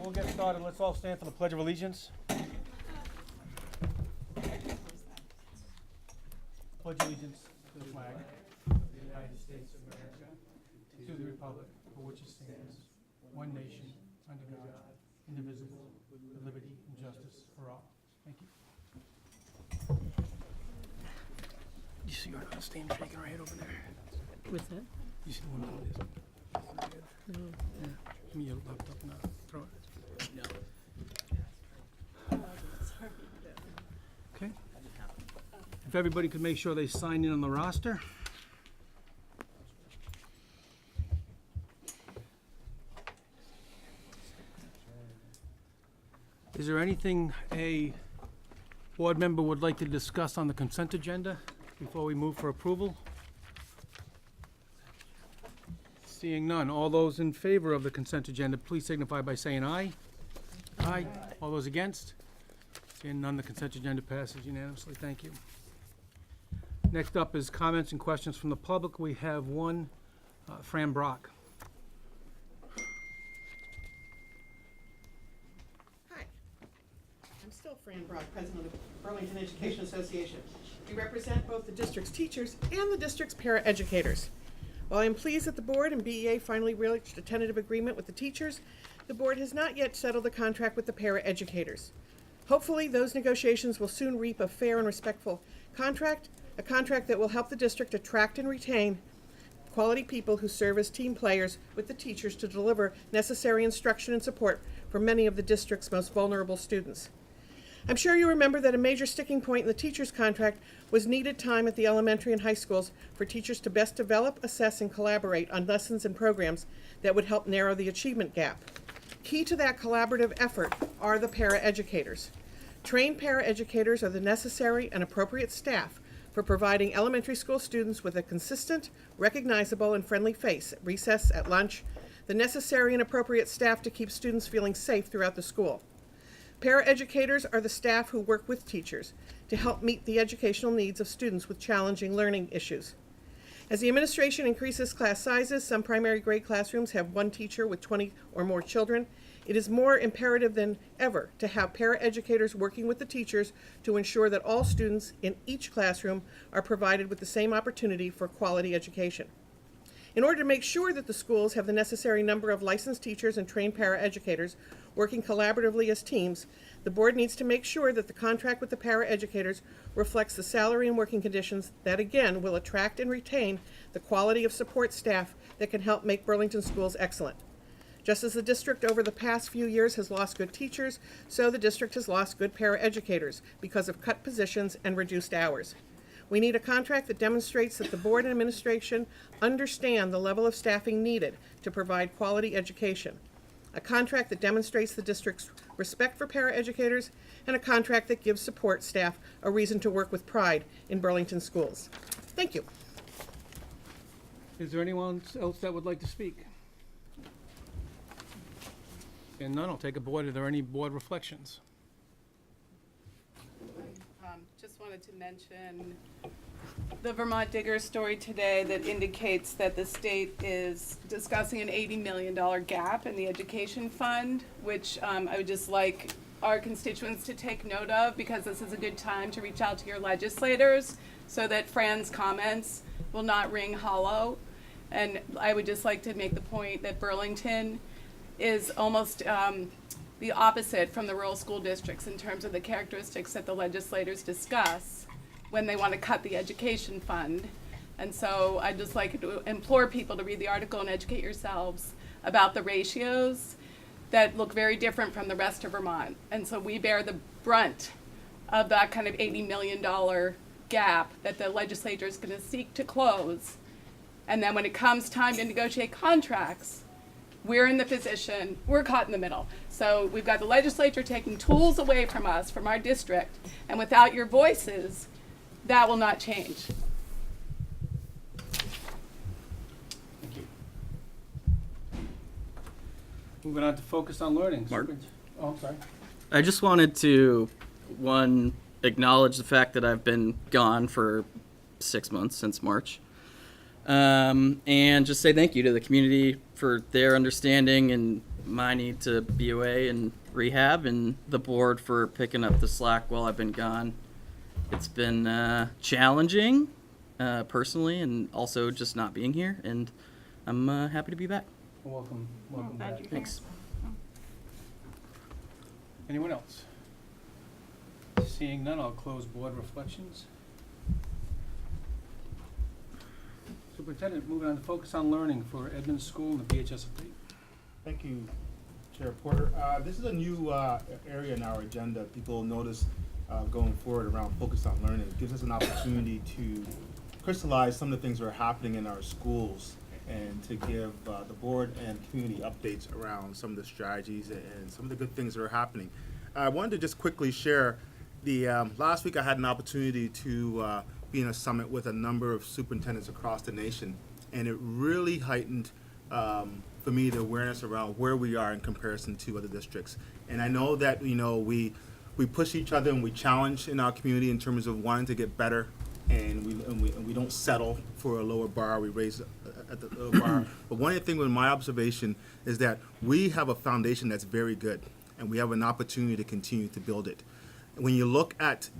we'll get started. Let's all stand for the Pledge of Allegiance. Pledge allegiance to the flag of the United States of America, to the republic for which it stands, one nation, under God, indivisible, with liberty and justice for all. Thank you. You see her stand shaking her head over there? What's that? You see the one over there? No. Yeah. Give me your laptop now. Throw it. No. Okay. If everybody could make sure they sign in on the roster. Is there anything a board member would like to discuss on the consent agenda before we move for approval? Seeing none, all those in favor of the consent agenda, please signify by saying aye. Aye. All those against? Seeing none, the consent agenda passes unanimously. Thank you. Next up is comments and questions from the public. We have one, Fran Brock. Hi, I'm still Fran Brock, president of the Burlington Education Association. We represent both the district's teachers and the district's para-educators. While I am pleased that the board and BEA finally reached a tentative agreement with the teachers, the board has not yet settled the contract with the para-educators. Hopefully, those negotiations will soon reap a fair and respectful contract, a contract that will help the district attract and retain quality people who serve as team players with the teachers to deliver necessary instruction and support for many of the district's most vulnerable students. I'm sure you remember that a major sticking point in the teachers' contract was needed time at the elementary and high schools for teachers to best develop, assess, and collaborate on lessons and programs that would help narrow the achievement gap. Key to that collaborative effort are the para-educators. Trained para-educators are the necessary and appropriate staff for providing elementary school students with a consistent, recognizable, and friendly face at recess, at lunch, the necessary and appropriate staff to keep students feeling safe throughout the school. Para-educators are the staff who work with teachers to help meet the educational needs of students with challenging learning issues. As the administration increases class sizes, some primary grade classrooms have one teacher with 20 or more children. It is more imperative than ever to have para-educators working with the teachers to ensure that all students in each classroom are provided with the same opportunity for quality education. In order to make sure that the schools have the necessary number of licensed teachers and trained para-educators working collaboratively as teams, the board needs to make sure that the contract with the para-educators reflects the salary and working conditions that, again, will attract and retain the quality of support staff that can help make Burlington schools excellent. Just as the district over the past few years has lost good teachers, so the district has lost good para-educators because of cut positions and reduced hours. We need a contract that demonstrates that the board and administration understand the level of staffing needed to provide quality education. A contract that demonstrates the district's respect for para-educators, and a contract that gives support staff a reason to work with pride in Burlington schools. Thank you. Is there anyone else that would like to speak? And none, I'll take a board. Are there any board reflections? Just wanted to mention the Vermont Digger story today that indicates that the state is discussing an $80 million gap in the education fund, which I would just like our constituents to take note of, because this is a good time to reach out to your legislators so that Fran's comments will not ring hollow. And I would just like to make the point that Burlington is almost the opposite from the rural school districts in terms of the characteristics that the legislators discuss when they want to cut the education fund. And so I'd just like to implore people to read the article and educate yourselves about the ratios that look very different from the rest of Vermont. And so we bear the brunt of that kind of $80 million gap that the legislature is going to seek to close. And then when it comes time to negotiate contracts, we're in the position, we're caught in the middle. So we've got the legislature taking tools away from us, from our district, and without your voices, that will not change. Thank you. Moving on to focus on learning. Mark? Oh, I'm sorry. I just wanted to, one, acknowledge the fact that I've been gone for 6 months, since March. And just say thank you to the community for their understanding and my need to be away and rehab, and the board for picking up the slack while I've been gone. It's been challenging, personally, and also just not being here, and I'm happy to be back. Welcome, welcome glad back. you're Thanks. Anyone else? Seeing none, I'll close board reflections. Superintendent, moving on to focus on learning for Edmonds School and the BHS update. Thank you, Chair Porter. This is a new area in our agenda. People notice going forward around focus on learning. It gives us an opportunity to crystallize some of the things that are happening in our schools and to give the board and community updates around some of the strategies and some of the good things that are happening. I wanted to just quickly share the last week I had an opportunity to be in a summit with a number of superintendents across the nation, and it really heightened for me the awareness around where we are in comparison to other districts. And I know that we push each other and we challenge in our community in terms of wanting to get better, and we don't settle for a lower bar. We raise at the lower bar. But one of the things with my observation is that we have a foundation that's very good, and we have an opportunity to continue to build it. When you look at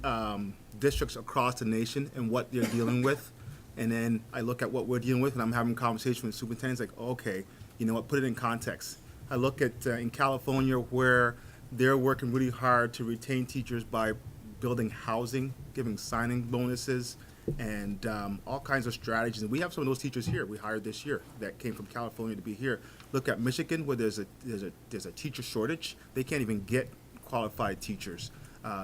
districts across the nation and what they're dealing with, and then I look at what we're dealing with, and I'm having conversations with superintendents like, okay, you know what, put it in context. I look at in California where they're working really hard to retain teachers by building housing, giving signing bonuses, and all kinds of strategies. And we have some of those teachers here we hired this year that came from California to be here. Look at Michigan where there's a teacher shortage. They can't even get qualified teachers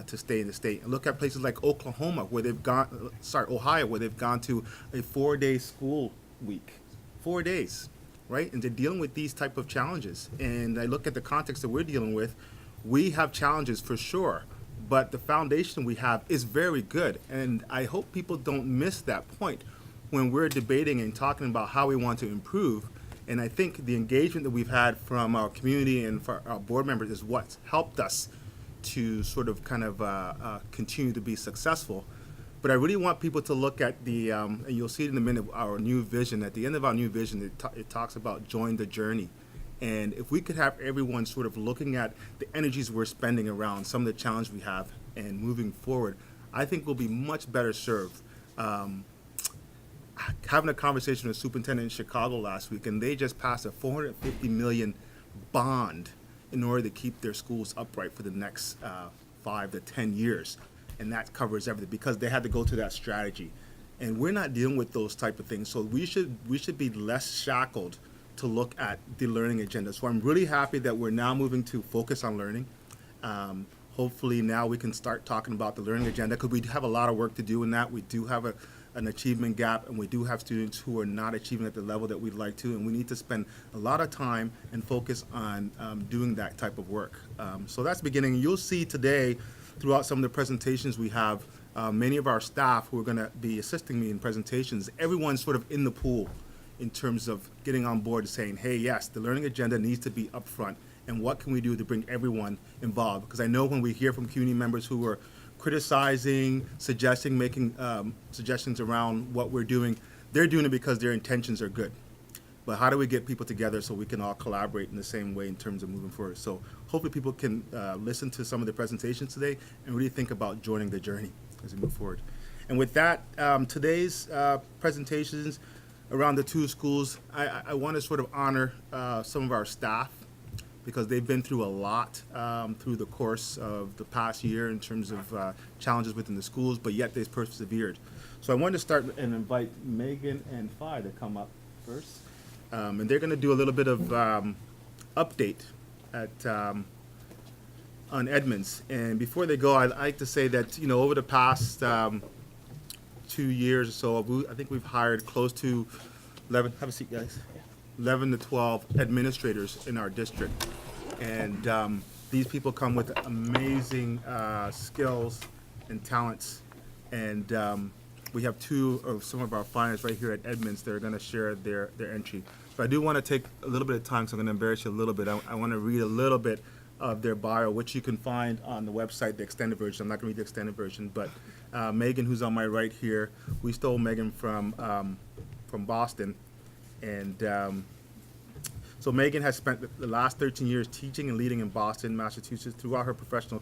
to stay in the state. And look at places like Ohio, where they've gone to a 4-day school week. 4 days, right? And they're dealing with these type of challenges. And I look at the context that we're dealing with, we have challenges for sure, but the foundation we have is very good. And I hope people don't miss that point when we're debating and talking about how we want to improve. And I think the engagement that we've had from our community and for our board members is what's helped us to sort of kind of continue to be successful. But I really want people to look at the, and you'll see it in a minute, our new vision. At the end of our new vision, it talks about join the journey. And if we could have everyone sort of looking at the energies we're spending around some of the challenges we have and moving forward, I think we'll be much better served. Having a conversation with a superintendent in Chicago last week, and they just passed a $450 million bond in order to keep their schools upright for the next 5 to 10 years. And that covers everything because they had to go to that strategy. And we're not dealing with those type of things. So we should be less shackled to look at the learning agenda. So I'm really happy that we're now moving to focus on learning. Hopefully now we can start talking about the learning agenda because we have a lot of work to do in that. We do have an achievement gap, and we do have students who are not achieving at the level that we'd like to, and we need to spend a lot of time and focus on doing that type of work. So that's the beginning. You'll see today throughout some of the presentations we have, many of our staff who are going to be assisting me in presentations, everyone's sort of in the pool in terms of getting on board and saying, hey, yes, the learning agenda needs to be upfront, and what can we do to bring everyone involved? Because I know when we hear from community members who are criticizing, suggesting, making suggestions around what we're doing, they're doing it because their intentions are good. But how do we get people together so we can all collaborate in the same way in terms of moving forward? So hopefully people can listen to some of the presentations today and really think about joining the journey as we move forward. And with that, today's presentations around the two schools, I want to sort of honor some of our staff because they've been through a lot through the course of the past year in terms of challenges within the schools, but yet they've persevered. So I wanted to start and invite Megan and Phi to come up first. And they're going to do a little bit of update at on Edmonds. And before they go, I'd like to say that, you know, over the past 2 years or so, I think we've hired close to 11, have a seat guys, 11 to 12 administrators in our district. And these people come with amazing skills and talents. And we have two of some of our finalists right here at Edmonds that are going to share their entry. So I do want to take a little bit of time, so I'm going to embarrass you a little bit. I want to read a little bit of their bio, which you can find on the website, the extended version. I'm not going to read the extended version, but Megan, who's on my right here, we stole Megan from Boston. And So Megan has spent the last 13 years teaching and leading in Boston, Massachusetts. Throughout her professional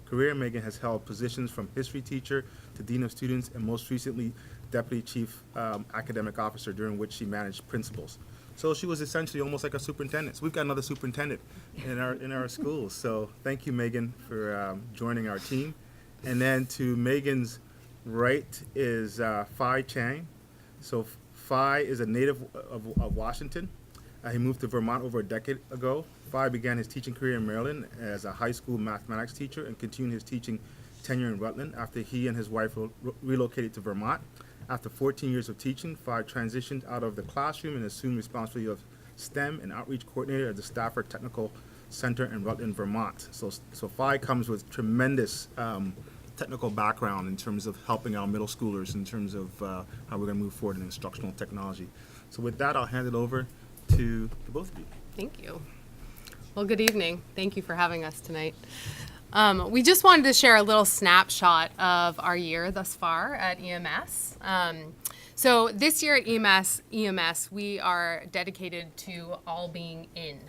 career, Megan has held positions from history teacher to dean of students, and most recently, deputy chief academic officer, during which she managed principals. So she was essentially almost like a superintendent. So we've got another superintendent in our schools. So thank you, Megan, for joining our team. And then to Megan's right is Phi Chang. So Phi is a native of Washington. He moved to Vermont over a decade ago. Phi began his teaching career in Maryland as a high school mathematics teacher and continued his teaching tenure in Rutland after he and his wife relocated to Vermont. After 14 years of teaching, Phi transitioned out of the classroom and assumed responsibility of STEM and outreach coordinator at the Stafford Technical Center in Rutland, Vermont. So Phi comes with tremendous technical background in terms of helping our middle schoolers in terms of how we're going to move forward in instructional technology. So with that, I'll hand it over to the both of you. Thank you. Well, good evening. Thank you for having us tonight. We just wanted to share a little snapshot of our year thus far at EMS. So this year at EMS, we are dedicated to all being in.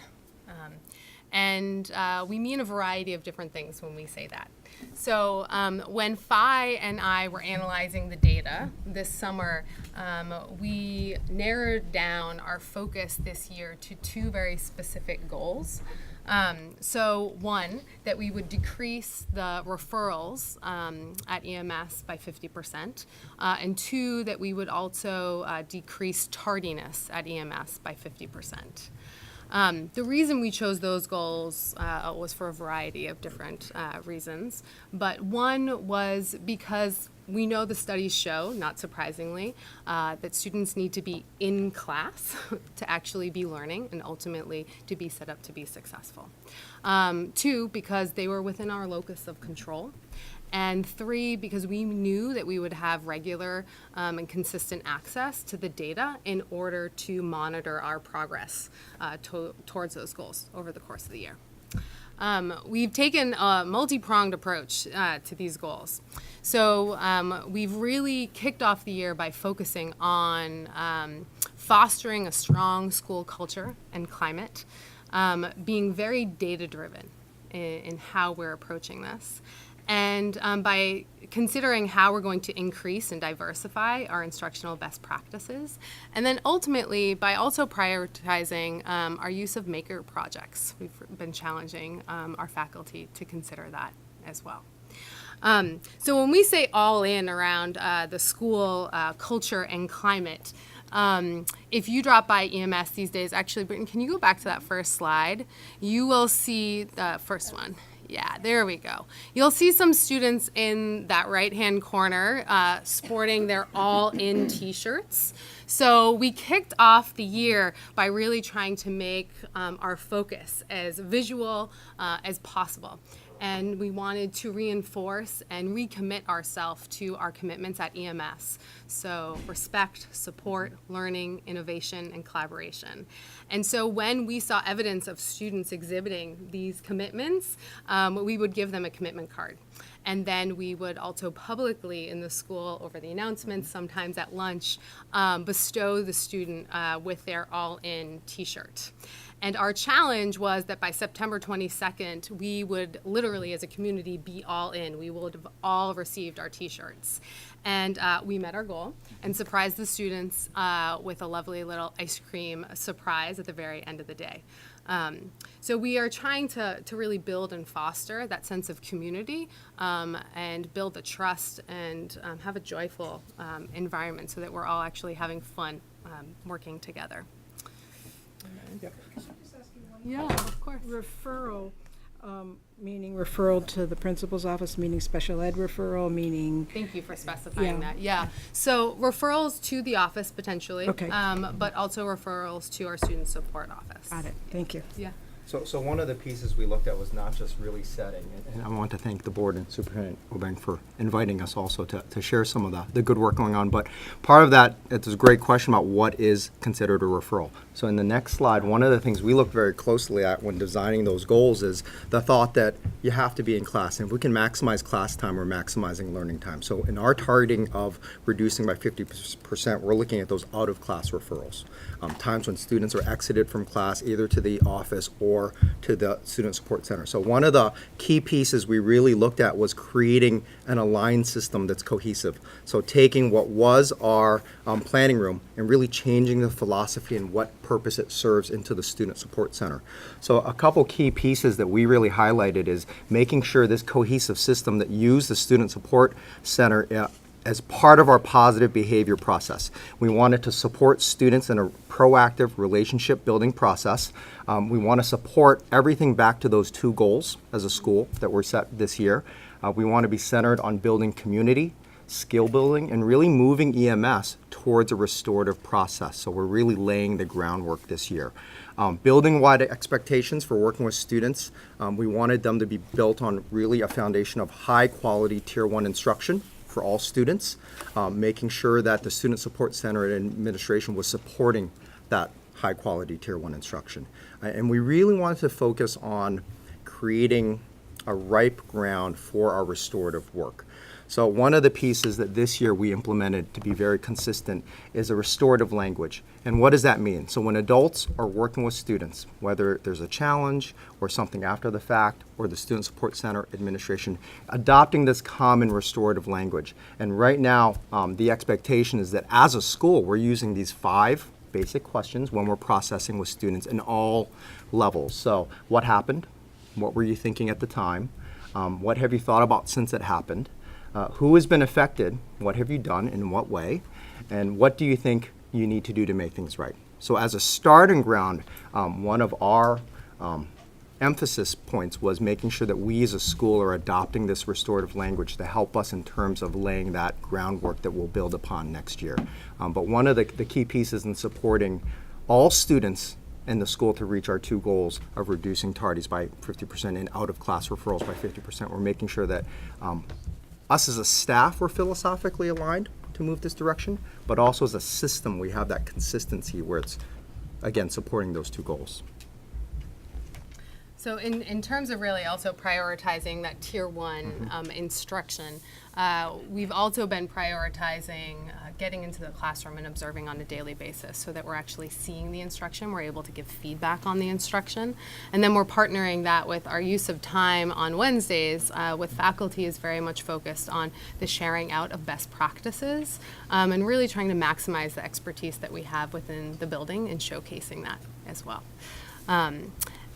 And we mean a variety of different things when we say that. So when Phi and I were analyzing the data this summer, we narrowed down our focus this year to two very specific goals. So one, that we would decrease the referrals at EMS by 50%, and two, that we would also decrease tardiness at EMS by 50%. The reason we chose those goals was for a variety of different reasons, but one was because we know the studies show, not surprisingly, that students need to be in class to actually be learning and ultimately to be set up to be successful. Two, because they were within our locus of control. And three, because we knew that we would have regular and consistent access to the data in order to monitor our progress towards those goals over the course of the year. We've taken a multi-pronged approach to these goals. So we've really kicked off the year by focusing on fostering a strong school culture and climate, being very data-driven in how we're approaching this. And by considering how we're going to increase and diversify our instructional best practices. And then ultimately, by also prioritizing our use of maker projects. We've been challenging our faculty to consider that as well. So when we say all in around the school culture and climate, if you drop by EMS these days, actually, Britton, can you go back to that first slide? You will see the first one. Yeah, there we go. You'll see some students in that right-hand corner sporting their all-in t-shirts. So we kicked off the year by really trying to make our focus as visual as possible. And we wanted to reinforce and recommit ourselves to our commitments at EMS. So respect, support, learning, innovation, and collaboration. And so when we saw evidence of students exhibiting these commitments, we would give them a commitment card. And then we would also publicly in the school over the announcements, sometimes at lunch, bestow the student with their all-in t-shirt. And our challenge was that by September 22nd, we would literally, as a community, be all in. We would have all received our t-shirts. And we met our goal and surprised the students with a lovely little ice cream surprise at the very end of the day. So we are trying to really build and foster that sense of community and build the trust and have a joyful environment so that we're all actually having fun working together. Yeah, of course. Referral, meaning referral to the principal's office, meaning special ed referral, meaning, Thank you for specifying Yeah. that. Yeah. So referrals to the office potentially, Okay. but also referrals to our student support office. got it, thank you. Yeah. So one of the pieces we looked at was not just really setting, and I want to thank the board and Superintendent Obeng for inviting us also to share some of the good work going on. But part of that, it's a great question about what is considered a referral. So in the next slide, one of the things we looked very closely at when designing those goals is the thought that you have to be in class. And if we can maximize class time, we're maximizing learning time. So in our targeting of reducing by 50%, we're looking at those out-of-class referrals. Times when students are exited from class either to the office or to the student support center. So one of the key pieces we really looked at was creating an aligned system that's cohesive. So taking what was our planning room and really changing the philosophy and what purpose it serves into the student support center. So a couple key pieces that we really highlighted is making sure this cohesive system that used the student support center as part of our positive behavior process. We wanted to support students in a proactive relationship building process. We want to support everything back to those 2 goals as a school that were set this year. We want to be centered on building community, skill building, and really moving EMS towards a restorative process. So we're really laying the groundwork this year. Building wide expectations for working with students. We wanted them to be built on really a foundation of high quality Tier 1 instruction for all students, making sure that the Student Support Center and administration was supporting that high-quality Tier 1 instruction. And we really wanted to focus on creating a ripe ground for our restorative work. So one of the pieces that this year we implemented to be very consistent is a restorative language. And what does that mean? So when adults are working with students, whether there's a challenge or something after the fact, or the Student Support Center administration, adopting this common restorative language. And right now, the expectation is that as a school, we're using these 5 basic questions when we're processing with students in all levels. So what happened? What were you thinking at the time? What have you thought about since it happened? Who has been affected? What have you done? In what way? And what do you think you need to do to make things right? So as a starting ground, one of our emphasis points was making sure that we as a school are adopting this restorative language to help us in terms of laying that groundwork that we'll build upon next year. But one of the key pieces in supporting all students in the school to reach our 2 goals of reducing tardies by 50% and out-of-class referrals by 50%, we're making sure that us as a staff, we're philosophically aligned to move this direction, but also as a system, we have that consistency where it's, again, supporting those 2 goals. So in terms of really also prioritizing that Tier 1 instruction, we've also been prioritizing getting into the classroom and observing on a daily basis so that we're actually seeing the instruction, we're able to give feedback on the instruction, and then we're partnering that with our use of time on Wednesdays with faculty is very much focused on the sharing out of best practices and really trying to maximize the expertise that we have within the building and showcasing that as well.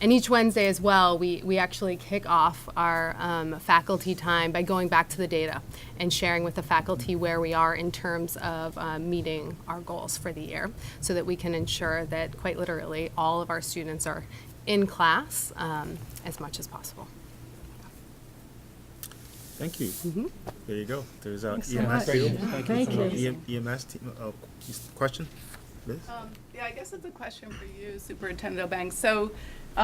And each Wednesday as well, we actually kick off our faculty time by going back to the data and sharing with the faculty where we are in terms of meeting our goals for the year so that we can ensure that quite literally all of our students are in class as much as possible. Thank you. There you go. There's Thanks so EMS. much. Thank you. EMS team, question? Liz? Yeah, I guess it's a question for you, Superintendent Obeng. So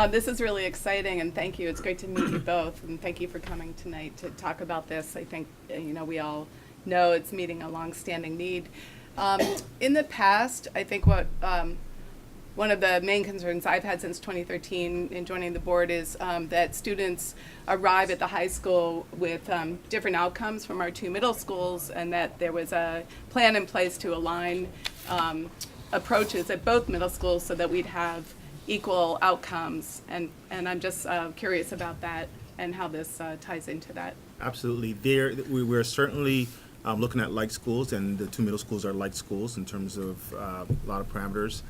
this is really exciting, and thank you. It's great to meet you both, and thank you for coming tonight to talk about this. I think, we all know it's meeting a longstanding need. In the past, I think what one of the main concerns I've had since 2013 in joining the board is that students arrive at the high school with different outcomes from our 2 middle schools, and that there was a plan in place to align approaches at both middle schools so that we'd have equal outcomes, and I'm just curious about that and how this ties into that. Absolutely. We're certainly looking at like schools, and the 2 middle schools are like schools in terms of a lot of parameters.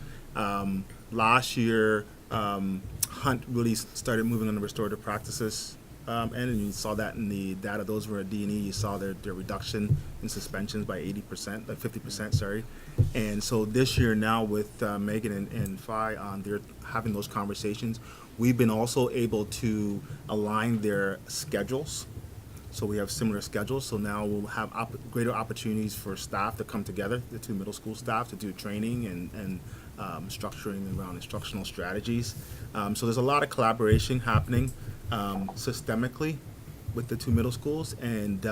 Last year, Hunt really started moving on the restorative practices, and you saw that in the data. Those were at D&E. You saw their reduction in suspensions by 80%, like 50%, sorry. And so this year now with Megan and Phi on there having those conversations, we've been also able to align their schedules. So we have similar schedules. So now we'll have greater opportunities for staff to come together, the 2 middle school staff, to do training and structuring around instructional strategies. So there's a lot of collaboration happening systemically with the two middle schools, and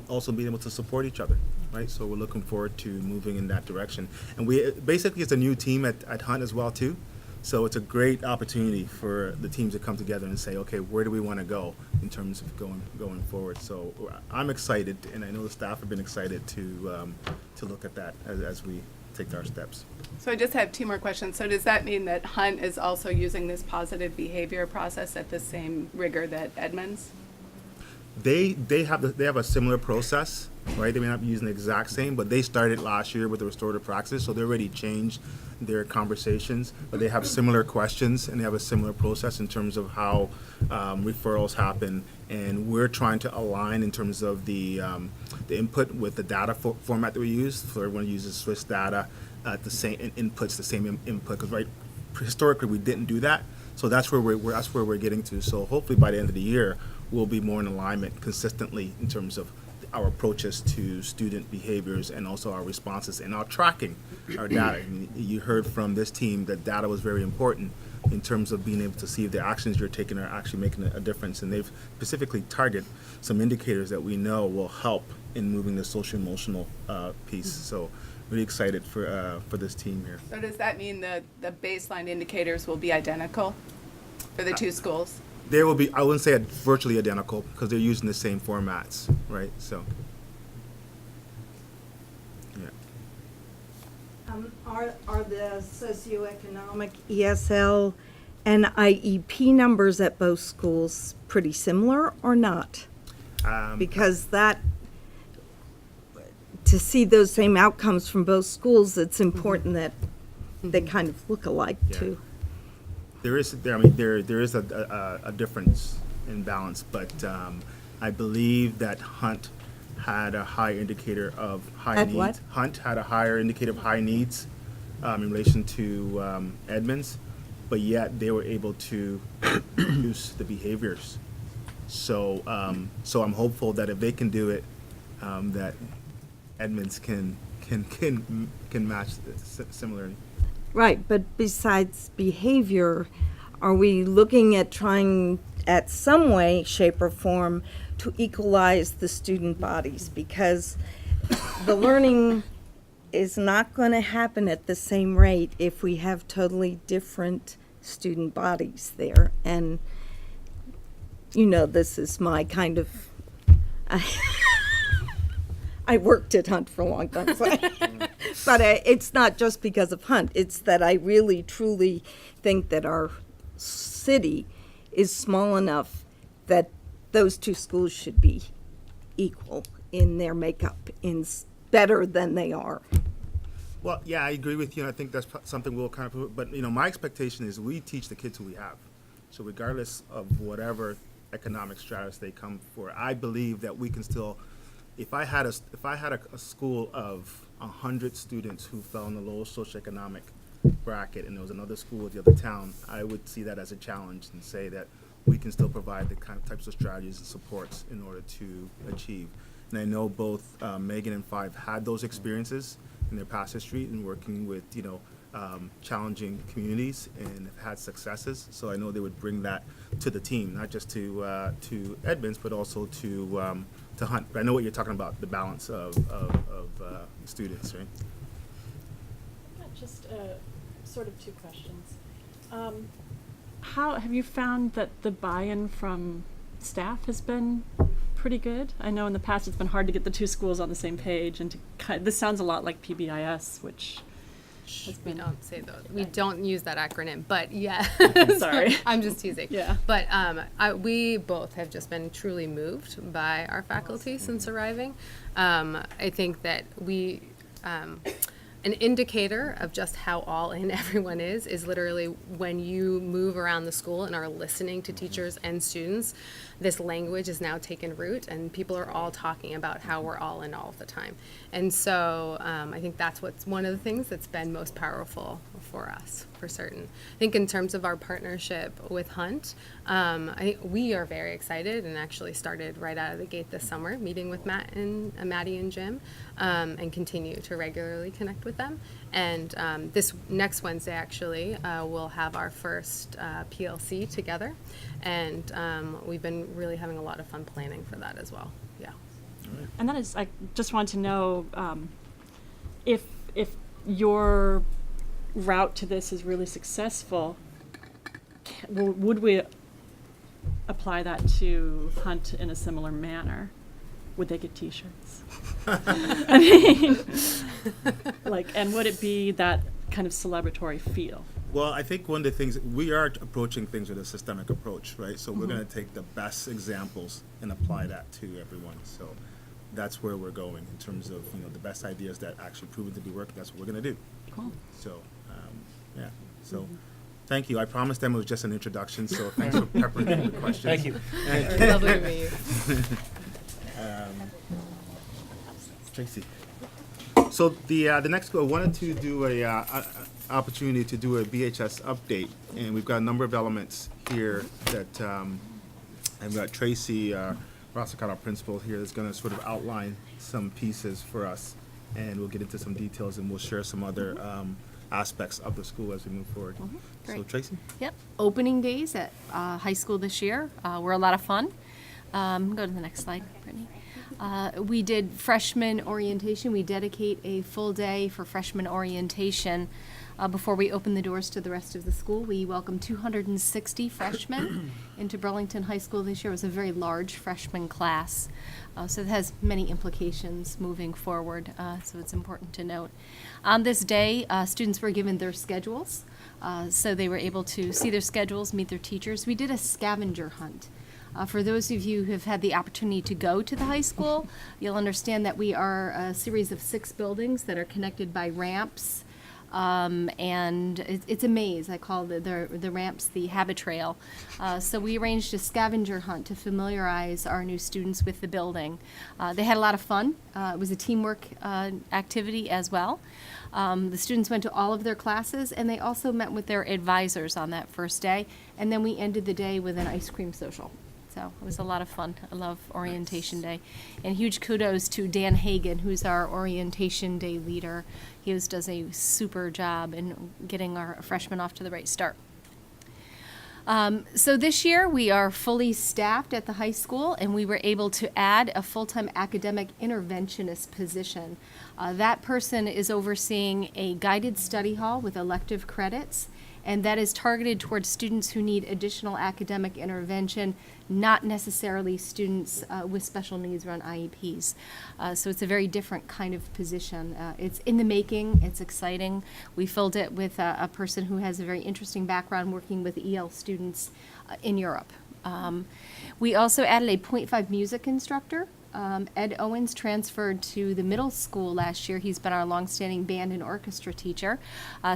also being able to support each other, right? So we're looking forward to moving in that direction. And we basically, it's a new team at Hunt as well too. So it's a great opportunity for the teams to come together and say, okay, where do we want to go in terms of going forward? So I'm excited, and I know the staff have been excited to look at that as we take our steps. So I just have two more questions. So does that mean that Hunt is also using this positive behavior process at the same rigor that Edmonds? They have a similar process, right? They may not be using the exact same, but they started last year with the restorative practice, so they already changed their conversations. But they have similar questions, and they have a similar process in terms of how referrals happen. And we're trying to align in terms of the input with the data format that we use. So everyone uses Swiss data at the same inputs, the same input. Because right, historically we didn't do that, so that's where we're getting to. So hopefully by the end of the year, we'll be more in alignment consistently in terms of our approaches to student behaviors and also our responses and our tracking our data. And you heard from this team that data was very important in terms of being able to see if the actions you're taking are actually making a difference. And they've specifically targeted some indicators that we know will help in moving the social emotional piece. So really excited for this team here. So does that mean the baseline indicators will be identical for the two schools? There will be, I wouldn't say virtually identical, because they're using the same formats, right? So, yeah. Are the socioeconomic ESL and IEP numbers at both schools pretty similar or not? Because that, to see those same outcomes from both schools, it's important that they kind of look alike Yeah. too. There is a difference in balance, but I believe that Hunt had a high indicator of high Had needs. what? Hunt had a higher indicator of high needs in relation to Edmonds, but yet they were able to reduce the behaviors. So I'm hopeful that if they can do it, that Edmonds can match similarly. Right, but besides behavior, are we looking at trying at some way, shape, or form to equalize the student bodies? Because the learning is not going to happen at the same rate if we have totally different student bodies there. And, you know, this is my kind of... I worked at Hunt for a long time, but it's not just because of Hunt. It's that I really, truly think that our city is small enough that those two schools should be equal in their makeup, better than they are. Well, yeah, I agree with you, and I think that's something we'll kind of, but, you know, my expectation is we teach the kids who we have. So regardless of whatever economic status they come for, I believe that we can still, if I had a school of 100 students who fell in the lowest socioeconomic bracket, and there was another school at the other town, I would see that as a challenge and say that we can still provide the kind of types of strategies and supports in order to achieve. And I know both Megan and Five had those experiences in their past history in working with, you know, challenging communities and have had successes. So I know they would bring that to the team, not just to Edmonds, but also to Hunt. But I know what you're talking about, the balance of students, right? Just sort of two questions. How have you found that the buy-in from staff has been pretty good? I know in the past it's been hard to get the two schools on the same page, and this sounds a lot like PBIS, which has We been. don't say those. We don't use that acronym, but yeah. Sorry. I'm just teasing. Yeah. But we both have just been truly moved by our faculty since arriving. I think that we, an indicator of just how all in everyone is literally when you move around the school and are listening to teachers and students, this language is now taken root and people are all talking about how we're all in all the time. And so I think that's what's one of the things that's been most powerful for us, for certain. I think in terms of our partnership with Hunt, I think we are very excited and actually started right out of the gate this summer, meeting with Maddie and Jim, and continue to regularly connect with with them. And this next Wednesday, actually, we'll have our first PLC together. And we've been really having a lot of fun planning for that as well. Yeah. And that is, I just want to know if your route to this is really successful, would we apply that to Hunt in a similar manner? Would they get T-shirts? I mean, like, and would it be that kind of celebratory feel? Well, I think one of the things, we are approaching things with a systemic approach, right? So we're going to take the best examples and apply that to everyone. So that's where we're going in terms of, the best ideas that actually proven to be working. That's what we're going to do. Cool. So, yeah. So, thank you. I promised them it was just an introduction, so thanks for peppering me with questions. Thank you. Lovely to meet you. Tracy. So the next I wanted to do a opportunity to do a BHS update, and we've got a number of elements here that I've got Tracy Rossicott, our principal here, that's going to sort of outline some pieces for us, and we'll get into some details, and we'll share some other aspects of the school as we move forward. So Great. Tracy. Yep, opening days at high school this year were a lot of fun. Go to the next slide, Brittany. We did freshman orientation. We dedicate a full day for freshman orientation before we open the doors to the rest of the school. We welcomed 260 freshmen into Burlington High School this year. It was a very large freshman class, so it has many implications moving forward, so it's important to note. On this day, students were given their schedules, so they were able to see their schedules, meet their teachers. We did a scavenger hunt. For those of you who have had the opportunity to go to the high school, you'll understand that we are a series of 6 buildings that are connected by ramps, and it's a maze. I call the ramps the habit trail. So we arranged a scavenger hunt to familiarize our new students with the building. They had a lot of fun. It was a teamwork activity as well. The students went to all of their classes, and they also met with their advisors on that first day, and then we ended the day with an ice cream social. So it was a lot of fun. I love Orientation Day. And huge kudos to Dan Hagan, who's our Orientation Day leader. He always does a super job in getting our freshmen off to the right start. So this year we are fully staffed at the high school, and we were able to add a full-time academic interventionist position. That person is overseeing a guided study hall with elective credits, and that is targeted towards students who need additional academic intervention, not necessarily students with special needs or on IEPs. So it's a very different kind of position. It's in the making. It's exciting. We filled it with a person who has a very interesting background working with EL students in Europe. We also added a .5 music instructor. Ed Owens transferred to the middle school last year. He's been our longstanding band and orchestra teacher.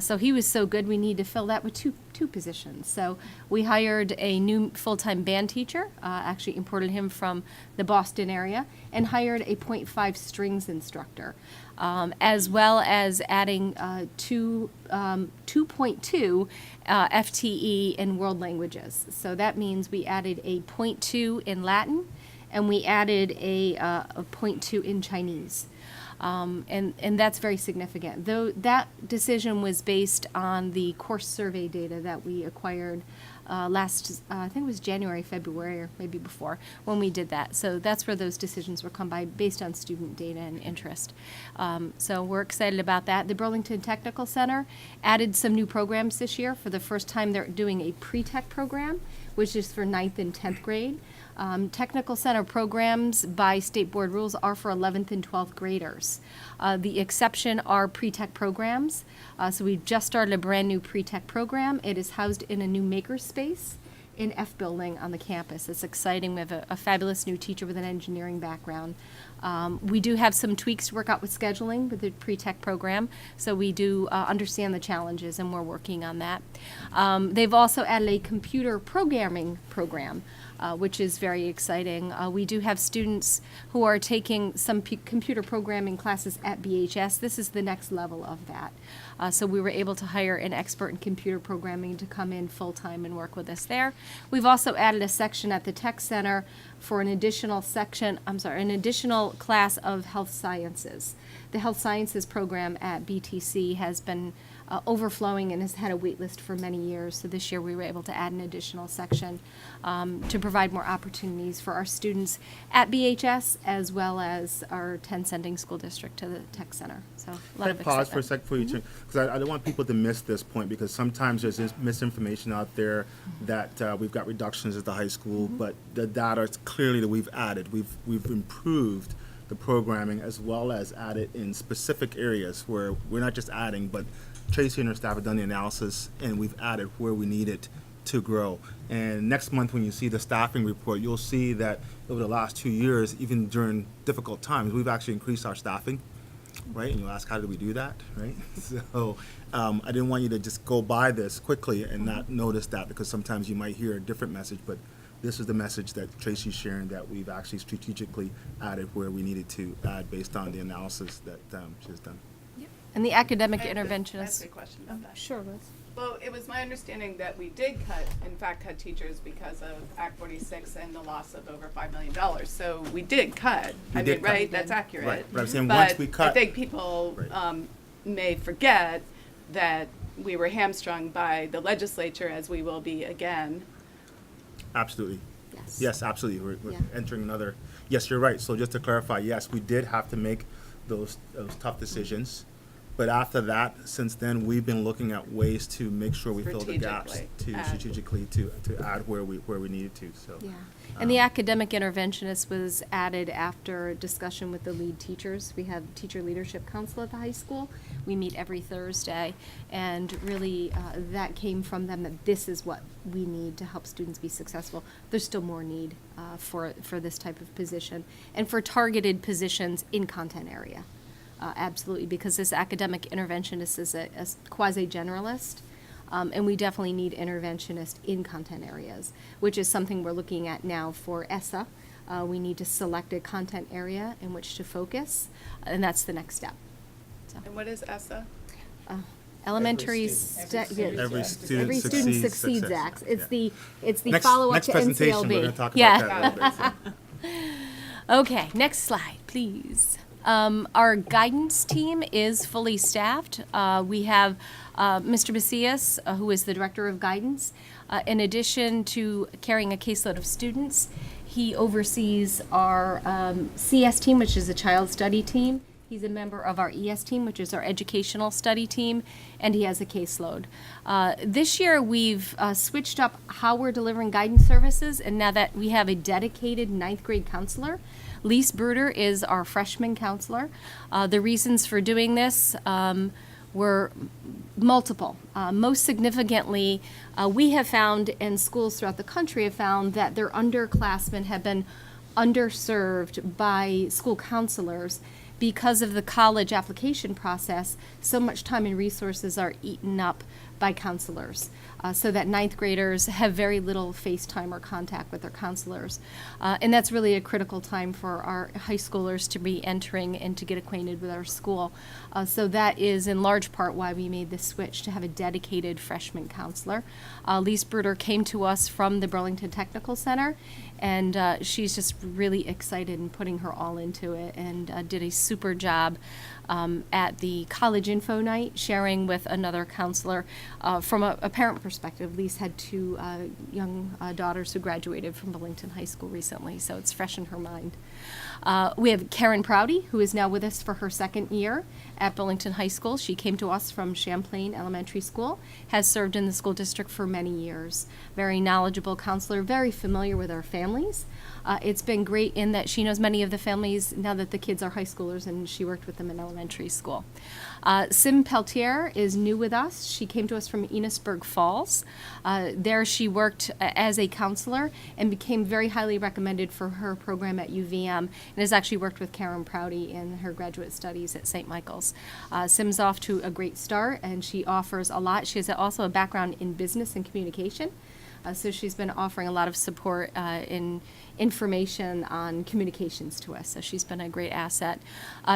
So he was so good, we need to fill that with two positions. So we hired a new full-time band teacher, actually imported him from the Boston area, and hired a .5 strings instructor, as well as adding 2.2 FTE in world languages. So that means we added a .2 in Latin, and we added a .2 in Chinese. And that's very significant. Though that decision was based on the course survey data that we acquired last, I think it was January, February, or maybe before, when we did that. So that's where those decisions were come by, based on student data and interest. So we're excited about that. The Burlington Technical Center added some new programs this year. For the first time, they're doing a pre-tech program, which is for 9th and 10th grade. Technical Center programs by state board rules are for 11th and 12th graders. The exception are pre-tech programs. So we've just started a brand new pre-tech program. It is housed in a new makerspace in F building on the campus. It's exciting. We have a fabulous new teacher with an engineering background. We do have some tweaks to work out with scheduling with the pre-tech program, so we do understand the challenges, and we're working on that. They've also added a computer programming program, which is very exciting. We do have students who are taking some computer programming classes at BHS. This is the next level of that. So we were able to hire an expert in computer programming to come in full-time and work with us there. We've also added a section at the Tech Center for an additional an additional class of health sciences. The health sciences program at BTC has been overflowing and has had a wait list for many years. So this year we were able to add an additional section to provide more opportunities for our students at BHS as well as our 10 sending school district to the tech center. So a lot Can of I pause excitement. for a sec before you turn? Because I don't want people to miss this point, because sometimes there's this misinformation out there that we've got reductions at the high school, but the data is clearly that we've added. We've improved the programming as well as added in specific areas where we're not just adding, but Tracy and her staff have done the analysis, and we've added where we need it to grow. And next month, when you see the staffing report, you'll see that over the last 2 years, even during difficult times, we've actually increased our staffing, right? And you'll ask, how did we do that, right? So I didn't want you to just go by this quickly and not notice that, because sometimes you might hear a different message, but this is the message that Tracy's sharing, that we've actually strategically added where we needed to add based on the analysis that she's done. And the academic I have a interventionist. question about that. Sure, Liz. Well, it was my understanding that we did cut teachers because of Act 46 and the loss of over $5 million. So we did cut. We did cut. Right? That's accurate. Right, but I'm saying once we But cut. I think people Right. may forget that we were hamstrung by the legislature, as we will be again. Absolutely. Yes. Yes, absolutely. We're Yeah. entering another, yes, you're right. So just to clarify, yes, we did have to make those tough decisions. But after that, since then, we've been looking at ways to make sure we fill the gaps, Strategically to add where we needed to, so. Yeah, and the academic interventionist was added after discussion with the lead teachers. We have teacher leadership council at the high school. We meet every Thursday, and really that came from them, that this is what we need to help students be successful. There's still more need for this type of position, and for targeted positions in content area. Absolutely, because this academic interventionist is a quasi-generalist, and we definitely need interventionists in content areas, which is something we're looking at now for ESSA. We need to select a content area in which to focus, and that's the next step. So, And what is ESSA? elementary, Every student every student succeeds succeeds success. acts. It's Yeah. the Next follow-up to presentation, NCLB. we're gonna talk Yeah. about that a little bit, so. Okay, next slide, please. Our guidance team is fully staffed. We have Mr. Macias, who is the director of guidance. In addition to carrying a caseload of students, he oversees our CS team, which is a child study team. He's a member of our ES team, which is our educational study team, and he has a caseload. This year, we've switched up how we're delivering guidance services, and now that we have a dedicated 9th grade counselor. Lise Bruder is our freshman counselor. The reasons for doing this were multiple. Most significantly, we have found, and schools throughout the country have found, that their underclassmen have been underserved by school counselors. Because of the college application process, so much time and resources are eaten up by counselors, so that 9th graders have very little face time or contact with their counselors. And that's really a critical time for our high schoolers to be entering and to get acquainted with our school. So that is in large part why we made this switch to have a dedicated freshman counselor. Lise Bruder came to us from the Burlington Technical Center, and she's just really excited and putting her all into it, and did a super job at the college info night, sharing with another counselor. From a parent perspective, Lise had 2 young daughters who graduated from Burlington High School recently, so it's fresh in her mind. We have Karen Prouty, who is now with us for her 2nd year at Burlington High School. She came to us from Champlain Elementary School, has served in the school district for many years. Very knowledgeable counselor, very familiar with our families. It's been great in that she knows many of the families now that the kids are high schoolers, and she worked with them in elementary school. Sim Peltier is new with us. She came to us from Enosburg Falls. There she worked as a counselor and became very highly recommended for her program at UVM, and has actually worked with Karen Prouty in her graduate studies at St. Michael's. Sim's off to a great start, and she offers a lot. She has also a background in business and communication. So she's been offering a lot of support in information on communications to us. So she's been a great asset.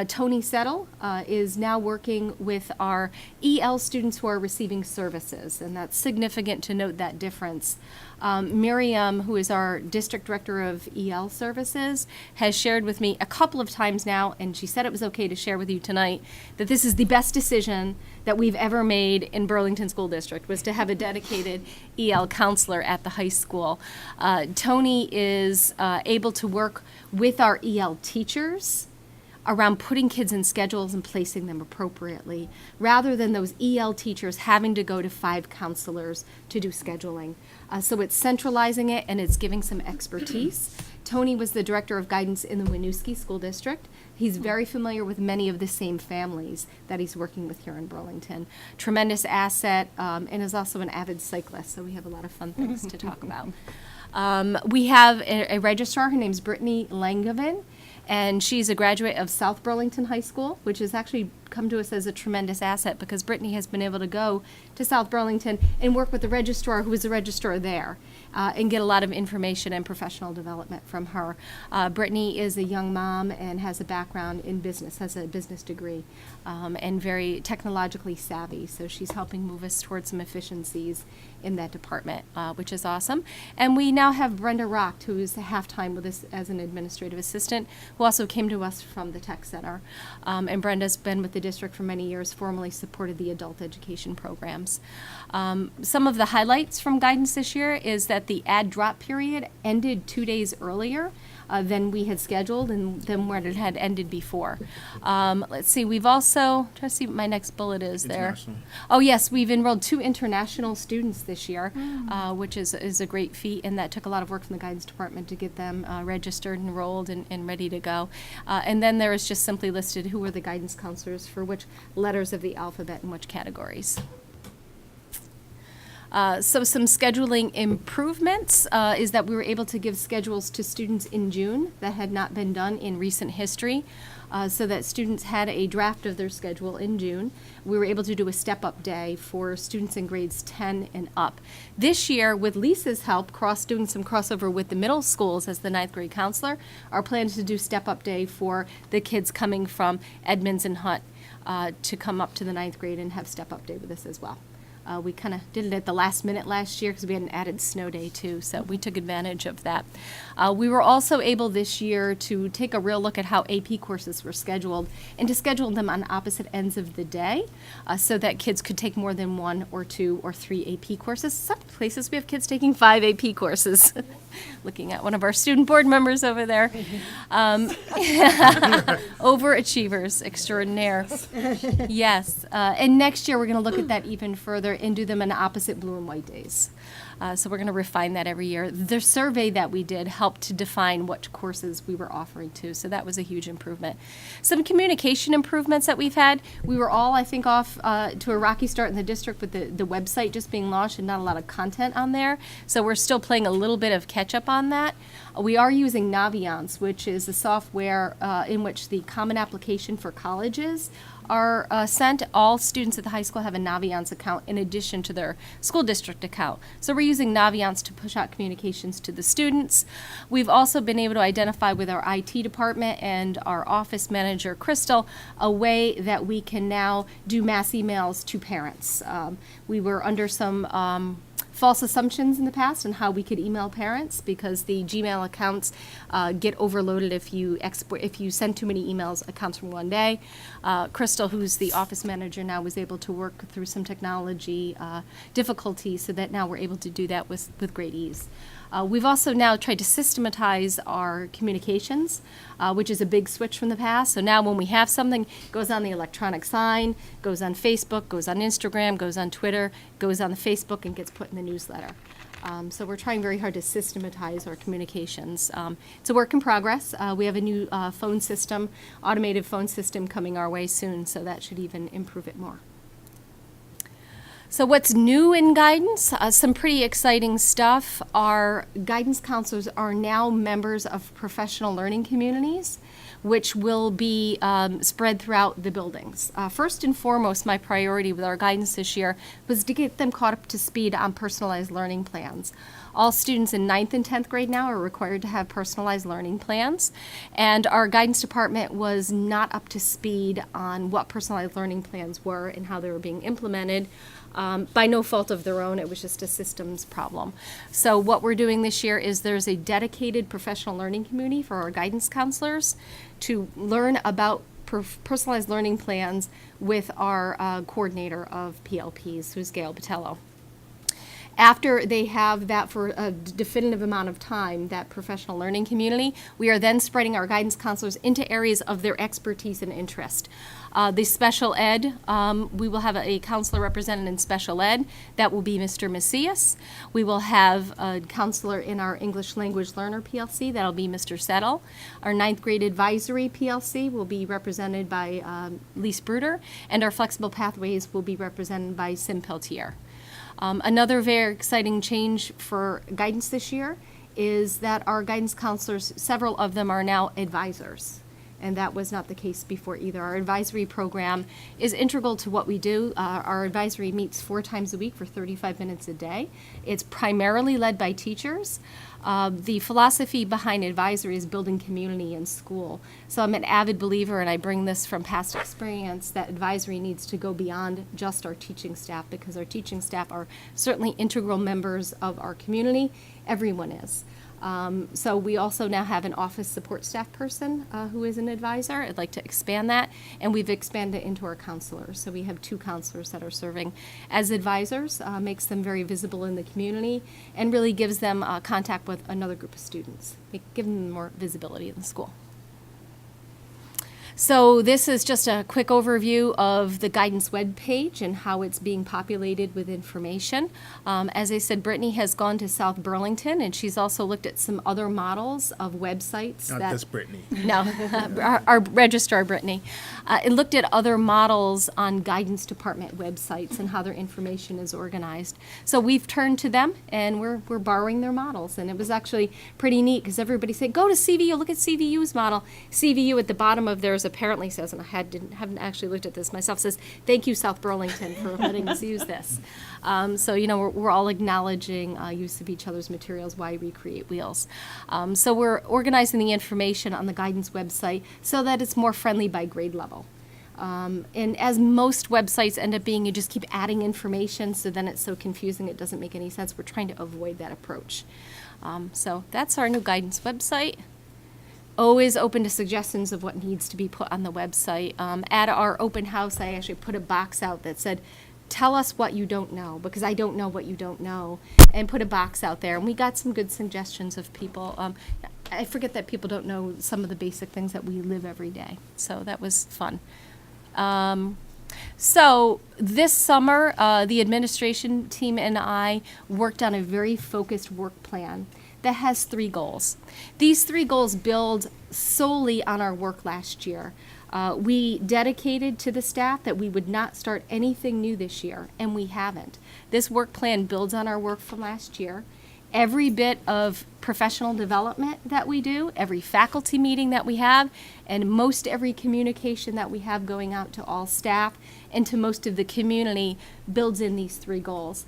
Tony Settle is now working with our EL students who are receiving services, and that's significant to note that difference. Miriam, who is our district director of EL services, has shared with me a couple of times now, and she said it was okay to share with you tonight, that this is the best decision that we've ever made in Burlington School District, was to have a dedicated EL counselor at the high school. Tony is able to work with our EL teachers around putting kids in schedules and placing them appropriately, rather than those EL teachers having to go to 5 counselors to do scheduling. So it's centralizing it, and it's giving some expertise. Tony was the director of guidance in the Winooski School District. He's very familiar with many of the same families that he's working with here in Burlington. Tremendous asset, and is also an avid cyclist, so we have a lot of fun things to talk about. We have a registrar. Her name's Brittany Langevin, and she's a graduate of South Burlington High School, which has actually come to us as a tremendous asset because Brittany has been able to go to South Burlington and work with the registrar who was the registrar there and get a lot of information and professional development from her. Brittany is a young mom and has a background in business, has a business degree, and very technologically savvy, so she's helping move us towards some efficiencies in that department, which is awesome. And we now have Brenda Rocht, who is half-time with us as an administrative assistant, who also came to us from the tech center. And Brenda's been with the district for many years, formerly supported the adult education programs. Some of the highlights from guidance this year is that the ad drop period ended 2 days earlier than we had scheduled and than where it had ended before. Let's see, we've also, try to see what my next bullet is there. International. Oh yes, we've enrolled 2 international students this year, which is a great feat, and that took a lot of work from the guidance department to get them registered, enrolled, and ready to go. And then there is just simply listed who were the guidance counselors for which letters of the alphabet and which categories. So some scheduling improvements is that we were able to give schedules to students in June that had not been done in recent history, so that students had a draft of their schedule in June. We were able to do a step-up day for students in grades 10 and up. This year, with Lisa's help, doing some crossover with the middle schools as the 9th grade counselor, our plan is to do step-up day for the kids coming from Edmonds and Hunt to come up to the 9th grade and have step-up day with us as well. We kind of did it at the last minute last year because we had an added snow day too, so we took advantage of that. We were also able this year to take a real look at how AP courses were scheduled and to schedule them on opposite ends of the day so that kids could take more than 1 or 2 or 3 AP courses. Some places we have kids taking 5 AP courses. Looking at one of our student board members over there. Overachievers extraordinaire. Yes. And next year we're going to look at that even further and do them on opposite blue and white days. So we're going to refine that every year. The survey that we did helped to define what courses we were offering to, so that was a huge improvement. Some communication improvements that we've had. We were all, I think, off to a rocky start in the district with the website just being launched and not a lot of content on there. So we're still playing a little bit of catch up on that. We are using Naviance, which is the software in which the common application for colleges are sent. All students at the high school have a Naviance account in addition to their school district account. So we're using Naviance to push out communications to the students. We've also been able to identify with our IT department and our office manager, Crystal, a way that we can now do mass emails to parents. We were under some false assumptions in the past on how we could email parents because the Gmail accounts get overloaded if you send too many emails accounts from one day. Crystal, who's the office manager now, was able to work through some technology difficulties so that now we're able to do that with great ease. We've also now tried to systematize our communications, which is a big switch from the past. So now when we have something, it goes on the electronic sign, goes on Facebook, goes on Instagram, goes on Twitter, goes on the Facebook, and gets put in the newsletter. So we're trying very hard to systematize our communications. It's a work in progress. We have a new phone system, automated phone system coming our way soon, so that should even improve it more. So what's new in guidance? Some pretty exciting stuff. Our guidance counselors are now members of professional learning communities, which will be spread throughout the buildings. First and foremost, my priority with our guidance this year was to get them caught up to speed on personalized learning plans. All students in 9th and 10th grade now are required to have personalized learning plans. And our guidance department was not up to speed on what personalized learning plans were and how they were being implemented. By no fault of their own, it was just a systems problem. So what we're doing this year is there's a dedicated professional learning community for our guidance counselors to learn about personalized learning plans with our coordinator of PLPs, who's Gail Botello. After they have that for a definitive amount of time, that professional learning community, we are then spreading our guidance counselors into areas of their expertise and interest. The special ed, we will have a counselor represented in special ed. That will be Mr. Macias. We will have a counselor in our English Language Learner PLC. That'll be Mr. Settle. Our 9th grade advisory PLC will be represented by Lise Bruder, and our flexible pathways will be represented by Sim Peltier. Another very exciting change for guidance this year is that our guidance counselors, several of them are now advisors. And that was not the case before either. Our advisory program is integral to what we do. Our advisory meets 4 times a week for 35 minutes a day. It's primarily led by teachers. The philosophy behind advisory is building community in school. So I'm an avid believer, and I bring this from past experience, that advisory needs to go beyond just our teaching staff, because our teaching staff are certainly integral members of our community. Everyone is. So we also now have an office support staff person who is an advisor. I'd like to expand that, and we've expanded it into our counselors. So we have 2 counselors that are serving as advisors, makes them very visible in the community, and really gives them contact with another group of students, give them more visibility in the school. So this is just a quick overview of the guidance web page and how it's being populated with information. As I said, Brittany has gone to South Burlington, and she's also looked at some other models of websites. Not this Brittany. No, our registrar, Brittany. It looked at other models on guidance department websites and how their information is organized. So we've turned to them, and we're borrowing their models. And it was actually pretty neat, because everybody said, go to CVU, look at CVU's model. CVU at the bottom of theirs apparently says, and I haven't actually looked at this myself, says, thank you, South Burlington, for letting us use this. So, you know, we're all acknowledging use of each other's materials, why we create wheels. So we're organizing the information on the guidance website so that it's more friendly by grade level. And as most websites end up being, you just keep adding information, so then it's so confusing it doesn't make any sense. We're trying to avoid that approach. So that's our new guidance website. Always open to suggestions of what needs to be put on the website. At our open house, I actually put a box out that said, tell us what you don't know, because I don't know what you don't know, and put a box out there. And we got some good suggestions of people. I forget that people don't know some of the basic things that we live every day. So that was fun. So this summer, the administration team and I worked on a very focused work plan that has 3 goals. These 3 goals build solely on our work last year. We dedicated to the staff that we would not start anything new this year, and we haven't. This work plan builds on our work from last year. Every bit of professional development that we do, every faculty meeting that we have, and most every communication that we have going out to all staff and to most of the community builds in these 3 goals,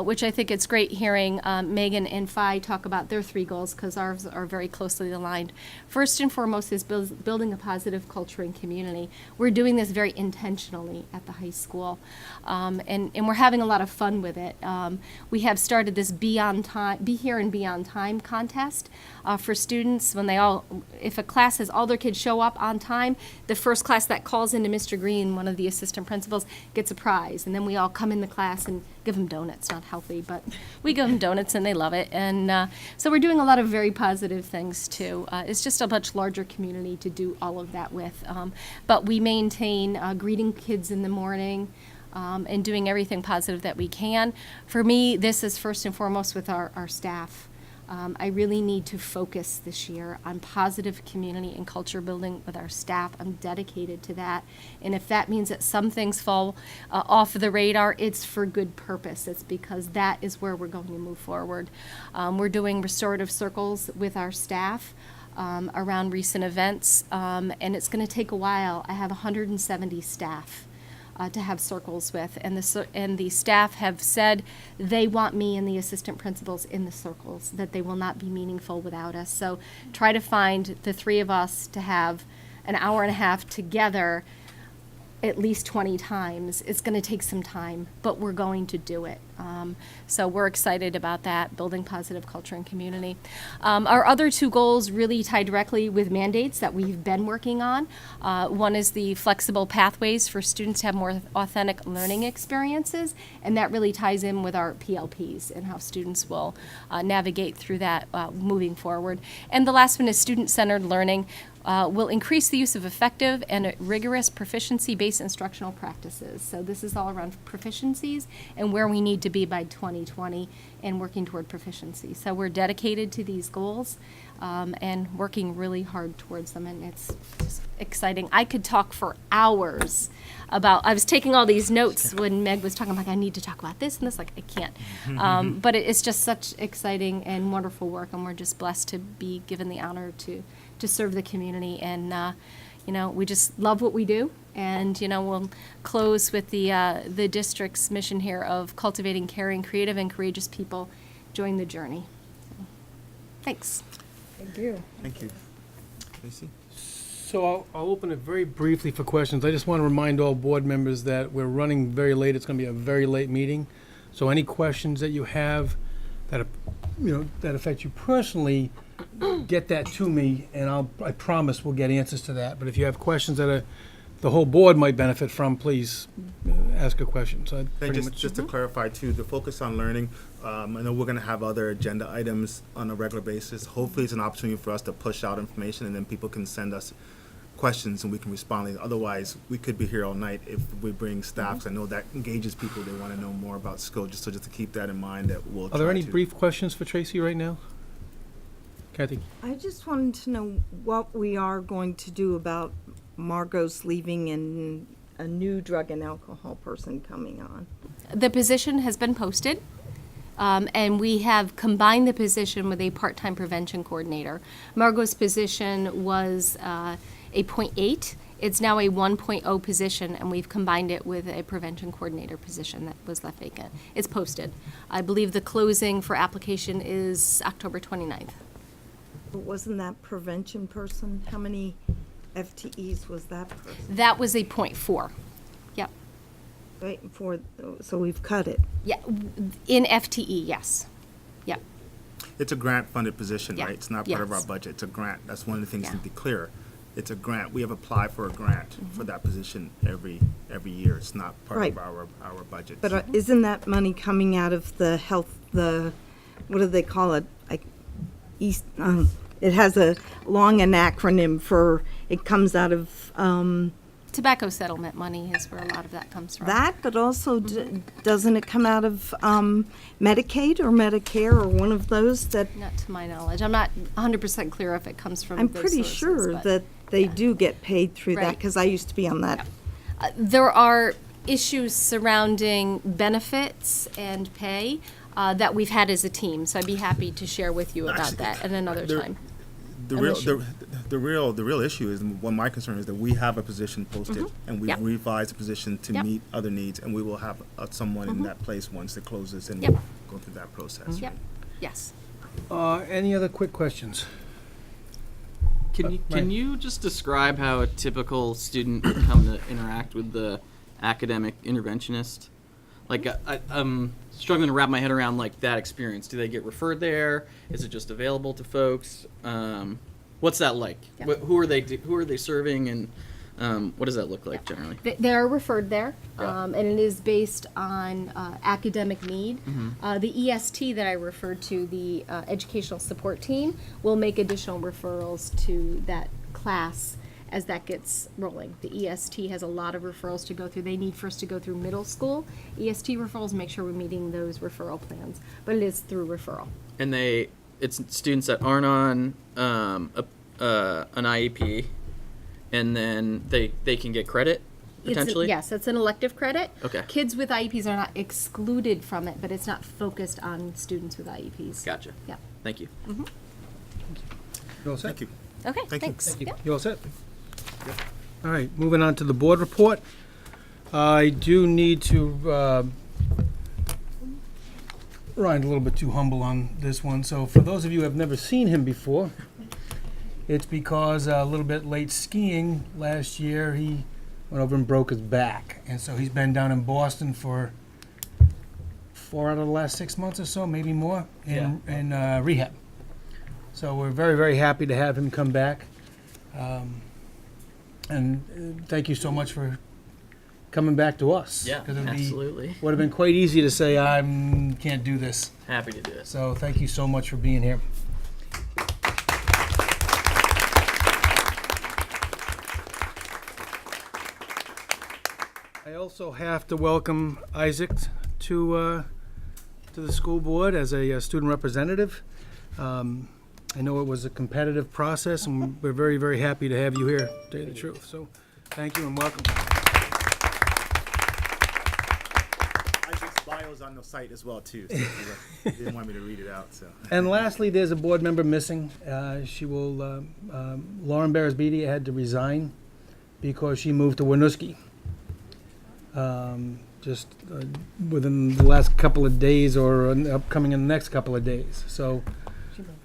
which I think it's great hearing Megan and Phi talk about their 3 goals, because ours are very closely aligned. First and foremost is building a positive culture and community. We're doing this very intentionally at the high school, and we're having a lot of fun with it. We have started this Be Here and Be On Time contest for students. When if a class has all their kids show up on time, the first class that calls into Mr. Green, one of the assistant principals, gets a prize. And then we all come in the class and give them donuts. Not healthy, but we give them donuts and they love it. And so we're doing a lot of very positive things too. It's just a much larger community to do all of that with. But we maintain greeting kids in the morning, and doing everything positive that we can. For me, this is first and foremost with our staff. I really need to focus this year on positive community and culture building with our staff. I'm dedicated to that. And if that means that some things fall off the radar, it's for good purpose. It's because that is where we're going to move forward. We're doing restorative circles with our staff around recent events, and it's going to take a while. I have 170 staff. to have circles with, and the staff have said they want me and the assistant principals in the circles, that they will not be meaningful without us. So try to find the three of us to have an hour and a half together at least 20 times. It's going to take some time, but we're going to do it. So we're excited about that, building positive culture and community. Our other two goals really tie directly with mandates that we've been working on. One is the flexible pathways for students to have more authentic learning experiences, and that really ties in with our PLPs and how students will navigate through that moving forward. And the last one is student-centered learning. Will increase the use of effective and rigorous proficiency-based instructional practices. So this is all around proficiencies and where we need to be by 2020 and working toward proficiency. So we're dedicated to these goals and working really hard towards them, and it's just exciting. I could talk for hours about, I was taking all these notes when Meg was talking, I'm like, I need to talk about this and this, like, I can't. But it's just such exciting and wonderful work, and we're just blessed to be given the honor to serve the community, and we just love what we do, and we'll close with the district's mission here of cultivating caring, creative, and courageous people. Join the journey. Thanks. Thank you. Thank you. Tracy? So I'll open it very briefly for questions. I just want to remind all board members that we're running very late. It's going to be a very late meeting. So any questions that you have that that affect you personally, get that to me, and I promise we'll get answers to that. But if you have questions that the whole board might benefit from, please ask a question. So Just to clarify too, the focus on learning, I know we're going to have other agenda items on a regular basis. Hopefully it's an opportunity for us to push out information, and then people can send us questions and we can respond. Otherwise, we could be here all night if we bring staff. 'Cause I know that engages people. They want to know more about school. Just to keep that in mind, that we'll Are there any try to- brief questions for Tracy right now? Kathy? I just wanted to know what we are going to do about Margot's leaving and a new drug and alcohol person coming on. The position has been posted, and we have combined the position with a part-time prevention coordinator. Margot's position was a .8. It's now a 1.0 position, and we've combined it with a prevention coordinator position that was left vacant. It's posted. I believe the closing for application is October 29th. But wasn't that prevention person, how many FTEs was that person? That was a .4. Yep. Waiting for, so we've cut it. Yeah, in FTE, yes. Yep. It's a grant-funded position, Yeah. right? It's not part of our Yes. budget. It's a grant. That's one of the things Yeah. to be clear. It's a grant. We have applied for a grant for that position every year. It's not part Right. of our budget. But isn't that money coming out of the health, what do they call it? It has a long an acronym for, it comes out of, Tobacco settlement money is where a lot of that comes from. that, but also doesn't it come out of Medicaid or Medicare or one of those that, Not to my knowledge. I'm not 100% clear if it comes from I'm those pretty sources, sure but- that they yeah. do get paid through that, Right. because I used to be on that. There are issues surrounding benefits and pay that we've had as a team, so I'd be happy to share with you about Actually, that at another there- time. The real issue is, what my concern is, that we have a position posted and we've Yep. revised the position to Yep. meet other needs, and we will have someone in that place once it closes, and Yep. we'll go through that process. Yep, yes. Any other quick questions? Can Right. you just describe how a typical student would come to interact with the academic interventionist? Like, I'm struggling to wrap my head around like that experience. Do they get referred there? Is it just available to folks? What's that like? Yeah. Who are they serving, and what does that look like generally? They are referred there, Yeah. and it is based on academic need. The EST that I referred to, the educational support team, will make additional referrals to that class as that gets rolling. The EST has a lot of referrals to go through. They need first to go through middle school EST referrals, make sure we're meeting those referral plans, but it is through referral. And it's students that aren't on an IEP, and then they can get credit potentially. Yes, it's an elective credit. Okay. Kids with IEPs are not excluded from it, but it's not focused on students with IEPs. Gotcha. Yep. Thank you. You all set? Thank you. Okay, Thank you. thanks. Thank you. Yep. You all set? All right, moving on to the board report. I do need to, Ryan's a little bit too humble on this one, so for those of you who have never seen him before, it's because a little bit late skiing last year, he went over and broke his back. And so he's been down in Boston for 4 out of the last 6 months or so, maybe more, in rehab. So we're very, very happy to have him come back. And thank you so much for coming back to us. Yeah, 'Cause absolutely. Would have been quite easy to say, I can't do this. Happy to do it. So thank you so much for being here. I also have to welcome Isaac to the school board as a student representative. I know it was a competitive process, and we're very, very happy to have you here, to tell you the truth. So thank you and welcome. Isaac's bio's on the site as well, too, so he didn't want me to read it out, so. And lastly, there's a board member missing. She will, Lauren Barras-Beatty had to resign because she moved to Winooski. Just within the last couple of days or upcoming in the next couple of days. So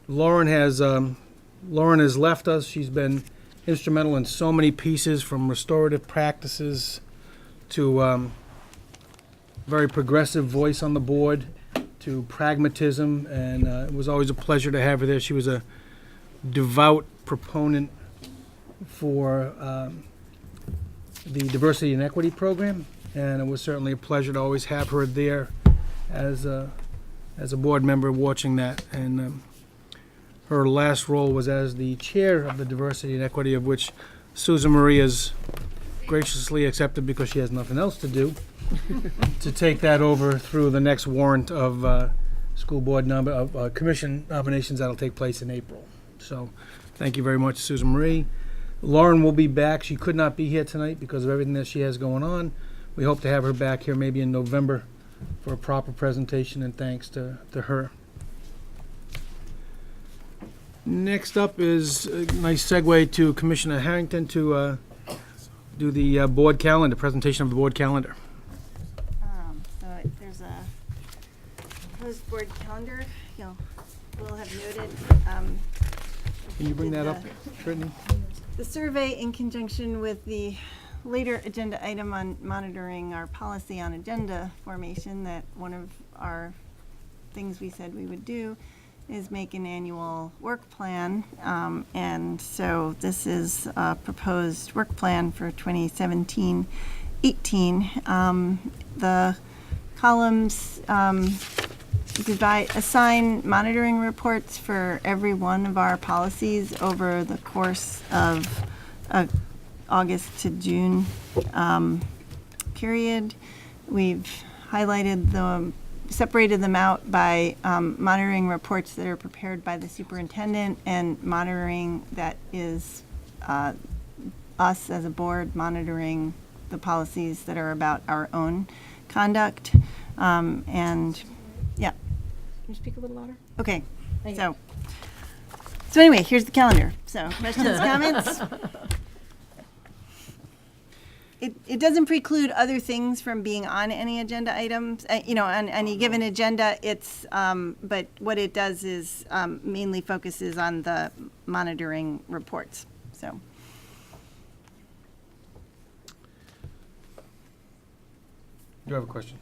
Lauren has left us. She's been instrumental in so many pieces, from restorative practices to very progressive voice on the board to pragmatism, and it was always a pleasure to have her there. She was a devout proponent for the diversity and equity program, and it was certainly a pleasure to always have her there as a board member watching that. And her last role was as the chair of the diversity and equity, of which Susan Marie has graciously accepted, because she has nothing else to do, to take that over through the next warrant of school board commission nominations that'll take place in April. So thank you very much, Susan Marie. Lauren will be back. She could not be here tonight because of everything that she has going on. We hope to have her back here maybe in November for a proper presentation, and thanks to her. Next up is a nice segue to Commissioner Harrington to do the board calendar, presentation of the board calendar. So there's a proposed board calendar, we'll have noted. Can you bring that up, Brittany? The survey, in conjunction with the later agenda item on monitoring our policy on agenda formation, that one of our things we said we would do is make an annual work plan. And so this is a proposed work plan for 2017-18. The columns assign monitoring reports for every one of our policies over the course of August to June period. We've separated them out by monitoring reports that are prepared by the superintendent, and monitoring that is us as a board monitoring the policies that are about our own conduct. And yeah. Can you speak a little louder? Okay. So anyway, here's the calendar. So questions, comments? It doesn't preclude other things from being on any agenda items, on any given agenda. It's, but what it does is mainly focuses on the monitoring reports, so. Do you have a question?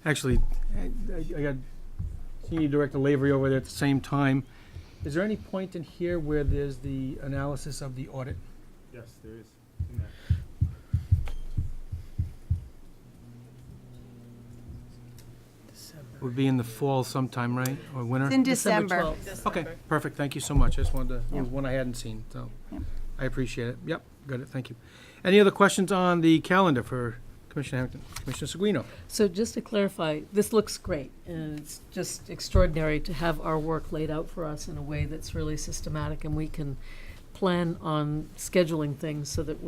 Actually, I got Senior Director Lavery over there at the same time. Is there any point in here where there's the analysis of the audit? Yes, there is. Would be in the fall sometime, right, or winter? It's in December. Okay, perfect, thank you so much. I just wanted to, it was Yep. one I hadn't seen, so Yep. I appreciate it. Yep, got it, thank you. Any other questions on the calendar for Commissioner Hampton? Commissioner Seguino? So just to clarify, this looks great, and it's just extraordinary to have our work laid out for us in a way that's really systematic, and we can plan on scheduling things so that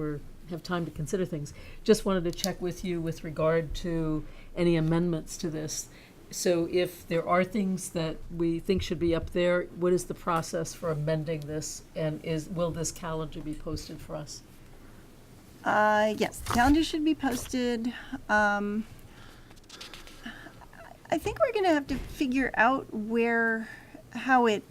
have time to consider things. Just wanted to check with you with regard to any amendments to this. So if there are things that we think should be up there, what is the process for amending this, and will this calendar be posted for us? Yes, the calendar should be posted. I think we're gonna have to figure out how it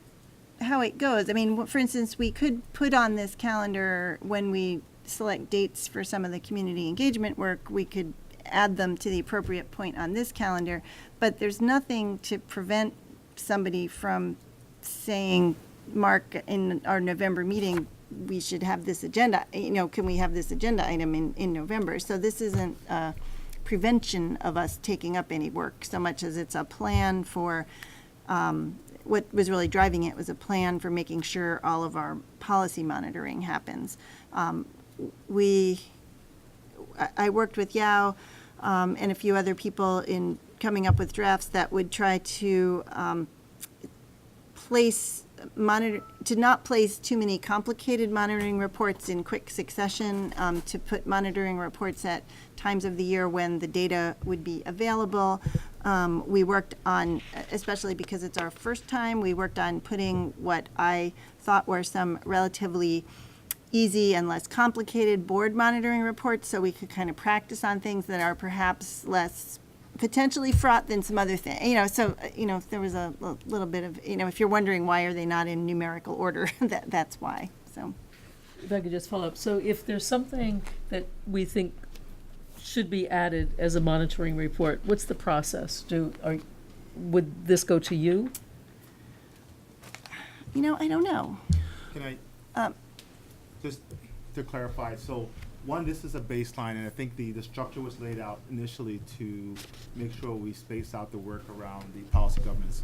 goes. I mean, for instance, we could put on this calendar when we select dates for some of the community engagement work, we could add them to the appropriate point on this calendar, but there's nothing to prevent somebody from saying, Mark, in our November meeting, we should have this agenda, can we have this agenda item in November? So this isn't a prevention of us taking up any work so much as it's a plan for, what was really driving it was a plan for making sure all of our policy monitoring happens. I worked with Yao and a few other people in coming up with drafts that would try to not place too many complicated monitoring reports in quick succession, to put monitoring reports at times of the year when the data would be available. We worked on, especially because it's our first time, we worked on putting what I thought were some relatively easy and less complicated board monitoring reports so we could kind of practice on things that are perhaps less potentially fraught than some other thing, there was a little bit of, if you're wondering why are they not in numerical order, that's why, so. If I could just follow up, so if there's something that we think should be added as a monitoring report, what's the process? Would this go to you? I don't know. Can I, just to clarify, so one, this is a baseline, and I think the structure was laid out initially to make sure we space out the work around the policy governance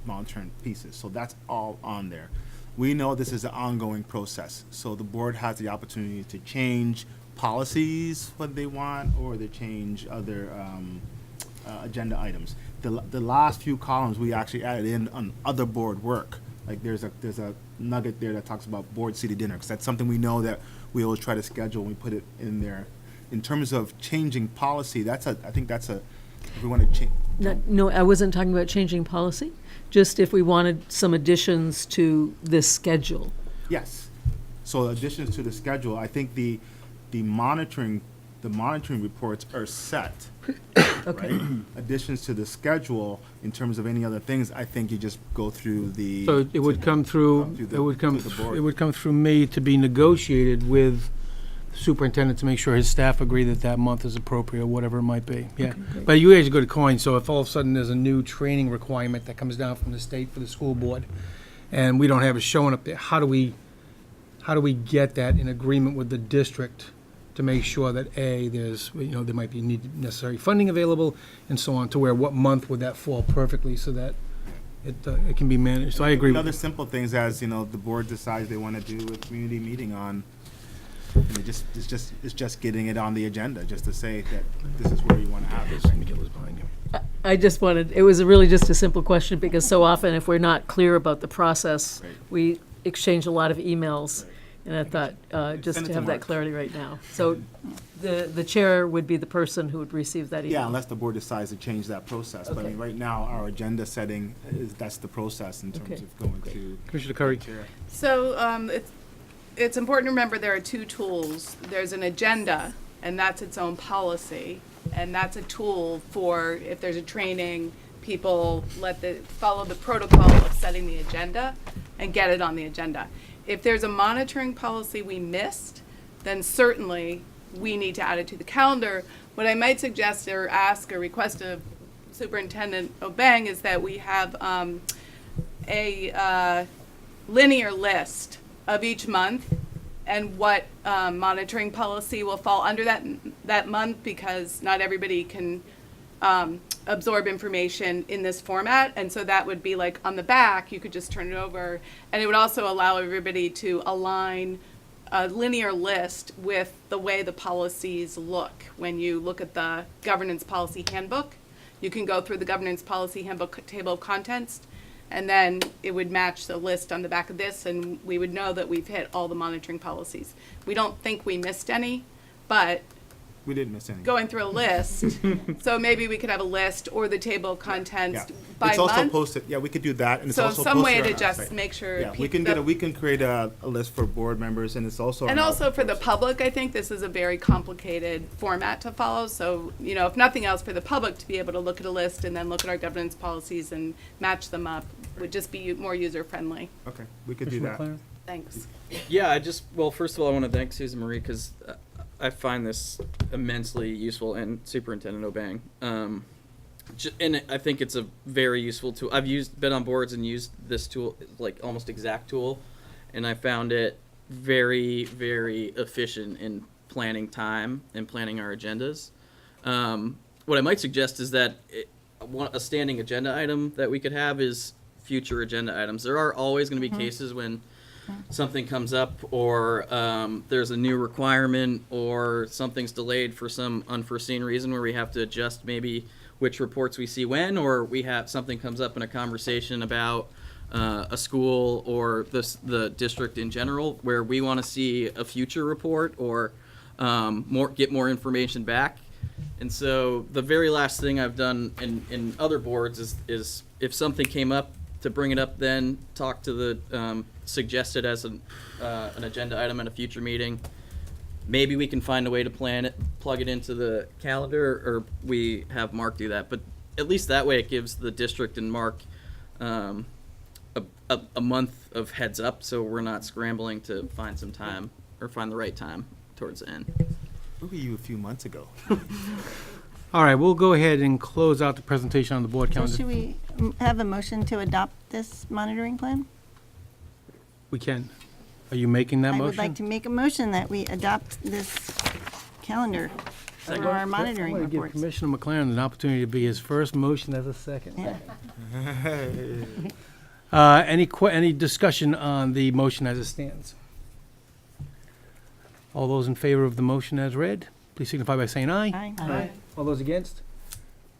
monitoring pieces. So that's all on there. We know this is an ongoing process, so the board has the opportunity to change policies what they want, or they change other agenda items. The last few columns we actually added in on other board work. Like there's a nugget there that talks about board seated dinner, because that's something we know that we always try to schedule and we put it in there. In terms of changing policy, I think that's if we want to change. No, I wasn't talking about changing policy, just if we wanted some additions to this schedule. Yes. So additions to the schedule, I think the monitoring reports are set. Okay. Right? Additions to the schedule, in terms of any other things, I think you just go through the. So it would come through, to it would come board. through me to be negotiated with the superintendent to make sure his staff agree that that month is appropriate, or whatever it might be, yeah. But you guys are good at coin, so if all of a sudden there's a new training requirement that comes down from the state for the school board, and we don't have it showing up there, how do we get that in agreement with the district to make sure that, A, there's, there might be necessary funding available, and so on, to where what month would that fall perfectly so that it can be managed. So I agree with Other you. simple things as, the board decides they want to do a community meeting on, and it's just getting it on the agenda, just to say that this is where you want to have it. I just wanted, it was really just a simple question, because so often if we're not clear about the process, Right. we exchange a lot of emails. And I thought, just Send it to to have that Mark. clarity right now. So the chair would be the person who would receive that email. Yeah, unless the board decides to change that process. But I mean, Okay. right now, our agenda setting that's the process in terms Okay. of going to. Commissioner Curry. Chair. So it's important to remember there are two tools. There's an agenda, and that's its own policy, and that's a tool for if there's a training, people follow the protocol of setting the agenda and get it on the agenda. If there's a monitoring policy we missed, then certainly we need to add it to the calendar. What I might suggest or ask or request of Superintendent Obeng is that we have a linear list of each month and what monitoring policy will fall under that month, because not everybody can absorb information in this format, and so that would be like on the back, you could just turn it over, and it would also allow everybody to align a linear list with the way the policies look. When you look at the governance policy handbook, you can go through the governance policy handbook table of contents, and then it would match the list on the back of this, and we would know that we've hit all the monitoring policies. We don't think we missed any, but We didn't miss any. going through a list. So maybe we could have a list or the table of contents Yeah. by It's also month. posted, yeah, we could do that, and it's So also some way posted to on our just site. make sure. Yeah, we can we can create a list for board members, and it's also. And on our also for the website. public, I think this is a very complicated format to follow. So, you know, if nothing else, for the public to be able to look at a list and then look at our governance policies and match them up would just be more user-friendly. Okay, we could do Commissioner that. McLaren? Thanks. Yeah, well, first of all, I want to thank Susan Marie because I find this immensely useful, and Superintendent Obang. And I think it's a very useful tool. I've been on boards and used this tool, like almost exact tool, and I found it very, very efficient in planning time and planning our agendas. What I might suggest is that a standing agenda item that we could have is future agenda items. There are always going to be cases when something comes up, or there's a new requirement, or something's delayed for some unforeseen reason where we have to adjust maybe which reports we see when, or we have something comes up in a conversation about a school or the district in general where we want to see a future report or get more information back. And so the very last thing I've done in other boards is if something came up, to bring it up, then talk to the suggest it as an agenda item at a future meeting. Maybe we can find a way to plan it, plug it into the calendar, or we have Mark do that. But at least that way, it gives the district and Mark a month of heads up, so we're not scrambling to find some time or find the right time towards the end. Where were you a few months ago? All right, we'll go ahead and close out the presentation on the board So calendar. should we have a motion to adopt this monitoring plan? We can. Are you making that I motion? would like to make a motion that we adopt this calendar for our monitoring I'm going to give reports. Commissioner McLaren an opportunity to be his first motion as a second. Yeah. Any discussion on the motion as it stands? All those in favor of the motion as read, please signify by saying aye. Aye. All those against?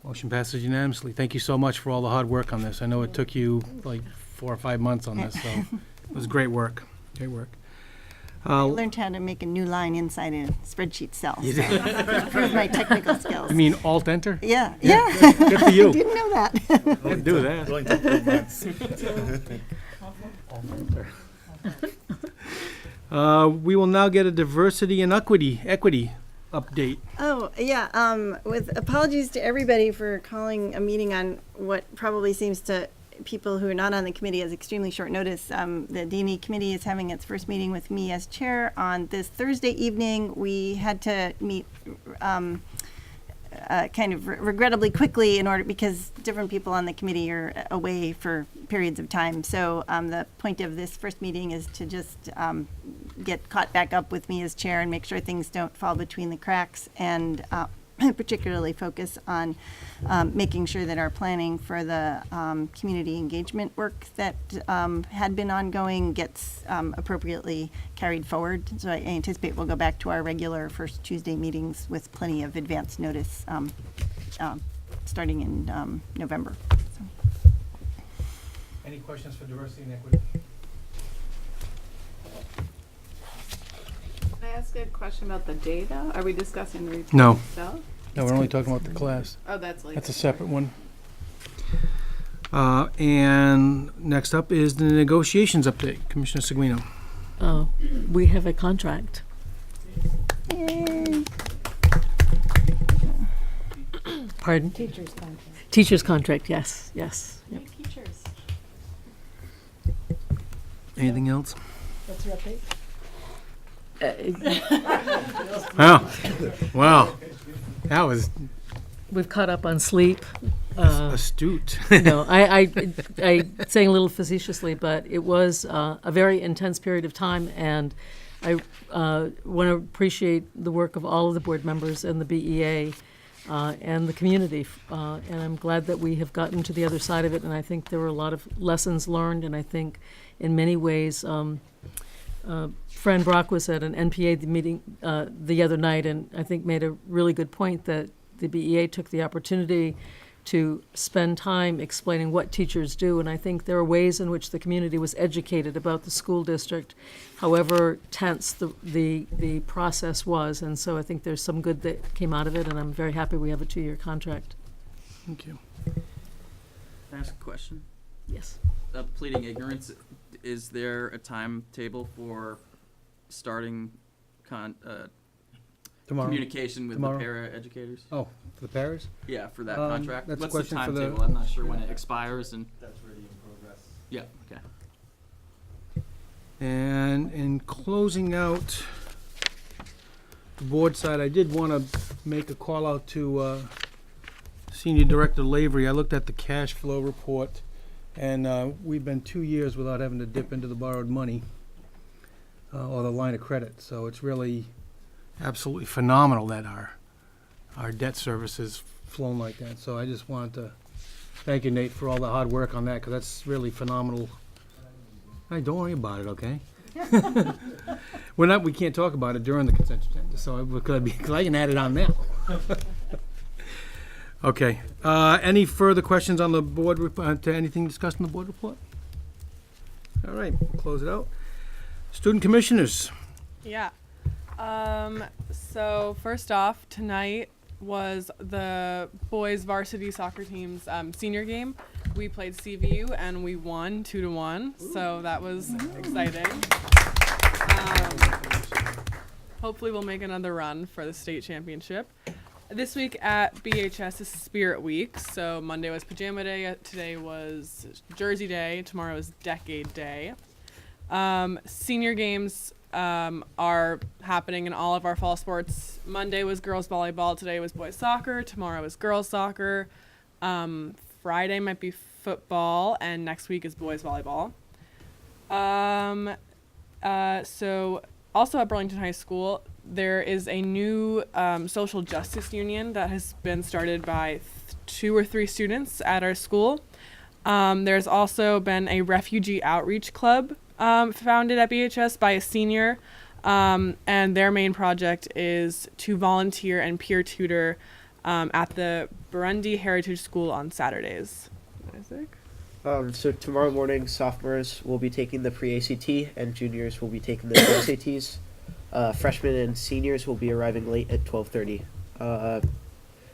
Motion passes unanimously. Thank you so much for all the hard work on this. I know it took you like 4 or 5 months on this, so it was great work. Great work. I learned how to make a new line inside a spreadsheet cell. You So did? improved my technical skills. I mean, Alt-Enter? Yeah, Yeah. yeah. Good for you. Didn't know that. Didn't do that. It only took 3 months. We will now get a diversity and equity update. Oh, yeah, with apologies to everybody for calling a meeting on what probably seems to people who are not on the committee as extremely short notice. The D&E committee is having its first meeting with me as chair on this Thursday evening. We had to meet kind of regrettably quickly because different people on the committee are away for periods of time. So the point of this first meeting is to just get caught back up with me as chair and make sure things don't fall between the cracks, and particularly focus on making sure that our planning for the community engagement work that had been ongoing gets appropriately carried forward. So I anticipate we'll go back to our regular first Tuesday meetings with plenty of advance notice starting in November. So. Any questions for diversity and equity? Can I ask a question about the data? Are we discussing the report No. itself? No, we're only talking about the class. Oh, that's later. That's a separate one. And next up is the negotiations update. Commissioner Seguino. We have a contract. Yay. Pardon? Teacher's contract. Teacher's contract, yes, yes. Yep. Teachers. Anything else? What's your update? Oh, wow. That was We've caught up on sleep. astute. No, I saying a little facetiously, but it was a very intense period of time, and I want to appreciate the work of all of the board members and the BEA and the community, and I'm glad that we have gotten to the other side of it, and I think there were a lot of lessons learned, and I think in many ways, Fran Brock was at an NPA meeting the other night, and I think made a really good point that the BEA took the opportunity to spend time explaining what teachers do. And I think there are ways in which the community was educated about the school district, however tense the process was. And so I think there's some good that came out of it, and I'm very happy we have a 2-year contract. Thank you. Can I ask a question? Yes. Pleading ignorance, is there a timetable for starting Tomorrow. communication with Tomorrow. the para educators? Oh, for the paras? Yeah, for that Um, contract. that's a What's the question for the- timetable? I'm not sure when it expires and. That's already in progress. Yeah. Okay. And in closing out the board side, I did want to make a call out to Senior Director Lavery. I looked at the cash flow report, and we've been 2 years without having to dip into the borrowed money or the line of credit. So it's really absolutely phenomenal that our debt service has flown like that. So I just wanted to thank you, Nate, for all the hard work on that, because that's really phenomenal. Hey, don't worry about it, okay? We can't talk about it during the consent agenda, so because I can add it on now. Okay, any further questions on the board, to anything discussed in the board report? All right, close it out. Student commissioners. Yeah. So first off, tonight was the boys varsity soccer team's senior game. We played CVU and we won 2-1, so that was exciting. Hopefully we'll make another run for the state championship. This week at BHS is Spirit Week, so Monday was Pajama Day, today was Jersey Day, tomorrow is Decade Day. Senior games are happening in all of our fall sports. Monday was girls volleyball, today was boys soccer, tomorrow is girls soccer. Friday might be football, and next week is boys volleyball. So also at Burlington High School, there is a new social justice union that has been started by 2 or 3 students at our school. There's also been a refugee outreach club founded at BHS by a senior, and their main project is to volunteer and peer tutor at the Burundi Heritage School on Saturdays. Isaac? So tomorrow morning, sophomores will be taking the pre-ACT and juniors will be taking the SATs. Freshmen and seniors will be arriving late at 12:30.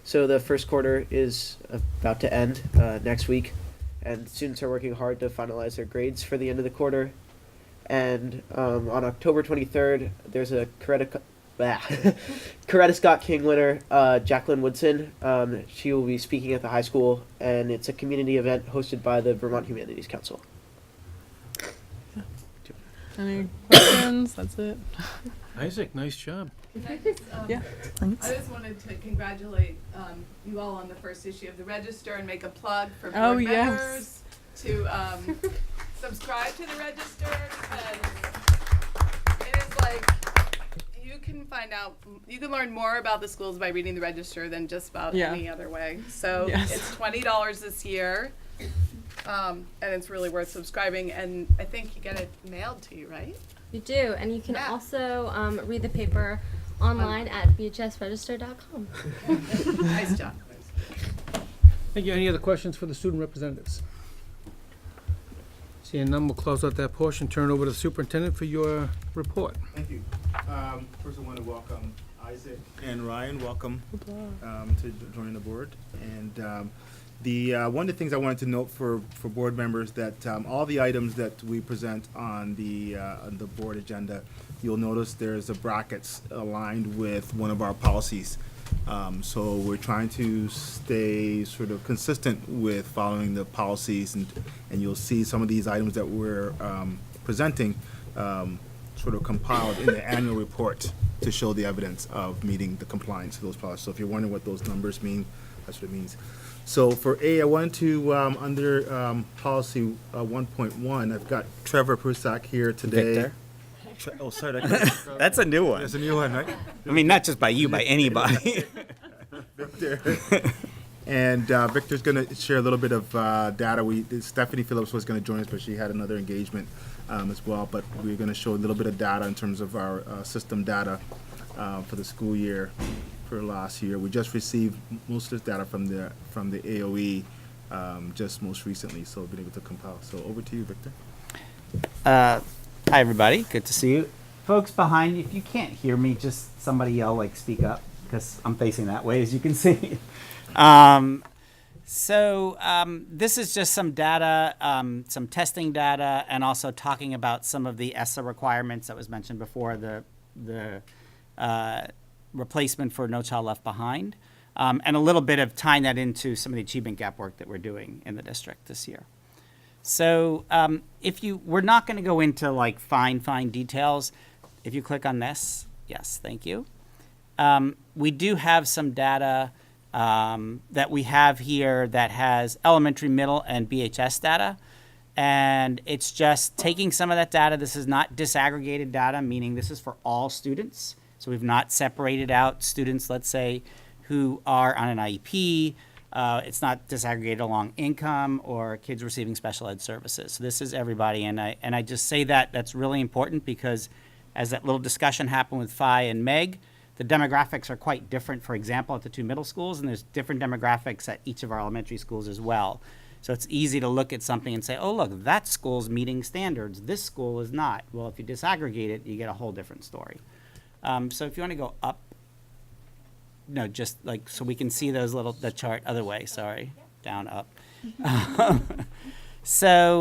So the first quarter is about to end next week, and students are working hard to finalize their grades for the end of the quarter. And on October 23rd, there's a Coretta Scott King winner, Jacqueline Woodson. She will be speaking at the high school, and it's a community event hosted by the Vermont Humanities Council. Any questions? That's it. Isaac, nice job. Yeah. I just wanted to congratulate you all on the first issue of the Register and make a plug for Oh, board yes. members to subscribe to the Register, because it is like you can learn more about the schools by reading the Register than just about any other way. So Yes. it's $20 this year, and it's really worth subscribing. And I think you get it mailed to you, right? You do, and you can also read the paper online at bhsregister.com. Nice job. Thank you. Any other questions for the student representatives? Seeing none, we'll close out that portion, turn it over to the superintendent for your report. Thank you. First, I want to welcome Isaac and Ryan. Welcome to join the board. And one of the things I wanted to note for board members that all the items that we present on the board agenda, you'll notice there's a brackets aligned with one of our policies. So we're trying to stay sort of consistent with following the policies, and you'll see some of these items that we're presenting sort of compiled in the annual report to show the evidence of meeting the compliance of those policies. So if you're wondering what those numbers mean, that's what it means. So for A, I wanted to, under policy 1.1, I've got Trevor Prusak here today. Victor? Oh, sorry. That's a new one. That's a new one, right? I mean, not just by you, by anybody. Victor. And Victor's going to share a little bit of data. Stephanie Phillips was going to join us, but she had another engagement as well. But we're going to show a little bit of data in terms of our system data for the school year for last year. We just received most of the data from the AOE just most recently, so we've been able to compile. So over to you, Victor. Hi, everybody. Good to see you. Folks behind you, if you can't hear me, just somebody yell, like, speak up, because I'm facing that way, as you can see. This is just some data, some testing data, and also talking about some of the ESSA requirements that was mentioned before, the replacement for No Child Left Behind, and a little bit of tying that into some of the achievement gap work that we're doing in the district this year. So we're not going to go into like fine details. If you click on this, yes, thank you. We do have some data that we have here that has elementary, middle, and BHS data. And it's just taking some of that data. This is not disaggregated data, meaning this is for all students. So we've not separated out students, let's say, who are on an IEP. It's not disaggregated along income or kids receiving special ed services. So this is everybody. And I just say that that's really important because as that little discussion happened with Phi and Meg, the demographics are quite different, for example, at the two middle schools, and there's different demographics at each of our elementary schools as well. So it's easy to look at something and say, oh, look, that school's meeting standards. This school is not. Well, if you disaggregate it, you get a whole different story. So if you want to go up, no, just like so we can see those the chart other way, sorry, down, up.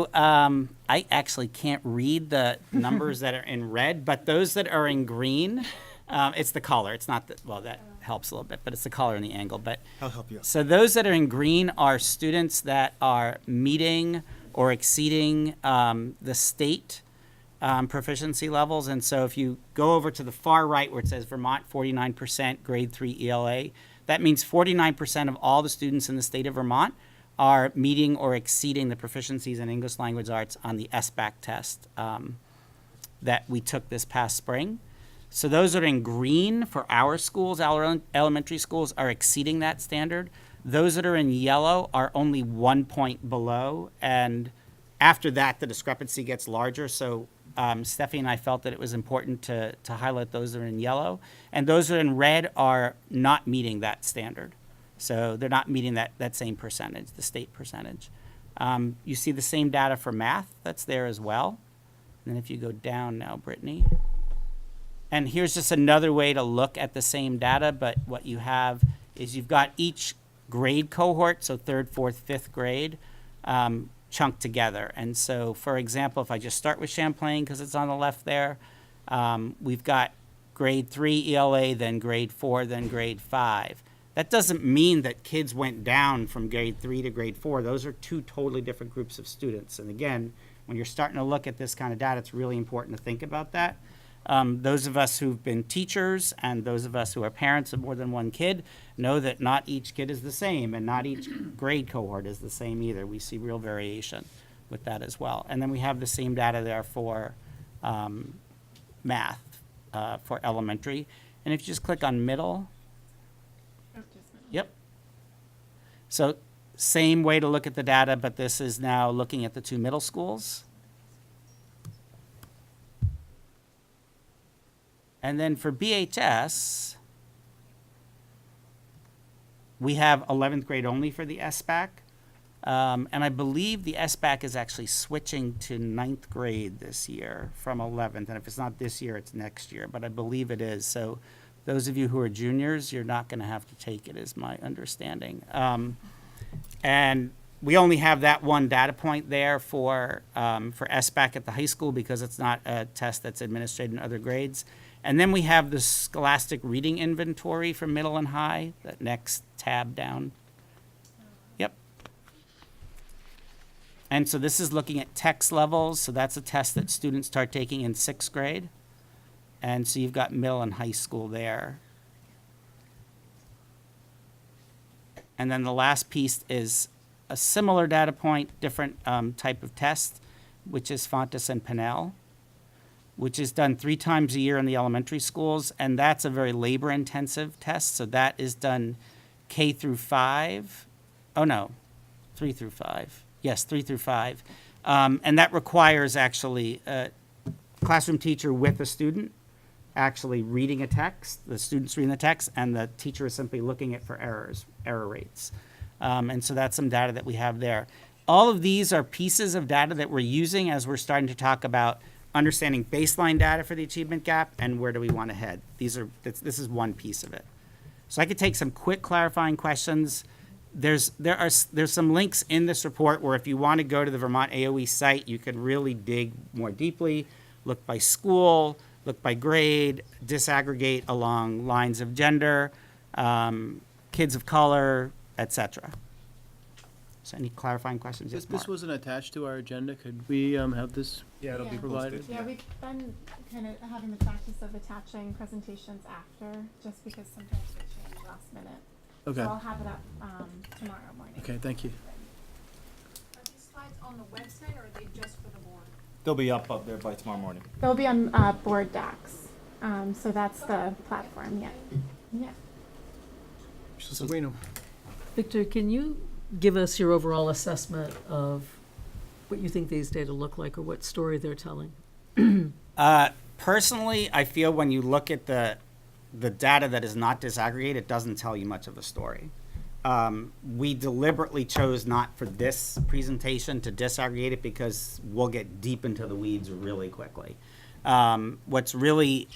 I actually can't read the numbers that are in red, but those that are in green, it's the color. It's not that helps a little bit, but it's the color and the angle. But I'll help you. So those that are in green are students that are meeting or exceeding the state proficiency levels. And so if you go over to the far right where it says Vermont 49% grade 3 ELA, that means 49% of all the students in the state of Vermont are meeting or exceeding the proficiencies in English language arts on the SBAC test that we took this past spring. So those that are in green for our schools, our elementary schools, are exceeding that standard. Those that are in yellow are only 1 point below. And after that, the discrepancy gets larger. So Steffi and I felt that it was important to highlight those that are in yellow. And those that are in red are not meeting that standard. So they're not meeting that same percentage, the state percentage. You see the same data for math that's there as well. And then if you go down now, Brittany. And here's just another way to look at the same data, but what you have is you've got each grade cohort, so 3rd, 4th, 5th grade, chunked together. And so, for example, if I just start with Champlain, because it's on the left there, we've got grade 3 ELA, then grade 4, then grade 5. That doesn't mean that kids went down from grade 3 to grade 4. Those are two totally different groups of students. And again, when you're starting to look at this kind of data, it's really important to think about that. Those of us who've been teachers and those of us who are parents of more than one kid know that not each kid is the same and not each grade cohort is the same either. We see real variation with that as well. And then we have the same data there for math for elementary. And if you just click on middle, yep. So same way to look at the data, but this is now looking at the two middle schools. And then for BHS, we have 11th grade only for the SBAC. And I believe the SBAC is actually switching to 9th grade this year from 11th. And if it's not this year, it's next year. But I believe it is. So those of you who are juniors, you're not going to have to take it, is my understanding. And we only have that one data point there for SBAC at the high school because it's not a test that's administered in other grades. And then we have the Scholastic Reading Inventory for middle and high, that next tab down. Yep. And so this is looking at text levels. So that's a test that students start taking in 6th grade. And so you've got middle and high school there. And then the last piece is a similar data point, different type of test, which is Fontes and Pinnell, which is done 3 times a year in the elementary schools, and that's a very labor-intensive test. So that is done K through 5. Oh, no, 3 through 5. Yes, 3 through 5. And that requires actually a classroom teacher with a student actually reading a text, the students reading the text, and the teacher is simply looking at for error rates. And so that's some data that we have there. All of these are pieces of data that we're using as we're starting to talk about understanding baseline data for the achievement gap and where do we want to head. This is one piece of it. So I could take some quick clarifying questions. There's some links in this report where if you want to go to the Vermont AOE site, you could really dig more deeply, look by school, look by grade, disaggregate along lines of gender, kids of color, etc. So any clarifying questions? Yes, Mark? This wasn't attached to our agenda. Could we have this it'll be provided? posted. Yeah, we've been kind of having the practice of attaching presentations after, just because sometimes they change last minute. Okay. So I'll have it up tomorrow morning. Okay, thank you. Are these slides on the website or are they just for the board? They'll be up there by tomorrow morning. They'll be on board docs. So that's the platform. Yeah. Yeah. Sabrina. Victor, can you give us your overall assessment of what you think these data look like or what story they're telling? Personally, I feel when you look at the data that is not disaggregated, it doesn't tell you much of a story. We deliberately chose not for this presentation to disaggregate it because we'll get deep into the weeds really quickly. What's really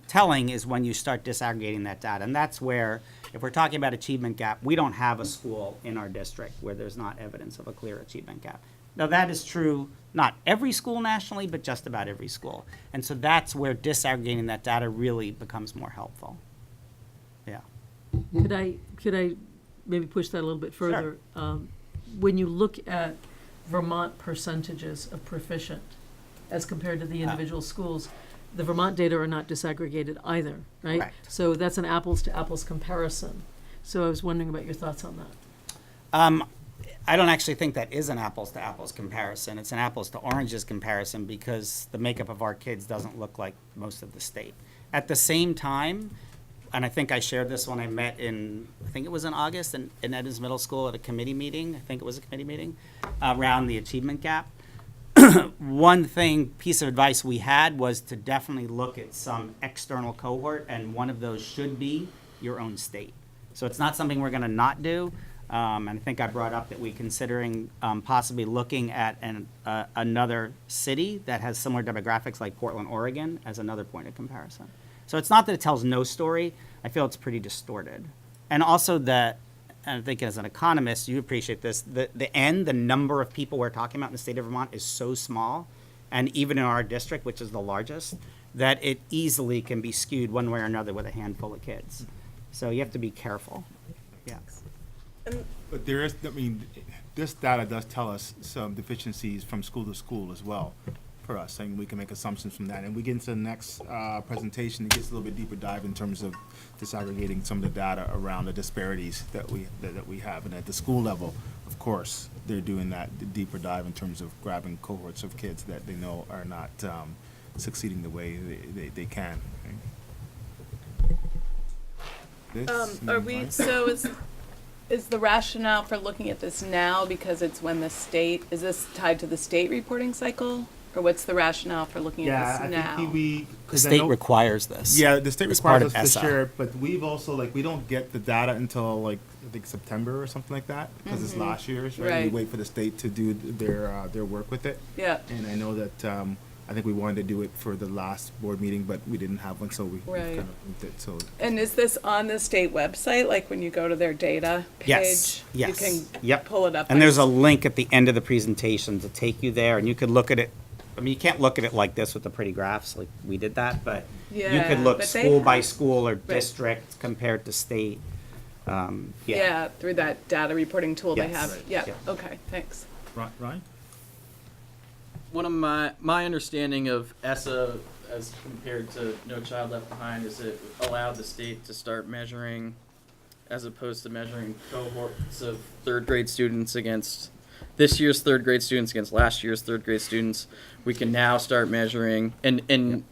telling is when you start disaggregating that data. And that's where, if we're talking about achievement gap, we don't have a school in our district where there's not evidence of a clear achievement gap. Now that is true, not every school nationally, but just about every school. And so that's where disaggregating that data really becomes more helpful. Yeah. Could I maybe push that a little bit further? Sure. When you look at Vermont percentages of proficient as compared to the individual schools, the Vermont data are not disaggregated either, right? Correct. So that's an apples to apples comparison. So I was wondering about your thoughts on that. I don't actually think that is an apples to apples comparison. It's an apples to oranges comparison because the makeup of our kids doesn't look like most of the state. At the same time, and I think I shared this when I met I think it was in August in Edmonds Middle School at a committee meeting. I think it was a committee meeting around the achievement gap. One piece of advice we had was to definitely look at some external cohort, and one of those should be your own state. So it's not something we're going to not do. And I think I brought up that we're considering possibly looking at another city that has similar demographics like Portland, Oregon, as another point of comparison. So it's not that it tells no story. I feel it's pretty distorted. And also and I think as an economist, you appreciate this, the number of people we're talking about in the state of Vermont is so small, and even in our district, which is the largest, that it easily can be skewed one way or another with a handful of kids. So you have to be careful. Yeah. But there is, this data does tell us some deficiencies from school to school as well for us, and we can make assumptions from that. And we get into the next presentation, it gets a little bit deeper dive in terms of disaggregating some of the data around the disparities that we have. And at the school level, of course, they're doing that deeper dive in terms of grabbing cohorts of kids that they know are not succeeding the way they can. Is the rationale for looking at this now because it's when is this tied to the state reporting cycle? Or what's the rationale for looking at this now? The state requires this. Yeah, the state It's part requires of us to ESSA. share it, but we've also, we don't get the data until, I think September or something like that, because it's last year's, right? Right. We wait for the state to do their work with it. Yeah. And I know that, I think we wanted to do it for the last board meeting, but we didn't have one, so we Right. kind of moved it, so. And is this on the state website, like when you go to their data page? Yes. You can Yep. pull it up. And there's a link at the end of the presentation to take you there, and you could look at it. I mean, you can't look at it like this with the pretty graphs, like we did that, but you Yeah, could look but they school by have- school or Right. district compared to state. Yeah, through that data reporting tool they Yes. have. Yeah, Yeah. okay, thanks. Ryan? One of my understanding of ESSA as compared to No Child Left Behind is it allowed the state to start measuring, as opposed to measuring cohorts of third grade students against this year's third grade students against last year's third grade students. We can now start measuring and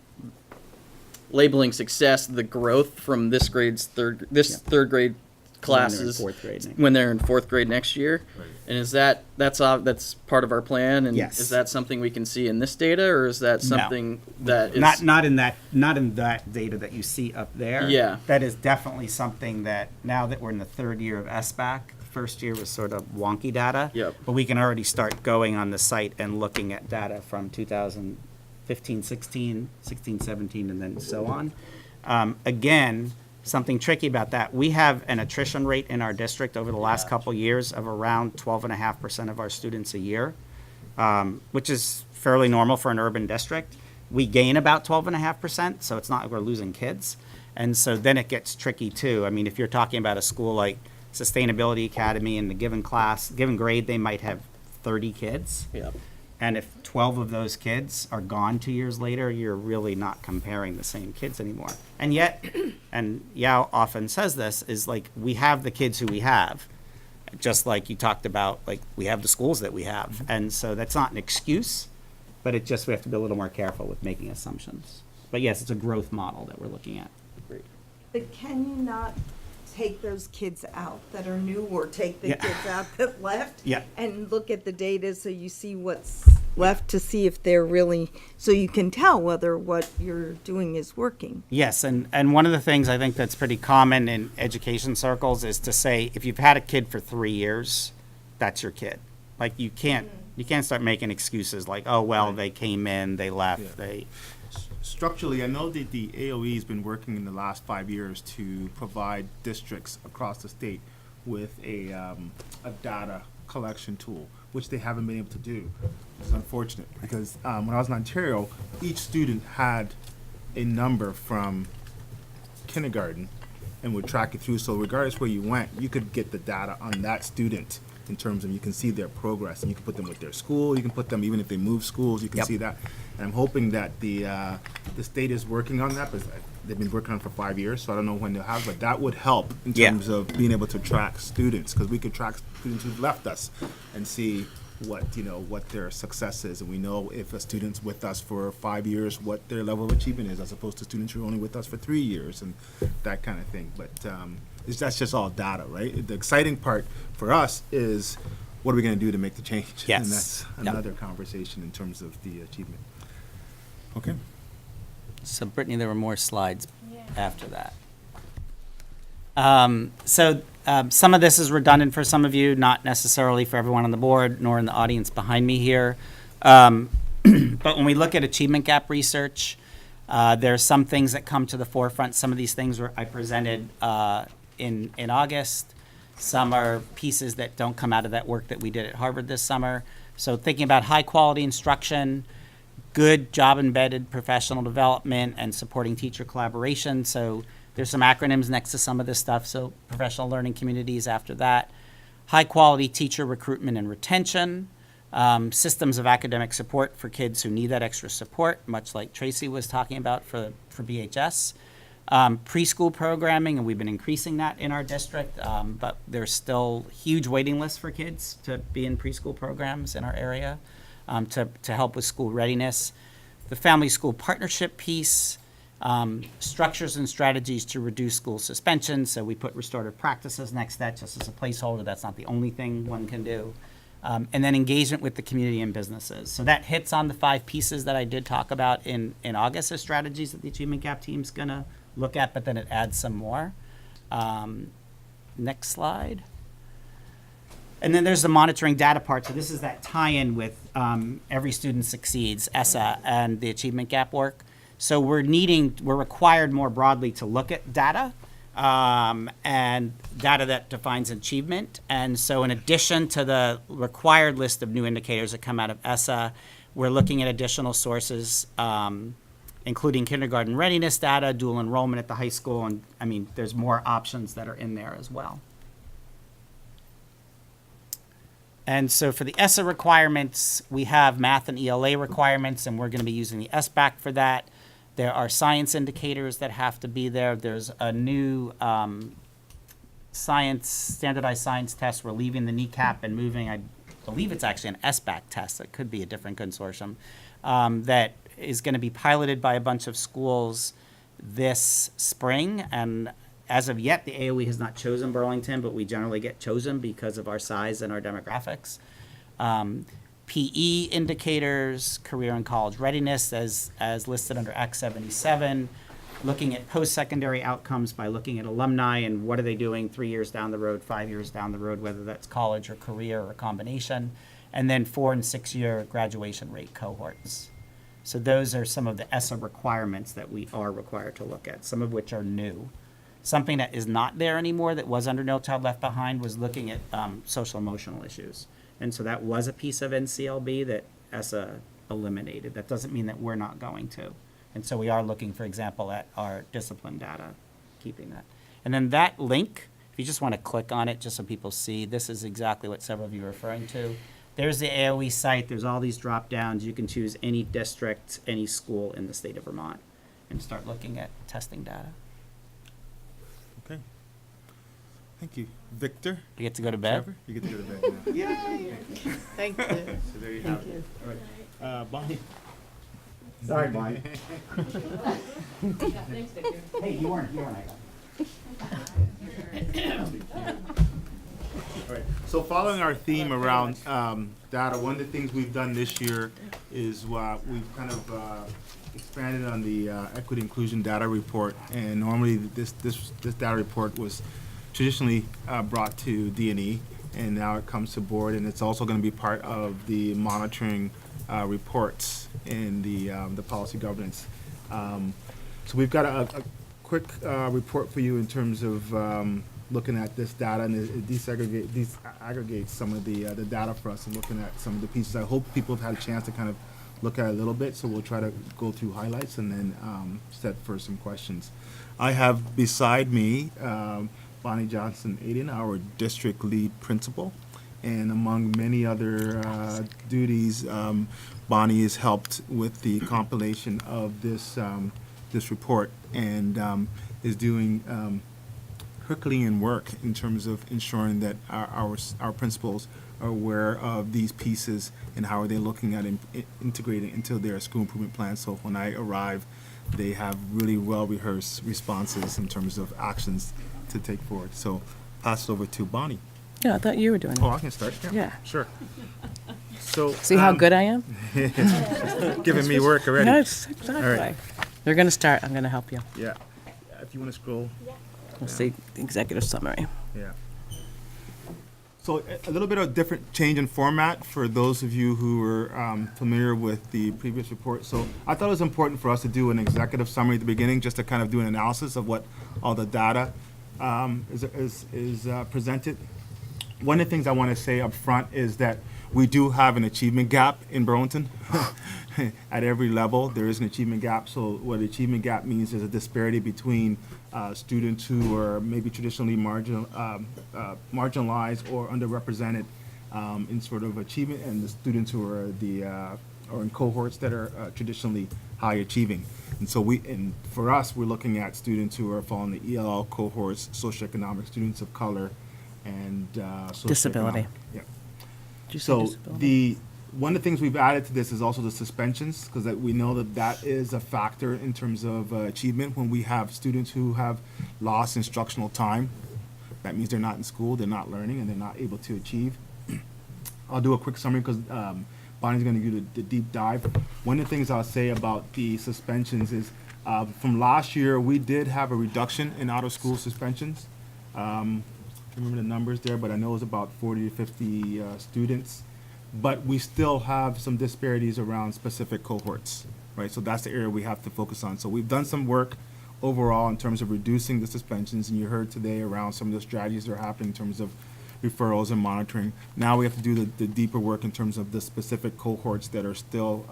labeling success the growth from third grade classes fourth grade next- when they're in fourth grade next year. And is that's part of our plan? And Yes. is that something we can see in this data, or is that something that is not in that data that you see up there? Yeah. That is definitely something that, now that we're in the third year of SBAC, first year was sort of wonky data. Yep. But we can already start going on the site and looking at data from 2015, 16, 16, 17, and then so on. Again, something tricky about that, we have an attrition rate in our district over the last couple years of around 12.5% of our students a year, which is fairly normal for an urban district. We gain about 12.5%, so it's not like we're losing kids. And so then it gets tricky too. I mean, if you're talking about a school like Sustainability Academy, in the given grade, they might have 30 kids. Yep. And if 12 of those kids are gone 2 years later, you're really not comparing the same kids anymore. And yet, and Yao often says this, is like, we have the kids who we have, just like you talked about, like, we have the schools that we have. And so that's not an excuse, but it just, we have to be a little more careful with making assumptions. But yes, it's a growth model that we're looking at. Great. But can you not take those kids out that are new, or take the kids out that left? Yeah. And look at the data so you see what's left, to see if they're really, so you can tell whether what you're doing is working. Yes, and one of the things I think that's pretty common in education circles is to say, if you've had a kid for 3 years, that's your kid. Like, you can't start making excuses like, oh, well, they came in, they left, they... Structurally, I know that the AOE has been working in the last 5 years to provide districts across the state with a data collection tool, which they haven't been able to do. It's unfortunate because when I was in Ontario, each student had a number from kindergarten and would track it through. So regardless where you went, you could get the data on that student in terms of, you can see their progress, and you can put them with their school, you can put them, even if they move schools, you can see that. And I'm hoping that the state is working on that, because they've been working on it for 5 years, so I don't know when they'll have, but that would help in terms of being able to track students, because we could track students who've left us and see what their success is, and we know if a student's with us for 5 years, what their level of achievement is, as opposed to students who are only with us for 3 years, and that kind of thing. But that's just all data, right? The exciting part for us is, what are we going to do to make the change? Yes. And that's another conversation in terms of the achievement. Okay. So Brittany, there were more slides after that. Some of this is redundant for some of you, not necessarily for everyone on the board, nor in the audience behind me here. But when we look at achievement gap research, there are some things that come to the forefront. Some of these things I presented in August. Some are pieces that don't come out of that work that we did at Harvard this summer. So thinking about high quality instruction, good job-embedded professional development, and supporting teacher collaboration. So there's some acronyms next to some of this stuff, so professional learning communities after that. High-quality teacher recruitment and retention, systems of academic support for kids who need that extra support, much like Tracy was talking about for BHS. Preschool programming, and we've been increasing that in our district, but there's still huge waiting lists for kids to be in preschool programs in our area. To help with school readiness. The family-school partnership piece, structures and strategies to reduce school suspension. So we put restorative practices next to that just as a placeholder. That's not the only thing one can do. And then engagement with the community and businesses. So that hits on the 5 pieces that I did talk about in August as strategies that the Achievement Gap team's going to look at, but then it adds some more. Next slide. And then there's the monitoring data part. So this is that tie-in with Every Student Succeeds, ESSA, and the Achievement Gap work. So we're required more broadly to look at data and data that defines achievement. And so in addition to the required list of new indicators that come out of ESSA, we're looking at additional sources, including kindergarten readiness data, dual enrollment at the high school, and I mean, there's more options that are in there as well. And so for the ESSA requirements, we have math and ELA requirements, and we're going to be using the SBAC for that. There are science indicators that have to be there. There's a new standardized science test. We're leaving the NECAP and moving, I believe it's actually an SBAC test. It could be a different consortium that is going to be piloted by a bunch of schools this spring. And as of yet, the AOE has not chosen Burlington, but we generally get chosen because of our size and our demographics. PE indicators, career and college readiness as listed under Act 77, looking at post-secondary outcomes by looking at alumni and what are they doing 3 years down the road, 5 years down the road, whether that's college or career or a combination, and then 4 and 6 year graduation rate cohorts. So those are some of the ESSA requirements that we are required to look at, some of which are new. Something that is not there anymore that was under No Child Left Behind was looking at social emotional issues. And so that was a piece of NCLB that ESSA eliminated. That doesn't mean that we're not going to. And so we are looking, for example, at our discipline data, keeping that. And then that link, if you just want to click on it just so people see, this is exactly what several of you are referring to. There's the AOE site. There's all these drop downs. You can choose any district, any school in the state of Vermont and start looking at testing data. Okay. Thank you. Victor? You get to go to bed? Trevor? You get to go to bed now. Yay. Thank you. So there you have it. All right. Bonnie? Sorry, Bonnie. Hey, you weren't. All right. So following our theme around data, one of the things we've done this year is we've kind of expanded on the equity inclusion data report. And normally this data report was traditionally brought to D&E, and now it comes to board, and it's also going to be part of the monitoring reports in the policy governance. So we've got a quick report for you in terms of looking at this data, and it aggregates some of the data for us and looking at some of the pieces. I hope people have had a chance to kind of look at it a little bit, so we'll try to go through highlights and then set for some questions. I have beside me Bonnie Johnson-Aiden, our district lead principal, and among many other duties, Bonnie has helped with the compilation of this report and is doing Herculean work in terms of ensuring that our principals are aware of these pieces and how are they looking at integrating into their school improvement plan. So when I arrive, they have really well-rehearsed responses in terms of actions to take forward. So pass it over to Bonnie. Yeah, I thought you were doing it. Oh, I can start. Yeah. Sure. So see how good I am? Giving me work already. Yes, exactly. All right. You're going to start. I'm going to help you. Yeah. If you want to scroll. We'll see the executive summary. Yeah. So a little bit of different change in format for those of you who are familiar with the previous report. So I thought it was important for us to do an executive summary at the beginning, just to kind of do an analysis of what all the data is presented. One of the things I want to say up front is that we do have an achievement gap in Burlington. At every level, there is an achievement gap. So what an achievement gap means is a disparity between students who are maybe traditionally marginalized or underrepresented in sort of achievement, and the students who are or in cohorts that are traditionally high achieving. And so for us, we're looking at students who are following the ELL cohorts, socioeconomic students of color, and disability. Yeah. So one of the things we've added to this is also the suspensions, because we know that is a factor in terms of achievement. When we have students who have lost instructional time, that means they're not in school, they're not learning, and they're not able to achieve. I'll do a quick summary because Bonnie's going to do the deep dive. One of the things I'll say about the suspensions is from last year, we did have a reduction in out-of-school suspensions. I don't remember the numbers there, but I know it was about 40 to 50 students. But we still have some disparities around specific cohorts, right? So that's the area we have to focus on. So we've done some work overall in terms of reducing the suspensions, and you heard today around some of the strategies that are happening in terms of referrals and monitoring. Now we have to do the deeper work in terms of the specific cohorts that are still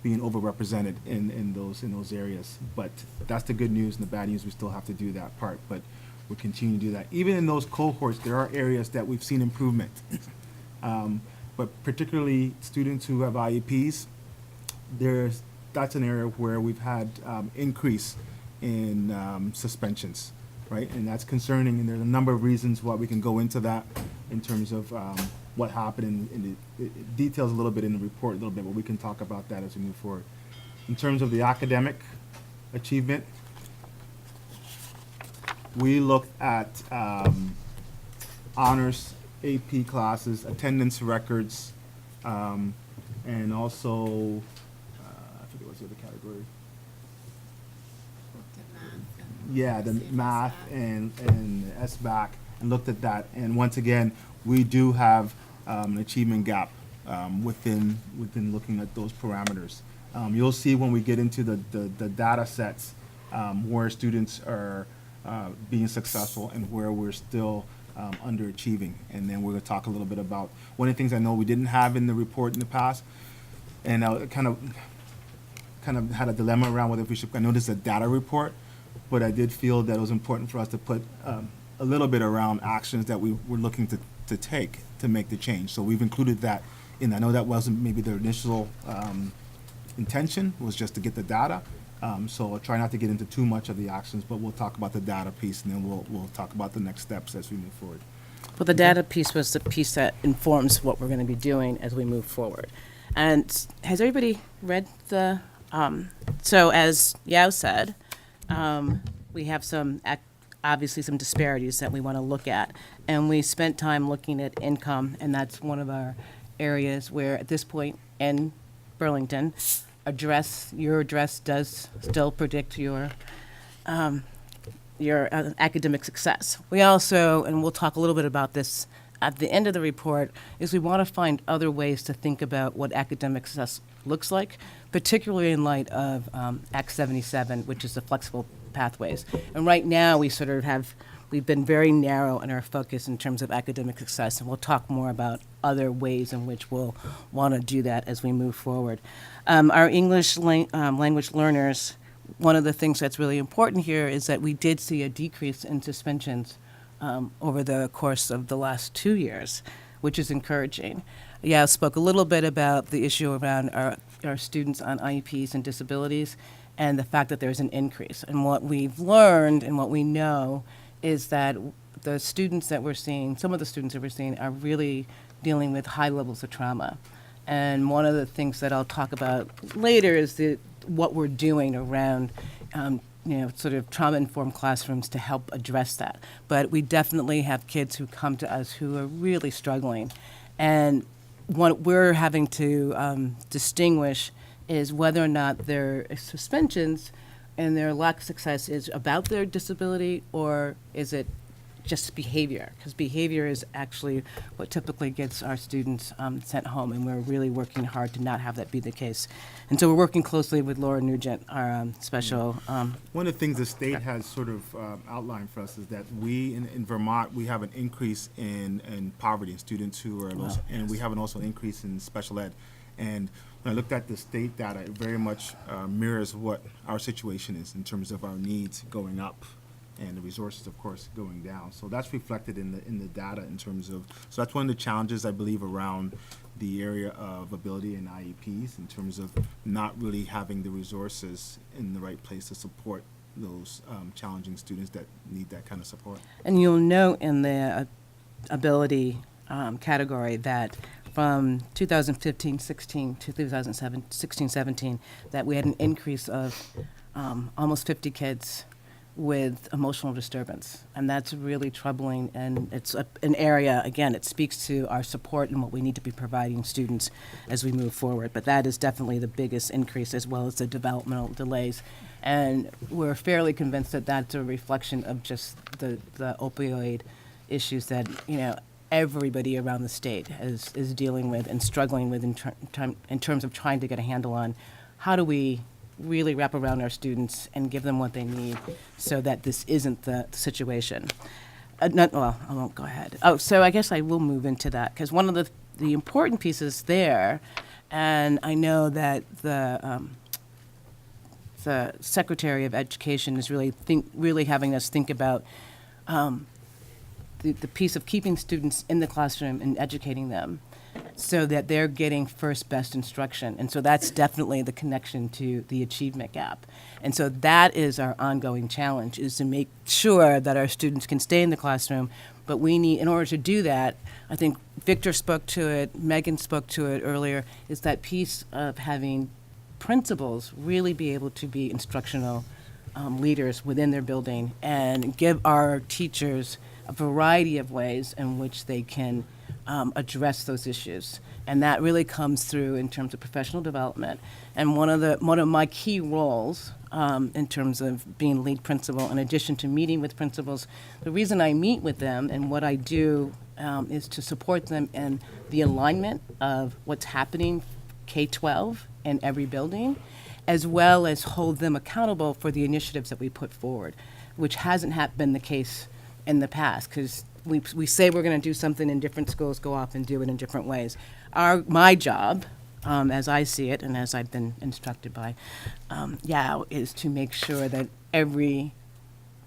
being overrepresented in those areas. But that's the good news, and the bad news, we still have to do that part. But we'll continue to do that. Even in those cohorts, there are areas that we've seen improvement. But particularly students who have IEPs, that's an area where we've had increase in suspensions, right? And that's concerning, and there's a number of reasons why we can go into that in terms of what happened, and it details a little bit in the report a little bit, but we can talk about that as we move forward. In terms of the academic achievement, we looked at honors, AP classes, attendance records, and also, I forget what's the other category. Yeah, the math and SBAC, and looked at that. And once again, we do have an achievement gap within looking at those parameters. You'll see when we get into the data sets where students are being successful and where we're still underachieving. And then we're going to talk a little bit about one of the things I know we didn't have in the report in the past, and I kind of had a dilemma around whether we should. I know this is a data report, but I did feel that it was important for us to put a little bit around actions that we were looking to take to make the change. So we've included that in. I know that wasn't maybe the initial intention, was just to get the data. So I'll try not to get into too much of the actions, but we'll talk about the data piece, and then we'll talk about the next steps as we move forward. Well, the data piece was the piece that informs what we're going to be doing as we move forward. And has everybody read the, so as Yao said, we have obviously some disparities that we want to look at. And we spent time looking at income, and that's one of our areas where at this point in Burlington, your address does still predict your academic success. We also, and we'll talk a little bit about this at the end of the report, is we want to find other ways to think about what academic success looks like, particularly in light of Act 77, which is the flexible pathways. And right now, we've been very narrow in our focus in terms of academic success, and we'll talk more about other ways in which we'll want to do that as we move forward. Our English language learners, one of the things that's really important here is that we did see a decrease in suspensions over the course of the last 2 years, which is encouraging. Yeah, I spoke a little bit about the issue around our students on IEPs and disabilities and the fact that there's an increase. And what we've learned and what we know is that the students that we're seeing, some of the students that we're seeing are really dealing with high levels of trauma. And one of the things that I'll talk about later is what we're doing around sort of trauma-informed classrooms to help address that. But we definitely have kids who come to us who are really struggling. And what we're having to distinguish is whether or not their suspensions and their lack of success is about their disability or is it just behavior, because behavior is actually what typically gets our students sent home, and we're really working hard to not have that be the case. And so we're working closely with Laura Nugent, our special. One of the things the state has sort of outlined for us is that we, in Vermont, we have an increase in poverty in students who are, and we have an also increase in special ed. And when I looked at the state data, it very much mirrors what our situation is in terms of our needs going up and the resources, of course, going down. So that's reflected in the data in terms of, so that's one of the challenges, I believe, around the area of ability and IEPs in terms of not really having the resources in the right place to support those challenging students that need that kind of support. And you'll note in the ability category that from 2015-16 to 2016-17, that we had an increase of almost 50 kids with emotional disturbance. And that's really troubling, and it's an area, again, it speaks to our support and what we need to be providing students as we move forward. But that is definitely the biggest increase, as well as the developmental delays. And we're fairly convinced that that's a reflection of just the opioid issues that, everybody around the state is dealing with and struggling with in terms of trying to get a handle on how do we really wrap around our students and give them what they need so that this isn't the situation. I won't go ahead. So I guess I will move into that, because one of the important pieces there, and I know that the Secretary of Education is really having us think about the piece of keeping students in the classroom and educating them so that they're getting first best instruction. And so that's definitely the connection to the achievement gap. And so that is our ongoing challenge, is to make sure that our students can stay in the classroom. But we need, in order to do that, I think Victor spoke to it, Megan spoke to it earlier, is that piece of having principals really be able to be instructional leaders within their building and give our teachers a variety of ways in which they can address those issues. And that really comes through in terms of professional development. And one of my key roles in terms of being lead principal, in addition to meeting with principals, the reason I meet with them and what I do is to support them in the alignment of what's happening K-12 in every building, as well as hold them accountable for the initiatives that we put forward, which hasn't been the case in the past, because we say we're going to do something in different schools, go off and do it in different ways. My job, as I see it and as I've been instructed by Yao, is to make sure that every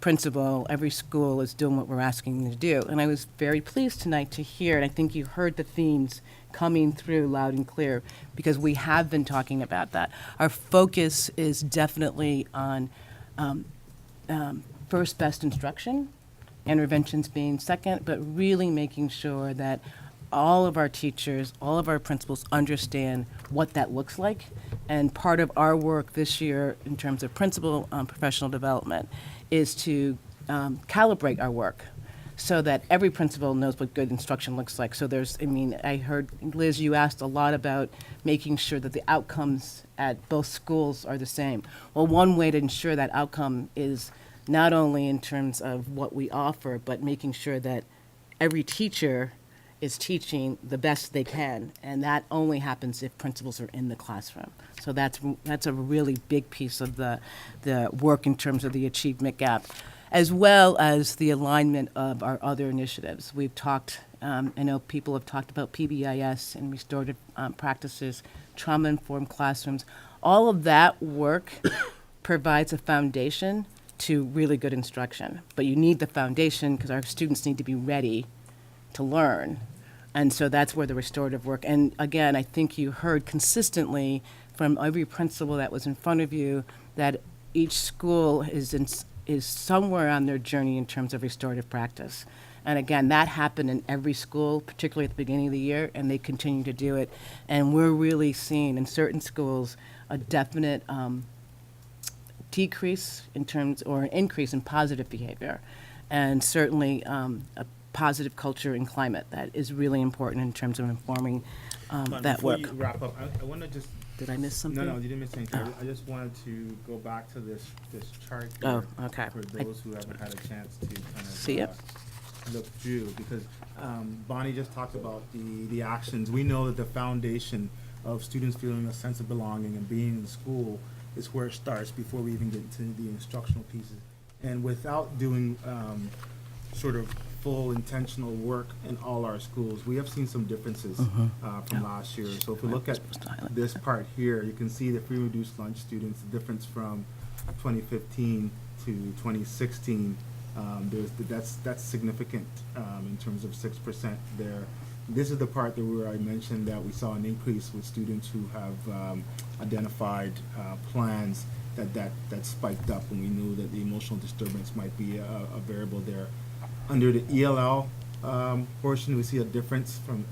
principal, every school is doing what we're asking them to do. And I was very pleased tonight to hear, and I think you heard the themes coming through loud and clear, because we have been talking about that. Our focus is definitely on first best instruction, interventions being second, but really making sure that all of our teachers, all of our principals understand what that looks like. And part of our work this year in terms of principal professional development is to calibrate our work so that every principal knows what good instruction looks like. So I heard, Liz, you asked a lot about making sure that the outcomes at both schools are the same. Well, one way to ensure that outcome is not only in terms of what we offer, but making sure that every teacher is teaching the best they can, and that only happens if principals are in the classroom. So that's a really big piece of the work in terms of the achievement gap, as well as the alignment of our other initiatives. We've talked, I know people have talked about PBIS and restorative practices, trauma-informed classrooms. All of that work provides a foundation to really good instruction. But you need the foundation because our students need to be ready to learn. And so that's where the restorative work, and again, I think you heard consistently from every principal that was in front of you that each school is somewhere on their journey in terms of restorative practice. And again, that happened in every school, particularly at the beginning of the year, and they continue to do it. And we're really seeing in certain schools a definite decrease in terms, or an increase in positive behavior, and certainly a positive culture and climate that is really important in terms of informing that work. Before you wrap up, I want to just... Did I miss something? No, you didn't miss anything. Oh. I just wanted to go back to this chart Oh, here okay. for those who haven't had a chance to kind of See it? Look through, because Bonnie just talked about the actions. We know that the foundation of students feeling a sense of belonging and being in school is where it starts before we even get into the instructional pieces. And without doing sort of full intentional work in all our schools, we have seen some differences from last year. So if we look at this part here, you can see the free reduced lunch students, the difference from 2015 to 2016. That's significant in terms of 6% there. This is the part where I mentioned that we saw an increase with students who have identified plans that spiked up, and we knew that the emotional disturbance might be a variable there. Under the ELL portion, we see a difference from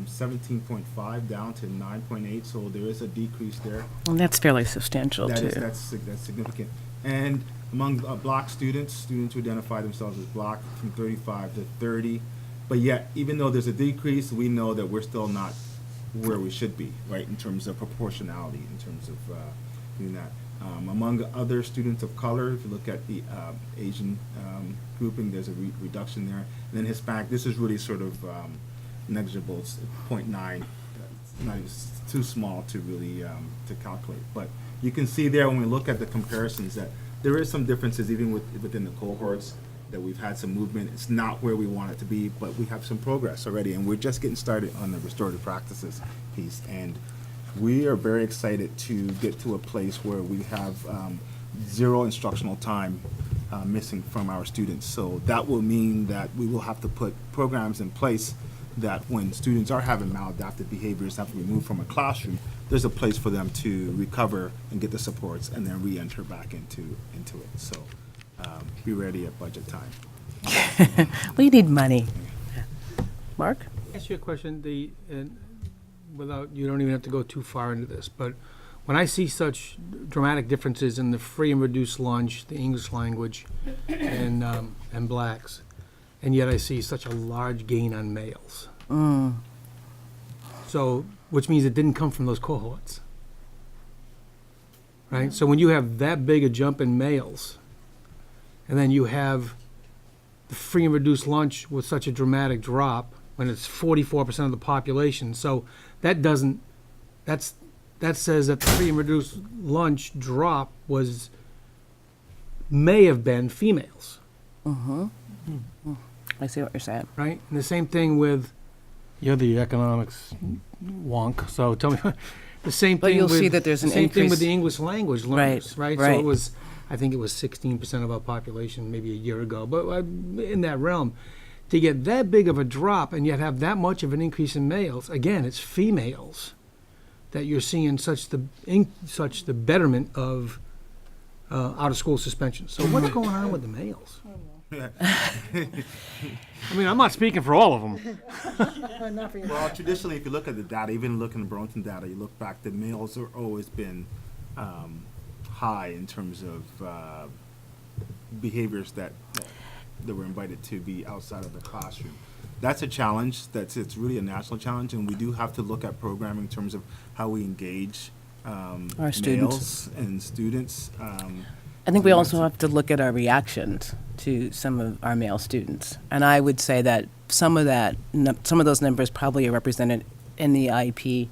17.5 down to 9.8, so there is a decrease there. Well, that's fairly substantial, too. That's significant. And among Black students who identify themselves as Black, from 35 to 30. But yet, even though there's a decrease, we know that we're still not where we should be, right, in terms of proportionality, in terms of doing that. Among other students of color, if you look at the Asian grouping, there's a reduction there. And then Hispanic, this is really sort of negligible, it's 0.9. It's not even too small to really to calculate. But you can see there when we look at the comparisons that there is some differences even within the cohorts, that we've had some movement. It's not where we want it to be, but we have some progress already, and we're just getting started on the restorative practices piece. And we are very excited to get to a place where we have zero instructional time missing from our students. So that will mean that we will have to put programs in place that when students are having maladaptive behaviors, have to be moved from a classroom, there's a place for them to recover and get the supports and then re-enter back into it. So be ready at budget time. We need money. Mark? Ask you a question. Without, you don't even have to go too far into this, but when I see such dramatic differences in the free and reduced lunch, the English language, and blacks, and yet I see such a large gain on males. So, which means it didn't come from those cohorts. Right? So when you have that big a jump in males, and then you have the free and reduced lunch with such a dramatic drop, when it's 44% of the population, so that says that the free and reduced lunch drop may have been females. I see what you're saying. Right? And the same thing with, you're the economics wonk, so tell me, the same But thing you'll with, see that there's the an same thing increase. with the English language learners, right? So right. it was, I think it was 16% of our population maybe a year ago, but in that realm. To get that big of a drop and yet have that much of an increase in males, again, it's females that you're seeing such the betterment of out-of-school suspensions. So what's going on with the males? I mean, I'm not speaking for all of them. Well, traditionally, if you look at the data, even looking at the Burlington data, you look back, the males have always been high in terms of behaviors that were invited to be outside of the classroom. That's a challenge. It's really a national challenge, and we do have to look at programming in terms of how we engage Our students. males and students. I think we also have to look at our reactions to some of our male students. And I would say that some of those numbers probably are represented in the IEP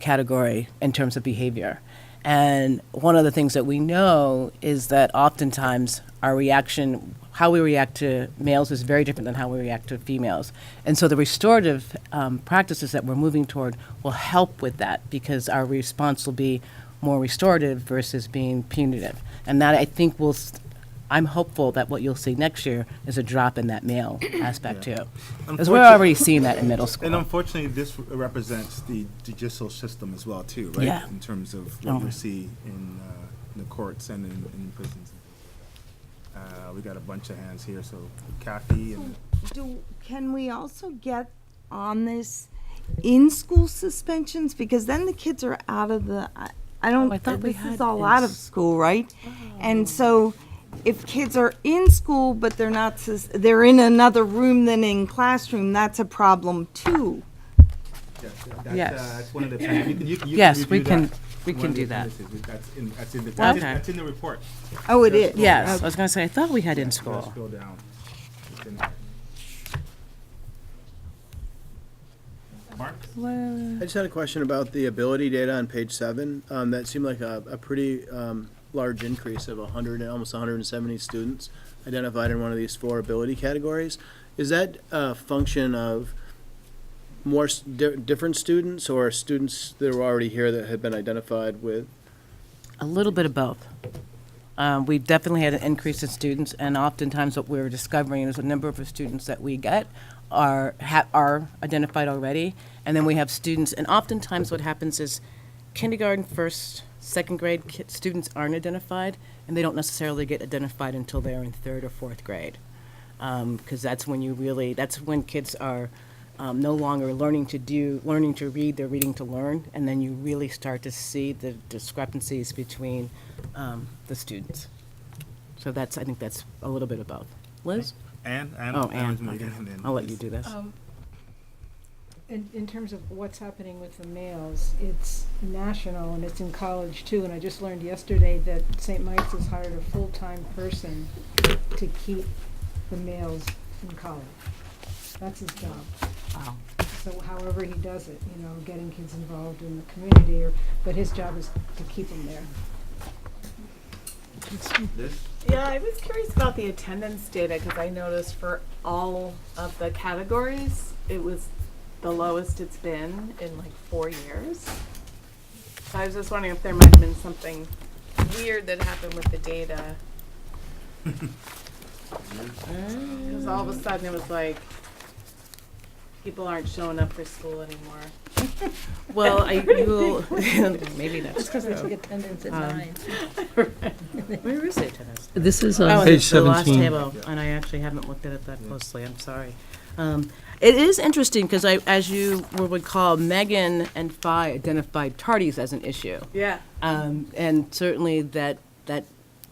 category in terms of behavior. And one of the things that we know is that oftentimes our reaction, how we react to males is very different than how we react to females. And so the restorative practices that we're moving toward will help with that, because our response will be more restorative versus being punitive. And that, I think, I'm hopeful that what you'll see next year is a drop in that male aspect too. Because we're already seeing that in middle school. And unfortunately, this represents the judicial system as well too, right? Yeah. In terms of what we see in the courts and in prisons. We got a bunch of hands here, so Kathy and... Can we also get on this in-school suspensions? Because then the kids are out of the, I thought this is all out of school, right? And so if kids are in school, but they're not, they're in another room than in classroom, that's a problem too. That's one of the things. You Yes, review we can- that. we One can of the do that. appendices. Okay. That's in the report. Oh, it is? Yes, I was gonna say, I thought we had in school. Let's go down. It's in there. Mark? I just had a question about the ability data on page 7. That seemed like a pretty large increase of almost 170 students identified in one of these 4 ability categories. Is that a function of more different students, or students that were already here that had been identified with? A little bit of both. We've definitely had an increase in students, and oftentimes what we're discovering is a number of students that we get are identified already, and then we have students, and oftentimes what happens is kindergarten, first, second grade students aren't identified, and they don't necessarily get identified until they're in 3rd or 4th grade, because that's when kids are no longer learning to read, they're reading to learn, and then you really start to see the discrepancies between the students. So I think that's a little bit of both. Liz? Anne Oh, Anne. was making, Okay. and then I'll let you Liz. do this. In terms of what's happening with the males, it's national and it's in college too. And I just learned yesterday that St. Mike's has hired a full-time person to keep the males in college. That's his job. Wow. So however he does it, getting kids involved in the community, but his job is to keep them there. Yeah, I was curious about the attendance data because I noticed for all of the categories, it was the lowest it's been in like 4 years. So I was just wondering if there might have been something weird that happened with the data. Because all of a sudden it was like, people aren't showing up for school anymore. Well, maybe that's Just because they true. took attendance at 9. Where is the attendance? This is Oh, on Page it's the last 17. table, and I actually haven't looked at it that closely, I'm sorry. It is interesting because as you would recall, Megan and Phi identified tardies as an issue. Yeah. And certainly that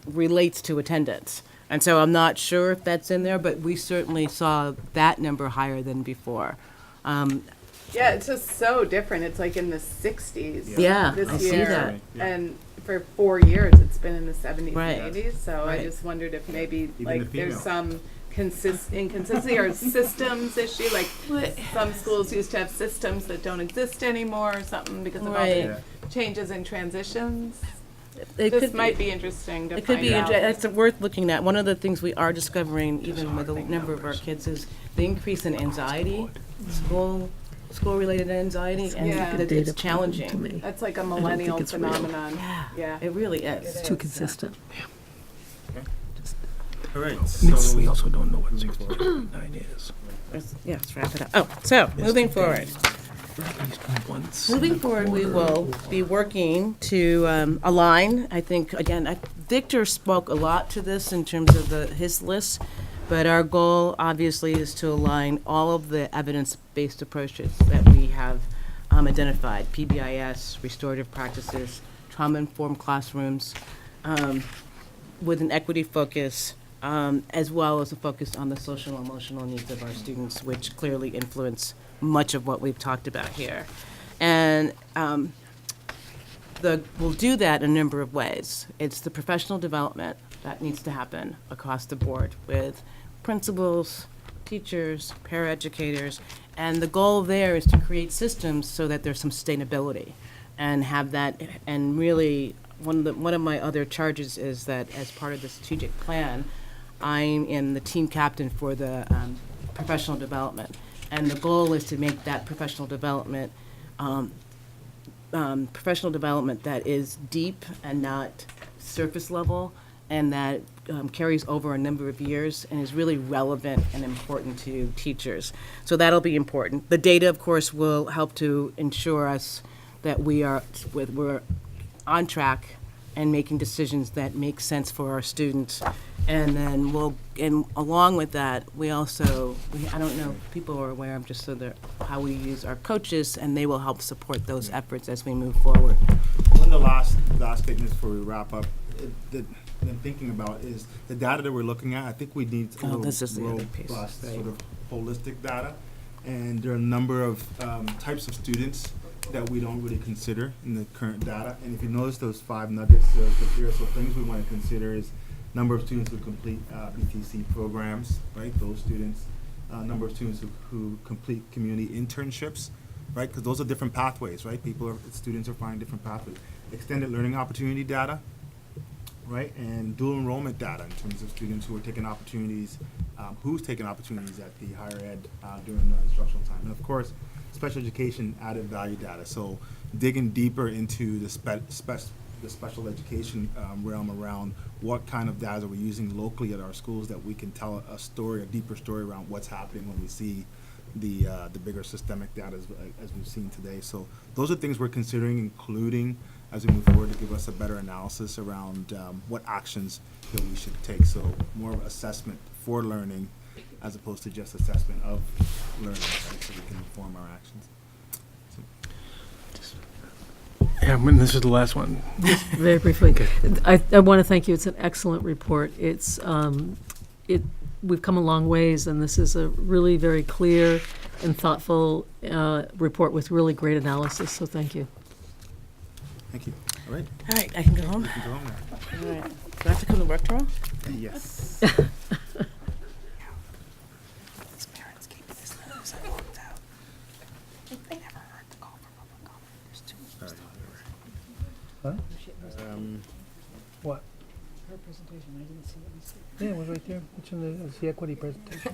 relates to attendance. And so I'm not sure if that's in there, but we certainly saw that number higher than before. Yeah, it's just so different. It's like in the 60s. Yeah, this I year. see that. And for 4 years, it's been in the 70s Right. and 80s. So I Right. just wondered if maybe Even like the there's female. some inconsistency or systems issue. Like some schools used to have systems that don't exist anymore or something because of all Right. the changes and transitions. It This could might be interesting to It could find be, out. it's worth looking at. One of the things we are discovering, even with a number of our kids, is the increase in anxiety, school-related anxiety, and Yeah. it's challenging. That's like a I don't think millennial it's real. phenomenon. Yeah. It really is. It's too consistent. All right, We also don't know what 69 is. Let's wrap it up. Oh, so, moving forward. Moving forward, we will be working to align, I think, again, Victor spoke a lot to this in terms of his list, but our goal, obviously, is to align all of the evidence-based approaches that we have identified, PBIS, restorative practices, trauma-informed classrooms, with an equity focus, as well as a focus on the social and emotional needs of our students, which clearly influence much of what we've talked about here. And we'll do that in a number of ways. It's the professional development that needs to happen across the board with principals, teachers, paraeducators, and the goal there is to create systems so that there's some sustainability and have that, and really, one of my other charges is that as part of the strategic plan, I'm the team captain for the professional development. And the goal is to make that professional development that is deep and not surface level, and that carries over a number of years and is really relevant and important to teachers. So that'll be important. The data, of course, will help to ensure us that we're on track and making decisions that make sense for our students. And then along with that, we also, I don't know if people are aware of just so that how we use our coaches, and they will help support those efforts as we move forward. One of the last statements before we wrap up, that I'm thinking about is the data that we're looking at. I think we need a little this is the other piece, robust, right. sort of holistic data. And there are a number of types of students that we don't really consider in the current data. And if you notice those 5 nuggets here, so things we want to consider is number of students who complete BTC programs, right? Those students, number of students who complete community internships, right? Because those are different pathways, right? Students are finding different pathways. Extended learning opportunity data, right? And dual enrollment data in terms of students who are taking opportunities, who's taking opportunities at the higher ed during the instructional time. And of course, special education added value data. So digging deeper into the special education realm around what kind of data are we using locally at our schools that we can tell a story, a deeper story around what's happening when we see the bigger systemic data as we've seen today. So those are things we're considering including as we move forward to give us a better analysis around what actions that we should take. So more of assessment for learning as opposed to just assessment of learning, right? So we can inform our actions. Yeah, when this is the last one. Just very briefly, I want to thank you. It's an excellent report. It's we've come a long ways, and this is a really very clear and thoughtful report with really great analysis. So thank you. Thank you. All right. All right, I can go home. You can go home now. All right. Do I have to come to work tomorrow? Yes. What? Her presentation, I didn't see it. Yeah, it was right there. It's it's the equity presentation.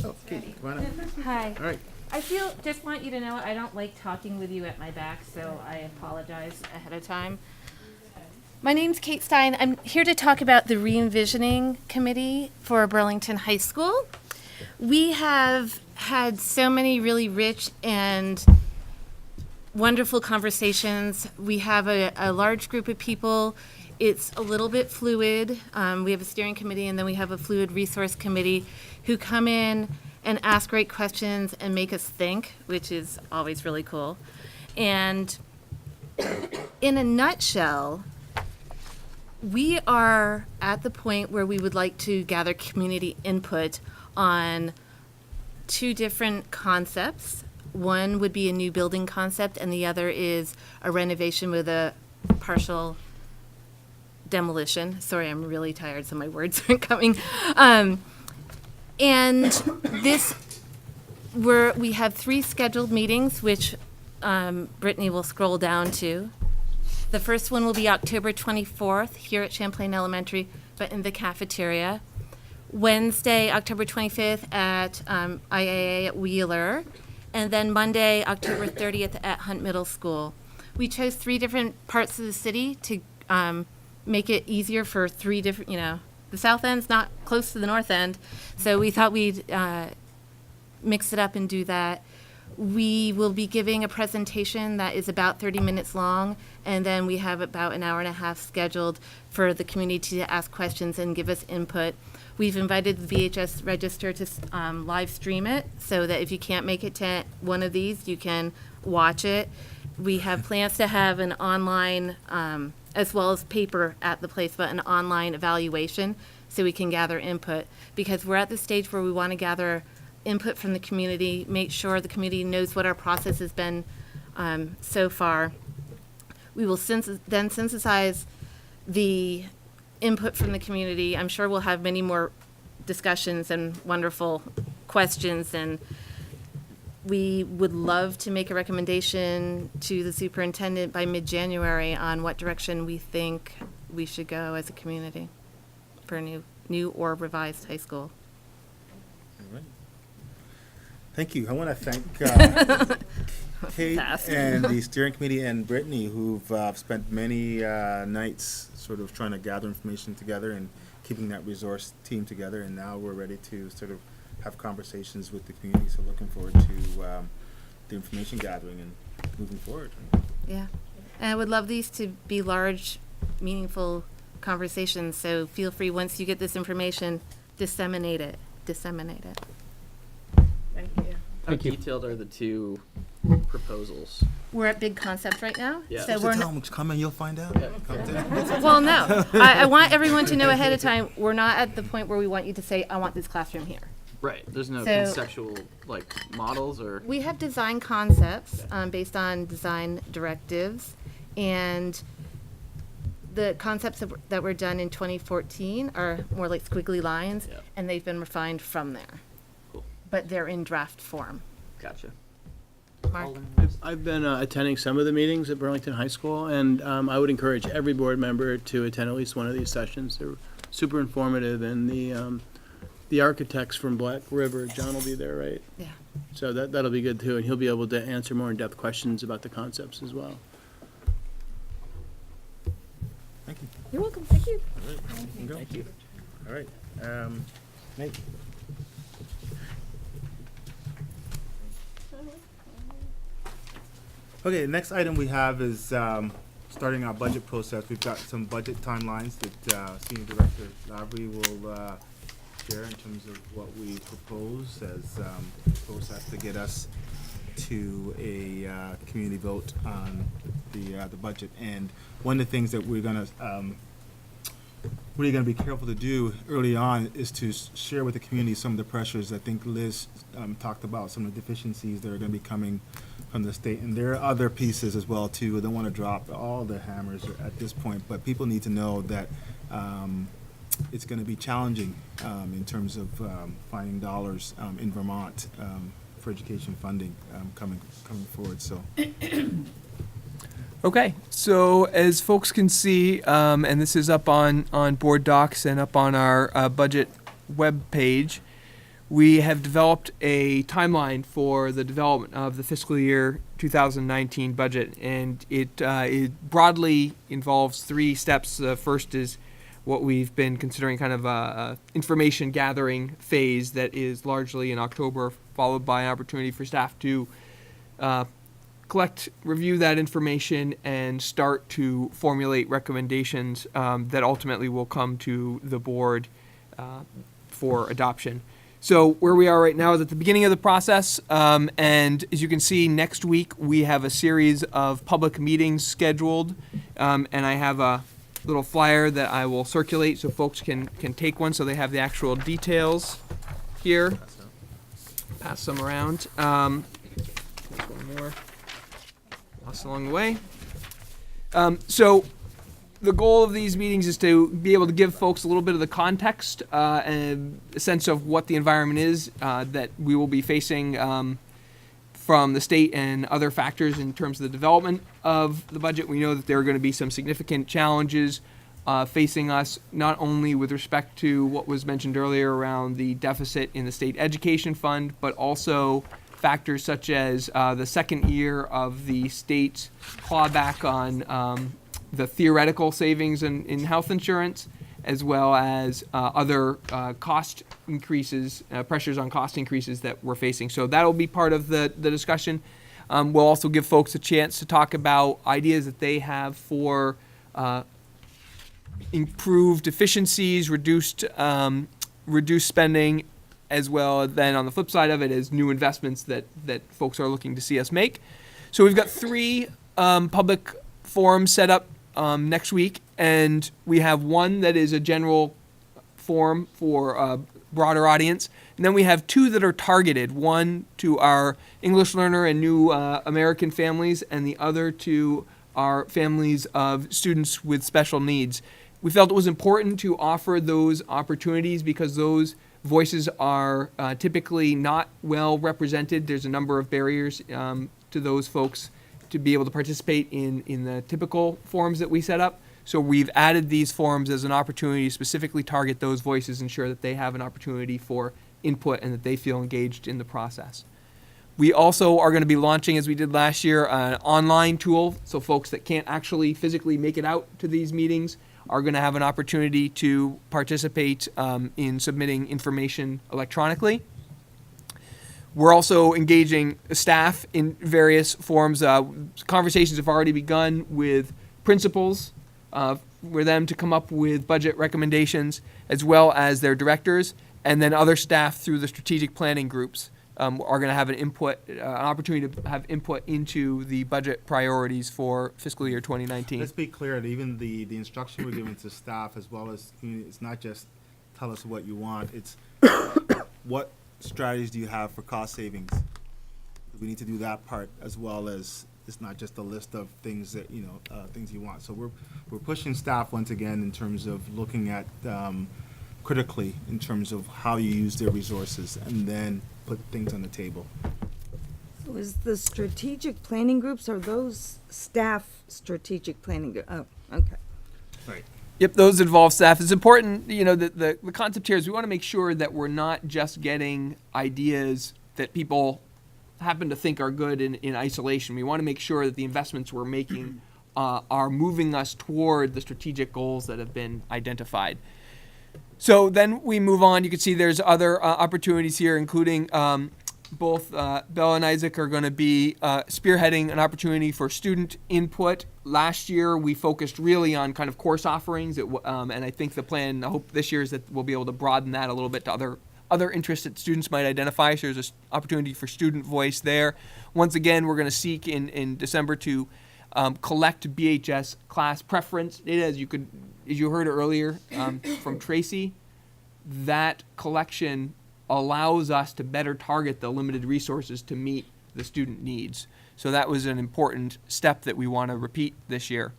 Oh, Katie, come on up. Hi. All right. I just want you to know I don't like talking with you at my back, so I apologize ahead of time. My name's Kate Stein. I'm here to talk about the Re-envisioning Committee for Burlington High School. We have had so many really rich and wonderful conversations. We have a large group of people. It's a little bit fluid. We have a steering committee, and then we have a fluid resource committee who come in and ask great questions and make us think, which is always really cool. And in a nutshell, we are at the point where we would like to gather community input on 2 different concepts. One would be a new building concept, and the other is a renovation with a partial demolition. Sorry, I'm really tired, so my words aren't coming. And we have 3 scheduled meetings, which Brittany will scroll down to. The first one will be October 24th here at Champlain Elementary, but in the cafeteria. Wednesday, October 25th at IAA at Wheeler. And then Monday, October 30th at Hunt Middle School. We chose 3 different parts of the city to make it easier for 3 different, the south end's not close to the north end, so we thought we'd mix it up and do that. We will be giving a presentation that is about 30 minutes long, and then we have about an hour and a half scheduled for the community to ask questions and give us input. We've invited the VHS Register to live stream it, so that if you can't make it to one of these, you can watch it. We have plans to have an online, as well as paper at the place, but an online evaluation so we can gather input. Because we're at the stage where we want to gather input from the community, make sure the community knows what our process has been so far. We will then synthesize the input from the community. I'm sure we'll have many more discussions and wonderful questions, and we would love to make a recommendation to the superintendent by mid-January on what direction we think we should go as a community for a new or revised high school. All right. Thank you. I want to thank Kate and the steering committee and Brittany, who've spent many nights sort of trying to gather information together and keeping that resource team together. And now we're ready to sort of have conversations with the community. So looking forward to the information gathering and moving forward. Yeah. And I would love these to be large, meaningful conversations. So feel free, once you get this information, disseminate it. Disseminate it. Thank you. How detailed are the 2 proposals? We're at big concept right now. Yeah. So Just we're tell them which comment you'll find out. well, no. I want everyone to know ahead of time, we're not at the point where we want you to say, I want this classroom here. Right. There's no So- conceptual models or. We have design concepts based on design directives, and the concepts that were done in 2014 are more like squiggly lines, and they've been refined from there. Cool. But they're in draft form. Gotcha. Mark? I've been attending some of the meetings at Burlington High School, and I would encourage every board member to attend at least one of these sessions. They're super informative, and the architects from Black River, John will be there, right? Yeah. So that'll be good too, and he'll be able to answer more in-depth questions about the concepts as well. Thank you. You're welcome. Thank you. All right. Thank you. All right. Nate. Okay, the next item we have is starting our budget process. We've got some budget timelines that Senior Director Lavery will share in terms of what we propose as process to get us to a community vote on the budget. And one of the things that we're gonna really gonna be careful to do early on is to share with the community some of the pressures. I think Liz talked about some of the deficiencies that are gonna be coming from the state, and there are other pieces as well too. I don't want to drop all the hammers at this point, but people need to know that it's going to be challenging in terms of finding dollars in Vermont for education funding coming forward. So. Okay, so as folks can see, and this is up on board docs and up on our budget web page, we have developed a timeline for the development of the fiscal year 2019 budget, and it broadly involves 3 steps. First is what we've been considering kind of a information gathering phase that is largely in October, followed by an opportunity for staff to review that information and start to formulate recommendations that ultimately will come to the board for adoption. So where we are right now is at the beginning of the process, and as you can see, next week we have a series of public meetings scheduled, and I have a little flyer that I will circulate so folks can take one, so they have the actual details here. Pass some around. There's one more. Lost along the way. So the goal of these meetings is to be able to give folks a little bit of the context and a sense of what the environment is that we will be facing from the state and other factors in terms of the development of the budget. We know that there are going to be some significant challenges facing us, not only with respect to what was mentioned earlier around the deficit in the state education fund, but also factors such as the second year of the state's clawback on the theoretical savings in health insurance, as well as other cost increases, pressures on cost increases that we're facing. So that'll be part of the discussion. We'll also give folks a chance to talk about ideas that they have for improved efficiencies, reduced spending, as well as then on the flip side of it is new investments that folks are looking to see us make. So we've got 3 public forums set up next week, and we have one that is a general forum for a broader audience, and then we have 2 that are targeted, one to our English learner and new American families, and the other to our families of students with special needs. We felt it was important to offer those opportunities because those voices are typically not well represented. There's a number of barriers to those folks to be able to participate in the typical forums that we set up. So we've added these forums as an opportunity to specifically target those voices, ensure that they have an opportunity for input and that they feel engaged in the process. We also are going to be launching, as we did last year, an online tool, so folks that can't actually physically make it out to these meetings are going to have an opportunity to participate in submitting information electronically. We're also engaging staff in various forms. Conversations have already begun with principals for them to come up with budget recommendations, as well as their directors, and then other staff through the strategic planning groups are going to have an opportunity to have input into the budget priorities for fiscal year 2019. Let's be clear that even the instruction we're giving to staff as well as community, it's not just tell us what you want, it's what strategies do you have for cost savings? We need to do that part as well as it's not just a list of things that things you want. So we're pushing staff once again in terms of looking at critically in terms of how you use their resources and then put things on the table. So is the strategic planning groups, are those staff strategic planning? Oh, okay. Right. Yep, those involve staff. It's important, that the concept here is we want to make sure that we're not just getting ideas that people happen to think are good in isolation. We want to make sure that the investments we're making are moving us toward the strategic goals that have been identified. So then we move on. You can see there's other opportunities here, including both Bella and Isaac are going to be spearheading an opportunity for student input. Last year, we focused really on kind of course offerings, and I think the plan, I hope this year, is that we'll be able to broaden that a little bit to other interests that students might identify. So there's an opportunity for student voice there. Once again, we're going to seek in December to collect BHS class preference data, as you heard earlier from Tracy. That collection allows us to better target the limited resources to meet the student needs. So that was an important step that we want to repeat this year.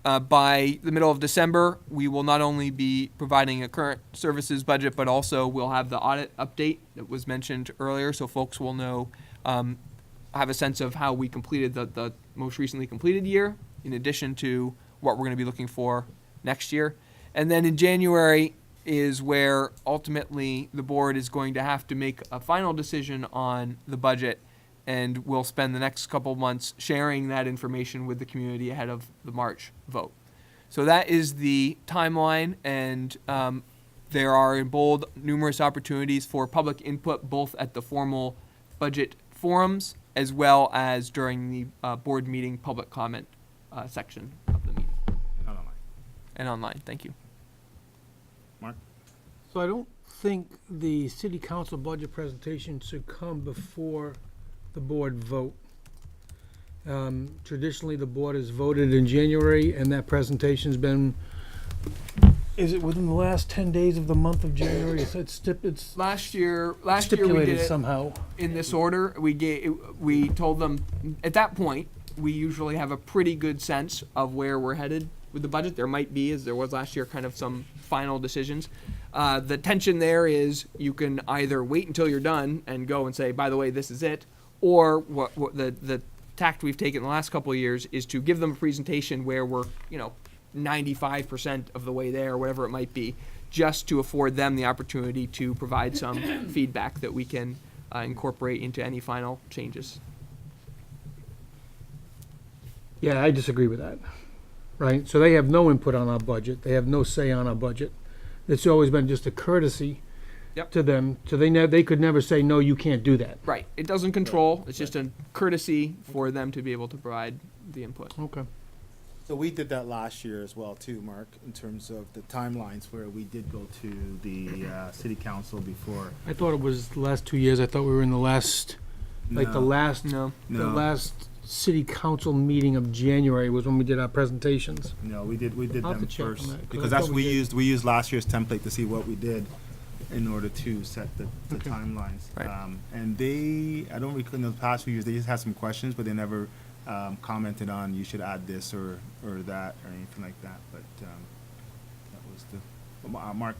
By the middle of December, we will not only be providing a current services budget, but also we'll have the audit update that was mentioned earlier, so folks will know, have a sense of how we completed the most recently completed year, in addition to what we're going to be looking for next year. And then in January is where ultimately the board is going to have to make a final decision on the budget, and we'll spend the next couple of months sharing that information with the community ahead of the March vote. So that is the timeline, and there are in bold numerous opportunities for public input, both at the formal budget forums as well as during the board meeting public comment section of the meeting. And online. And online, thank you. Mark? So I don't think the city council budget presentation should come before the board vote. Traditionally, the board has voted in January, and that presentation's been, is it within the last 10 days of the month of January? It's Last year we did stipulated it somehow. in this order. We told them at that point we usually have a pretty good sense of where we're headed with the budget. There might be, as there was last year, kind of some final decisions. The tension there is you can either wait until you're done and go and say, by the way, this is it, or what the tact we've taken the last couple of years is to give them a presentation where we're 95% of the way there, whatever it might be, just to afford them the opportunity to provide some feedback that we can incorporate into any final changes. Yeah, I disagree with that, right? So they have no input on our budget. They have no say on our budget. It's always been just a courtesy to them. So they could never say, no, you can't do that. Right. It doesn't control. It's just a courtesy for them to be able to provide the input. Okay. So we did that last year as well too, Mark, in terms of the timelines where we did go to the city council before. I thought it was the last 2 years. I thought we were in the last, the last city council meeting of January was when we did our presentations. No, we did I'll have them to check on first, that, 'cause because I that's thought we we did. used last year's template to see what we did in order to set the timelines. Right. And I don't recall in the past few years, they just had some questions, but they never commented on you should add this or that or anything like that. But that was the Mark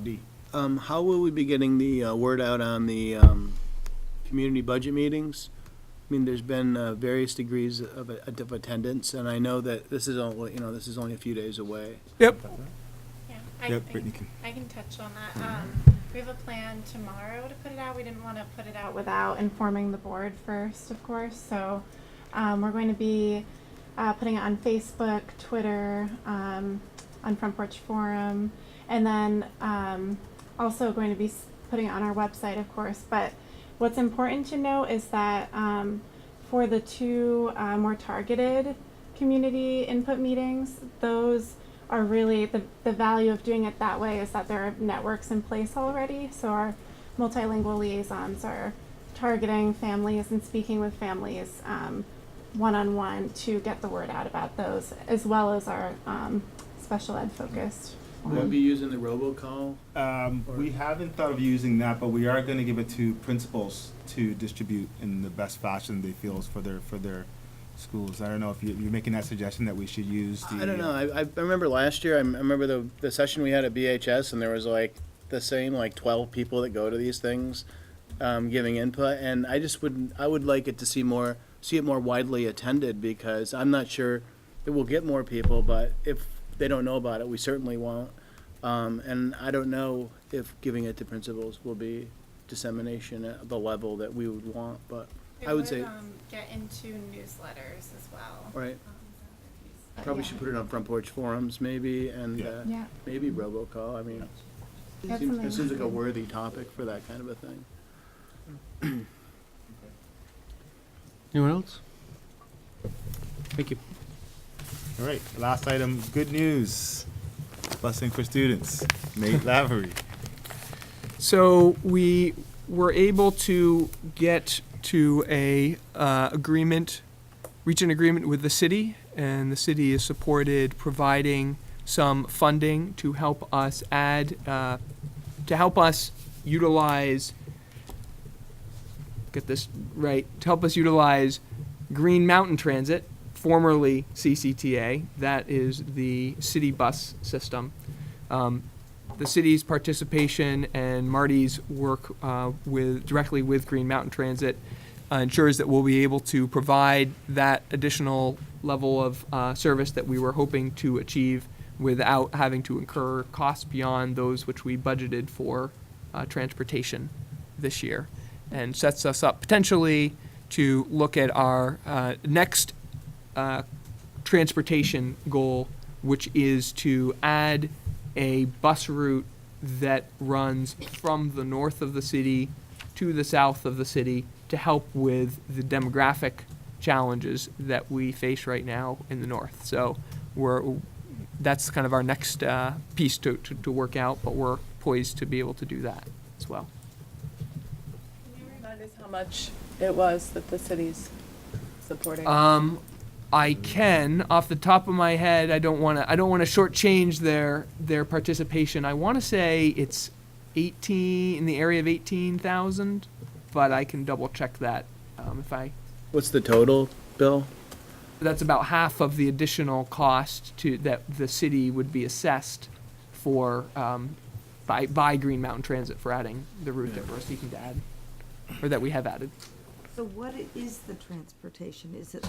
B. How will we be getting the word out on the community budget meetings? I mean, there's been various degrees of attendance, and I know that this is only a few days away. Yep. Yeah, Brittany can. I can touch on that. We have a plan tomorrow to put it out. We didn't want to put it out without informing the board first, of course. So we're going to be putting it on Facebook, Twitter, on Front Porch Forum, and then also going to be putting it on our website, of course. But what's important to note is that for the two more targeted community input meetings, those are really the value of doing it that way is that there are networks in place already. So our multilingual liaisons are targeting families and speaking with families one-on-one to get the word out about those, as well as our special ed focused. Will we be using the robocall? We haven't thought of using that, but we are going to give it to principals to distribute in the best fashion they feel is for their schools. I don't know if you're making that suggestion that we should use the. I don't know. I remember last year. I remember the session we had at BHS, and there was like the same 12 people that go to these things, giving input. And I would like it to see it more widely attended, because I'm not sure it will get more people, but if they don't know about it, we certainly won't. And I don't know if giving it to principals will be dissemination at the level that we would want, but I would say Get into newsletters as well. right. But Probably yeah. should put it on Front Porch Forums, maybe, and Yeah. maybe robocall. I mean, That's it something seems like a good. worthy topic for that kind of a thing. Anyone else? Thank you. All right, last item, good news. Blessing for students, Nate Lavery. So we were able to get to reach an agreement with the city, and the city has supported providing some funding to help us utilize Green Mountain Transit, formerly CCTA. That is the city bus system. The city's participation and Marty's work directly with Green Mountain Transit ensures that we'll be able to provide that additional level of service that we were hoping to achieve without having to incur costs beyond those which we budgeted for transportation this year, and sets us up potentially to look at our next transportation goal, which is to add a bus route that runs from the north of the city to the south of the city to help with the demographic challenges that we face right now in the north. So that's kind of our next piece to work out, but we're poised to be able to do that as well. Can you remind us how much it was that the city's supporting? I can, off the top of my head, I don't want to shortchange their participation. I want to say it's 18, in the area of 18,000, but I can double check that if I. What's the total, Bill? That's about half of the additional cost that the city would be assessed for by Green Mountain Transit for adding the route that we're seeking to add, or that we have added. So what is the transportation? Is it,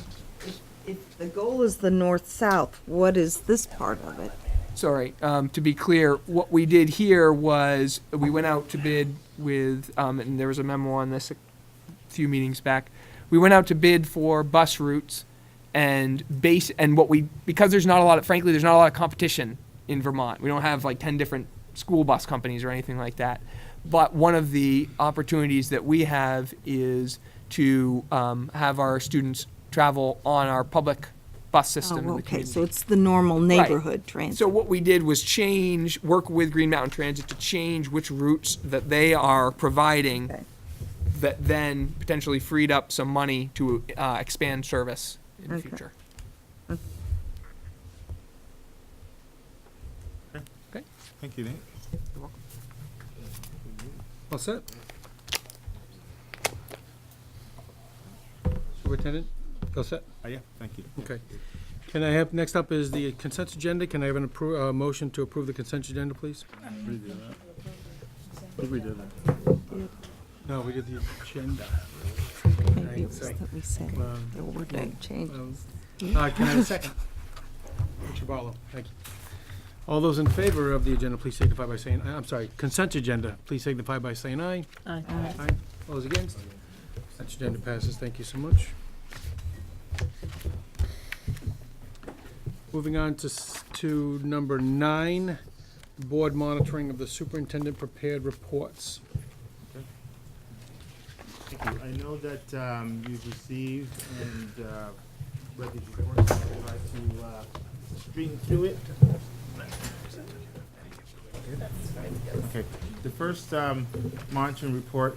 if the goal is the north-south, what is this part of it? Sorry, to be clear, what we did here was we went out to bid with, and there was a memo on this a few meetings back. We went out to bid for bus routes and because there's not a lot of competition in Vermont. We don't have like 10 different school bus companies or anything like that. But one of the opportunities that we have is to have our students travel on our public bus system in the Okay, community. so it's the normal neighborhood transit. So what we did was work with Green Mountain Transit to change which routes that they are providing that then potentially freed up some money to expand service in the future. Okay. Thank you, Nate. You're welcome. All set? Superintendent, all set? Yeah, thank you. Okay. Can I have, next up is the consent agenda. Can I have a motion to approve the consent agenda, please? We did that. I think we did that. No, we did the agenda. Maybe it was that we said the wording changes. Can I have a second? Chaballo, thank you. All those in favor of the agenda, please signify by saying, consent agenda, please signify by saying aye. Aye. Aye. All those against? Consent agenda passes. Thank you so much. Moving on to number 9, board monitoring of the superintendent prepared reports. Thank you. I know that you've received and read these reports. I'll try to stream through it. Okay. The first monitoring report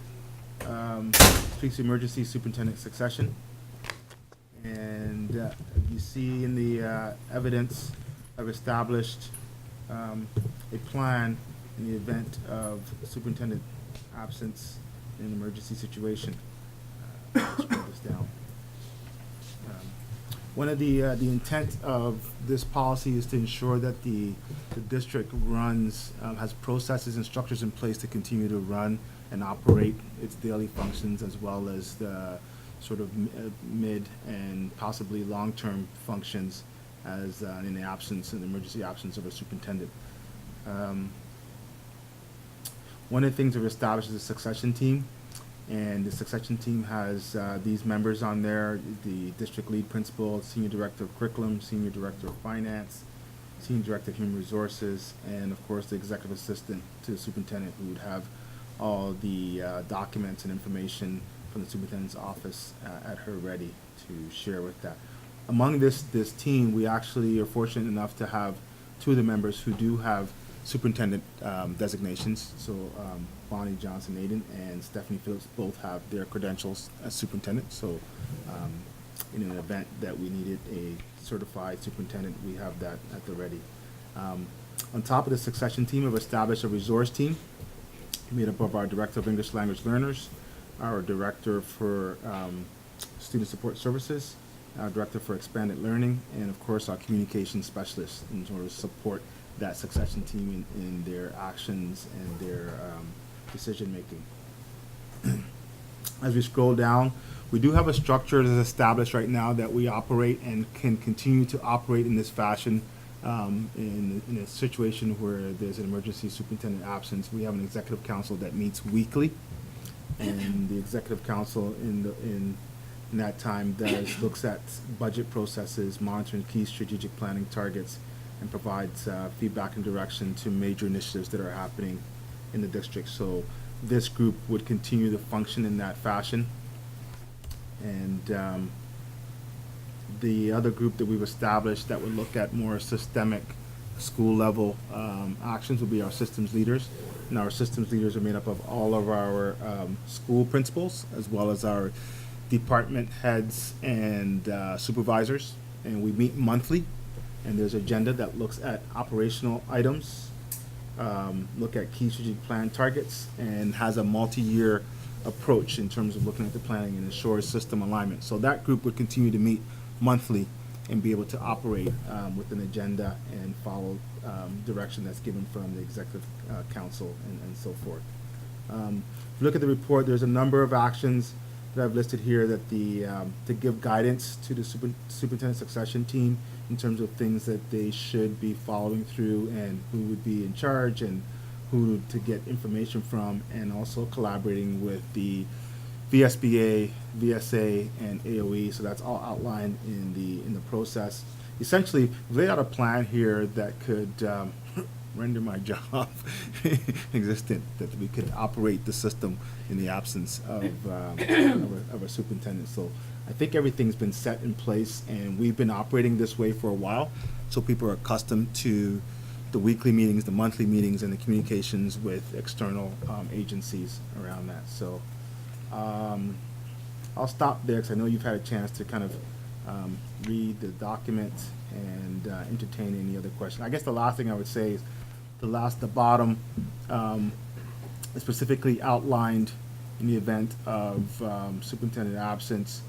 speaks to emergency superintendent succession. And you see in the evidence, I've established a plan in the event of superintendent absence in an emergency situation. Scroll this down. One of the intent of this policy is to ensure that the district has processes and structures in place to continue to run and operate its daily functions, as well as the sort of mid and possibly long-term functions as in the emergency absence of a superintendent. One of the things we've established is a succession team, and the succession team has these members on there: the district lead principal, senior director of curriculum, senior director of finance, senior director of human resources, and of course the executive assistant to the superintendent, who would have all the documents and information from the superintendent's office at her ready to share with that. Among this team, we actually are fortunate enough to have 2 of the members who do have superintendent designations. So Bonnie Johnson-Naden and Stephanie Phillips both have their credentials as superintendent. So in an event that we needed a certified superintendent, we have that at the ready. On top of the succession team, we've established a resource team made up of our director of English language learners, our director for student support services, our director for expanded learning, and of course our communication specialist in order to support that succession team in their actions and their decision making. As we scroll down, we do have a structure that's established right now that we operate and can continue to operate in this fashion. In a situation where there's an emergency superintendent absence, we have an executive council that meets weekly, and the executive council in that time looks at budget processes, monitoring key strategic planning targets, and provides feedback and direction to major initiatives that are happening in the district. So this group would continue to function in that fashion. And the other group that we've established that would look at more systemic school level actions will be our systems leaders. And our systems leaders are made up of all of our school principals, as well as our department heads and supervisors. And we meet monthly, and there's an agenda that looks at operational items, look at key strategic plan targets, and has a multi-year approach in terms of looking at the planning and ensures system alignment. So that group would continue to meet monthly and be able to operate with an agenda and follow direction that's given from the executive council and so forth. If you look at the report, there's a number of actions that I've listed here that to give guidance to the superintendent succession team in terms of things that they should be following through and who would be in charge and who to get information from, and also collaborating with the VSBA, VSA, and AOE. So that's all outlined in the process. Essentially, we've laid out a plan here that could render my job existent, that we could operate the system in the absence of a superintendent. So I think everything's been set in place, and we've been operating this way for a while, so people are accustomed to the weekly meetings, the monthly meetings, and the communications with external agencies around that. So I'll stop there because I know you've had a chance to kind of read the document and entertain any other questions. I guess the last thing I would say is the bottom specifically outlined in the event of superintendent absence,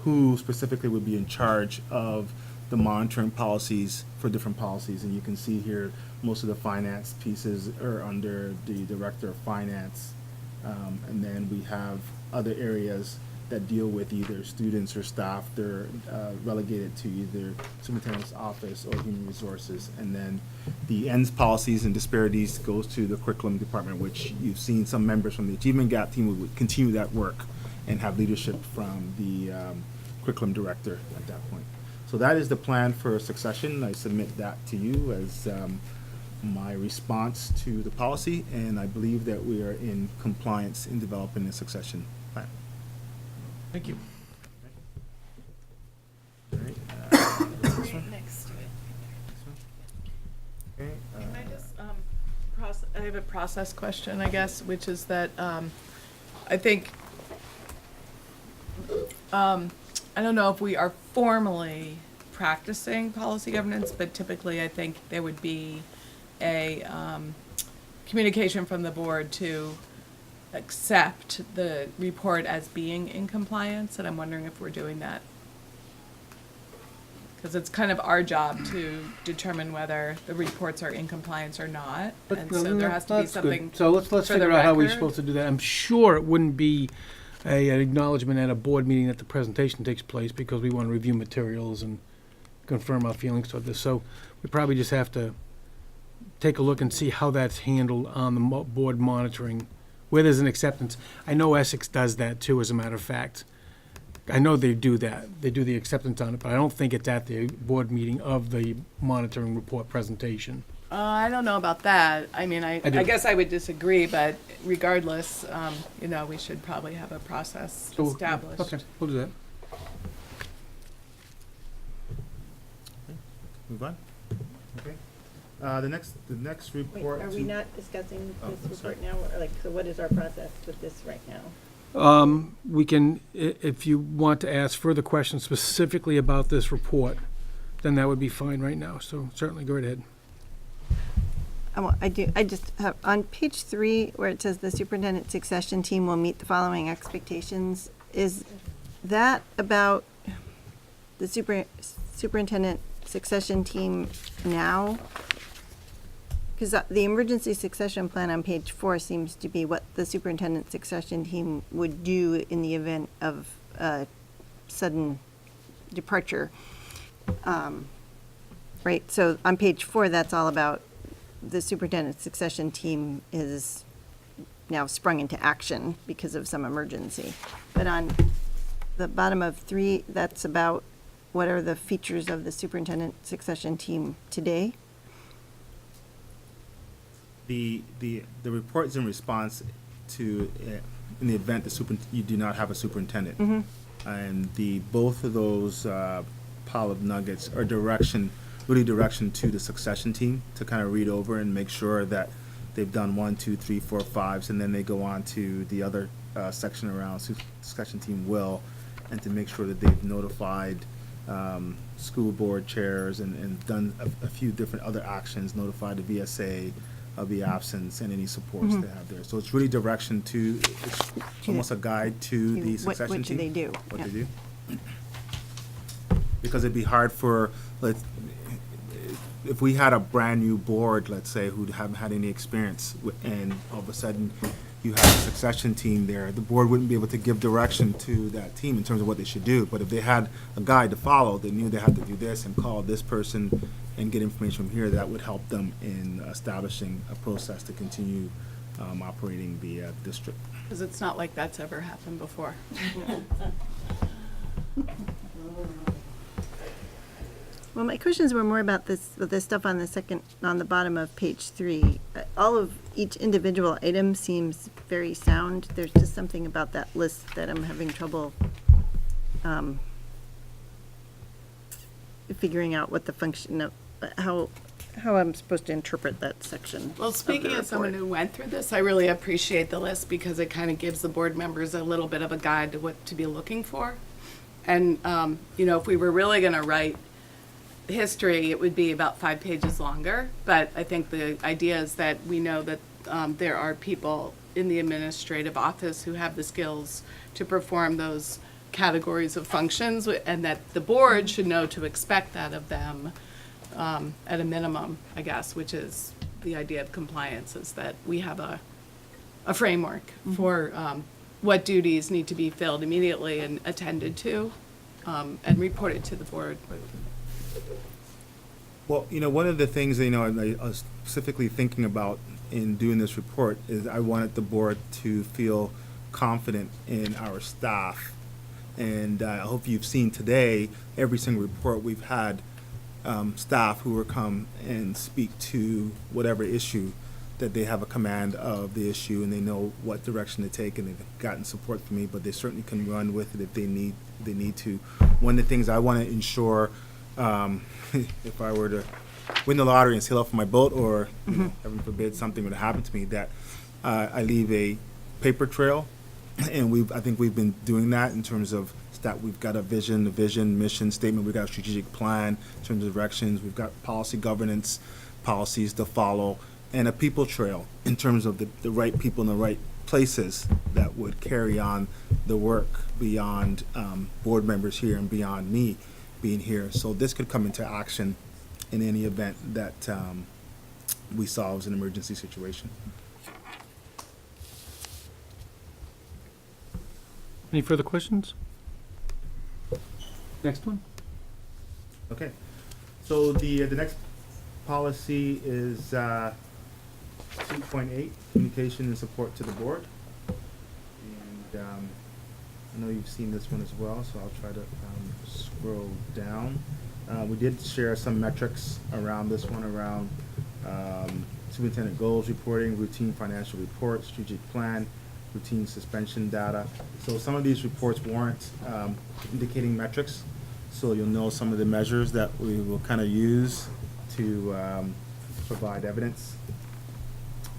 who specifically would be in charge of the monitoring policies for different policies. And you can see here most of the finance pieces are under the director of finance. And then we have other areas that deal with either students or staff. They're relegated to either superintendent's office or human resources. And then the ends policies and disparities goes to the curriculum department, which you've seen some members from the achievement gap team would continue that work and have leadership from the curriculum director at that point. So that is the plan for succession. I submit that to you as my response to the policy, and I believe that we are in compliance in developing the succession plan. Thank you. All right, Next to it. okay, Can I just, I have a process question, I guess, which is that, I think, I don't know if we are formally practicing policy governance, but typically I think there would be a communication from the board to accept the report as being in compliance, and I'm wondering if we're doing that. Because it's kind of our job to determine whether the reports are in compliance or not, and so there has to be That's good. something So let's for the figure out how we're record. supposed to do that. I'm sure it wouldn't be an acknowledgement at a board meeting that the presentation takes place, because we want to review materials and confirm our feelings toward this. So we probably just have to take a look and see how that's handled on the board monitoring, where there's an acceptance. I know Essex does that too, as a matter of fact. I know they do that. They do the acceptance on it, but I don't think it's at the board meeting of the monitoring report presentation. I don't know about that. I mean, I do. guess I would disagree, but regardless, you know, we should probably have a process So, established. Okay, we'll do that. move on. Okay. The next Wait, report. are we to- not discussing Oh, this sorry. report now? Or, like, so what is our process with this right now? We can, if you want to ask further questions specifically about this report, then that would be fine right now. So certainly go right ahead. I just have, on page 3, where it says the superintendent succession team will meet the following expectations, is that about the superintendent succession team now? Because the emergency succession plan on page 4 seems to be what the superintendent succession team would do in the event of sudden departure. Right, so on page 4, that's all about the superintendent succession team is now sprung into action because of some emergency. But on the bottom of 3, that's about what are the features of the superintendent succession team today? The report is in response to, in the event you do not have a superintendent. Mm-hmm. And both of those pile of nuggets are direction really direction to the succession team to kind of read over and make sure that they've done 1, 2, 3, 4, 5s, and then they go on to the other section around succession team will, and to make sure that they've notified school board chairs and done a few different other actions, notified the VSA of the absence and any supports they have there. So it's really direction to, it's almost a guide to the succession team. What do they do? What Yeah. they do. Because it'd be hard for, if we had a brand-new board, let's say, who haven't had any experience, and all of a sudden you have a succession team there, the board wouldn't be able to give direction to that team in terms of what they should do. But if they had a guide to follow, they knew they had to do this and call this person and get information from here, that would help them in establishing a process to continue operating the district. Because it's not like that's ever happened before. Well, my questions were more about this stuff on the bottom of page 3. All of each individual item seems very sound. There's just something about that list that I'm having trouble figuring out what the function of, how I'm supposed to interpret that section. Well, speaking as someone who went through this, I really appreciate the list because it kind of gives the board members a little bit of a guide to what to be looking for. And, if we were really going to write history, it would be about 5 pages longer. But I think the idea is that we know that there are people in the administrative office who have the skills to perform those categories of functions, and that the board should know to expect that of them at a minimum, I guess, which is the idea of compliance, is that we have a framework for what duties need to be filled immediately and attended to and reported to the board. Well, one of the things, I was specifically thinking about in doing this report is I wanted the board to feel confident in our staff. And I hope you've seen today, every single report we've had staff who will come and speak to whatever issue, that they have a command of the issue and they know what direction to take, and they've gotten support from me, but they certainly can run with it if they need to. One of the things I want to ensure, if I were to win the lottery and sail off my boat, or heaven forbid something would happen to me, that I leave a paper trail. And I think we've been doing that in terms of that we've got a vision, mission statement, we've got a strategic plan in terms of directions, we've got policy governance, policies to follow, and a people trail in terms of the right people in the right places that would carry on the work beyond board members here and beyond me being here. So this could come into action in any event that we saw as an emergency situation. Any further questions? Next one. Okay, so the next policy is 2.8, communication and support to the board. And I know you've seen this one as well, so I'll try to scroll down. We did share some metrics around this one, around superintendent goals reporting, routine financial reports, strategic plan, routine suspension data. So some of these reports warrant indicating metrics, so you'll know some of the measures that we will kind of use to provide evidence.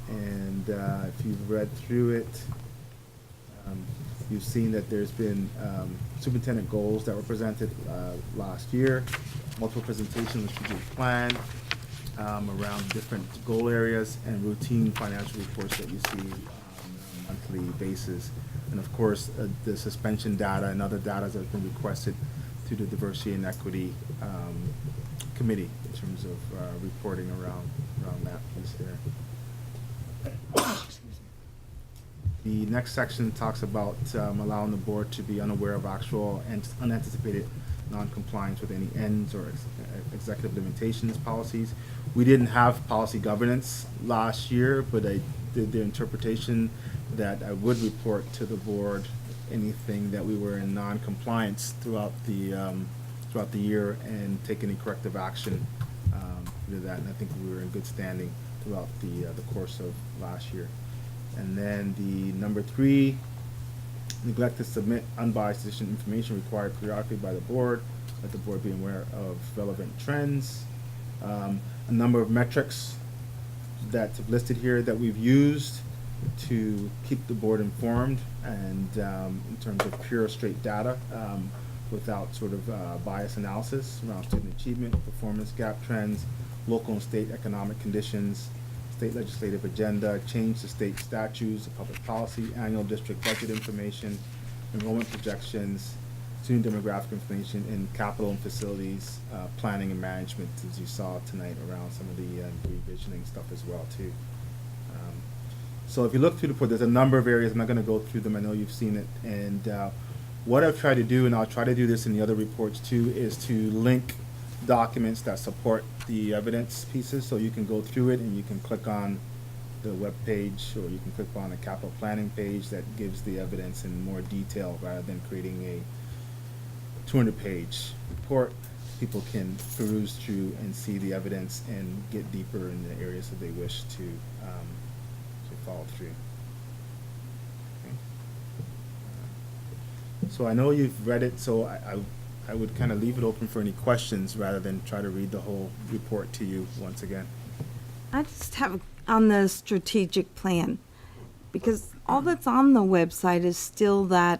And if you've read through it, you've seen that there's been superintendent goals that were presented last year, multiple presentations of the strategic plan around different goal areas, and routine financial reports that you see on a monthly basis. And of course, the suspension data and other data that has been requested to the Diversity and Equity Committee in terms of reporting around that piece there. The next section talks about allowing the board to be unaware of actual and unanticipated non-compliance with any ends or executive limitations policies. We didn't have policy governance last year, but I did the interpretation that I would report to the board anything that we were in non-compliance throughout the year and take any corrective action to that. And I think we were in good standing throughout the course of last year. And then the number 3, neglect to submit unbiased decision information required periodically by the board. Let the board be aware of relevant trends. A number of metrics that's listed here that we've used to keep the board informed and in terms of pure straight data without sort of bias analysis around student achievement, performance gap trends, local and state economic conditions, state legislative agenda, change to state statutes, public policy, annual district budget information, enrollment projections, student demographic information, and capital and facilities planning and management, as you saw tonight around some of the revisioning stuff as well too. So if you look through the report, there's a number of areas. I'm not going to go through them. I know you've seen it. And what I've tried to do, and I'll try to do this in the other reports too, is to link documents that support the evidence pieces. So you can go through it and you can click on the web page, or you can click on a capital planning page that gives the evidence in more detail rather than creating a 200-page report. People can peruse through and see the evidence and get deeper in the areas that they wish to follow through. Okay. So I know you've read it, so I would kind of leave it open for any questions rather than try to read the whole report to you once again. I just have on the strategic plan, because all that's on the website is still that,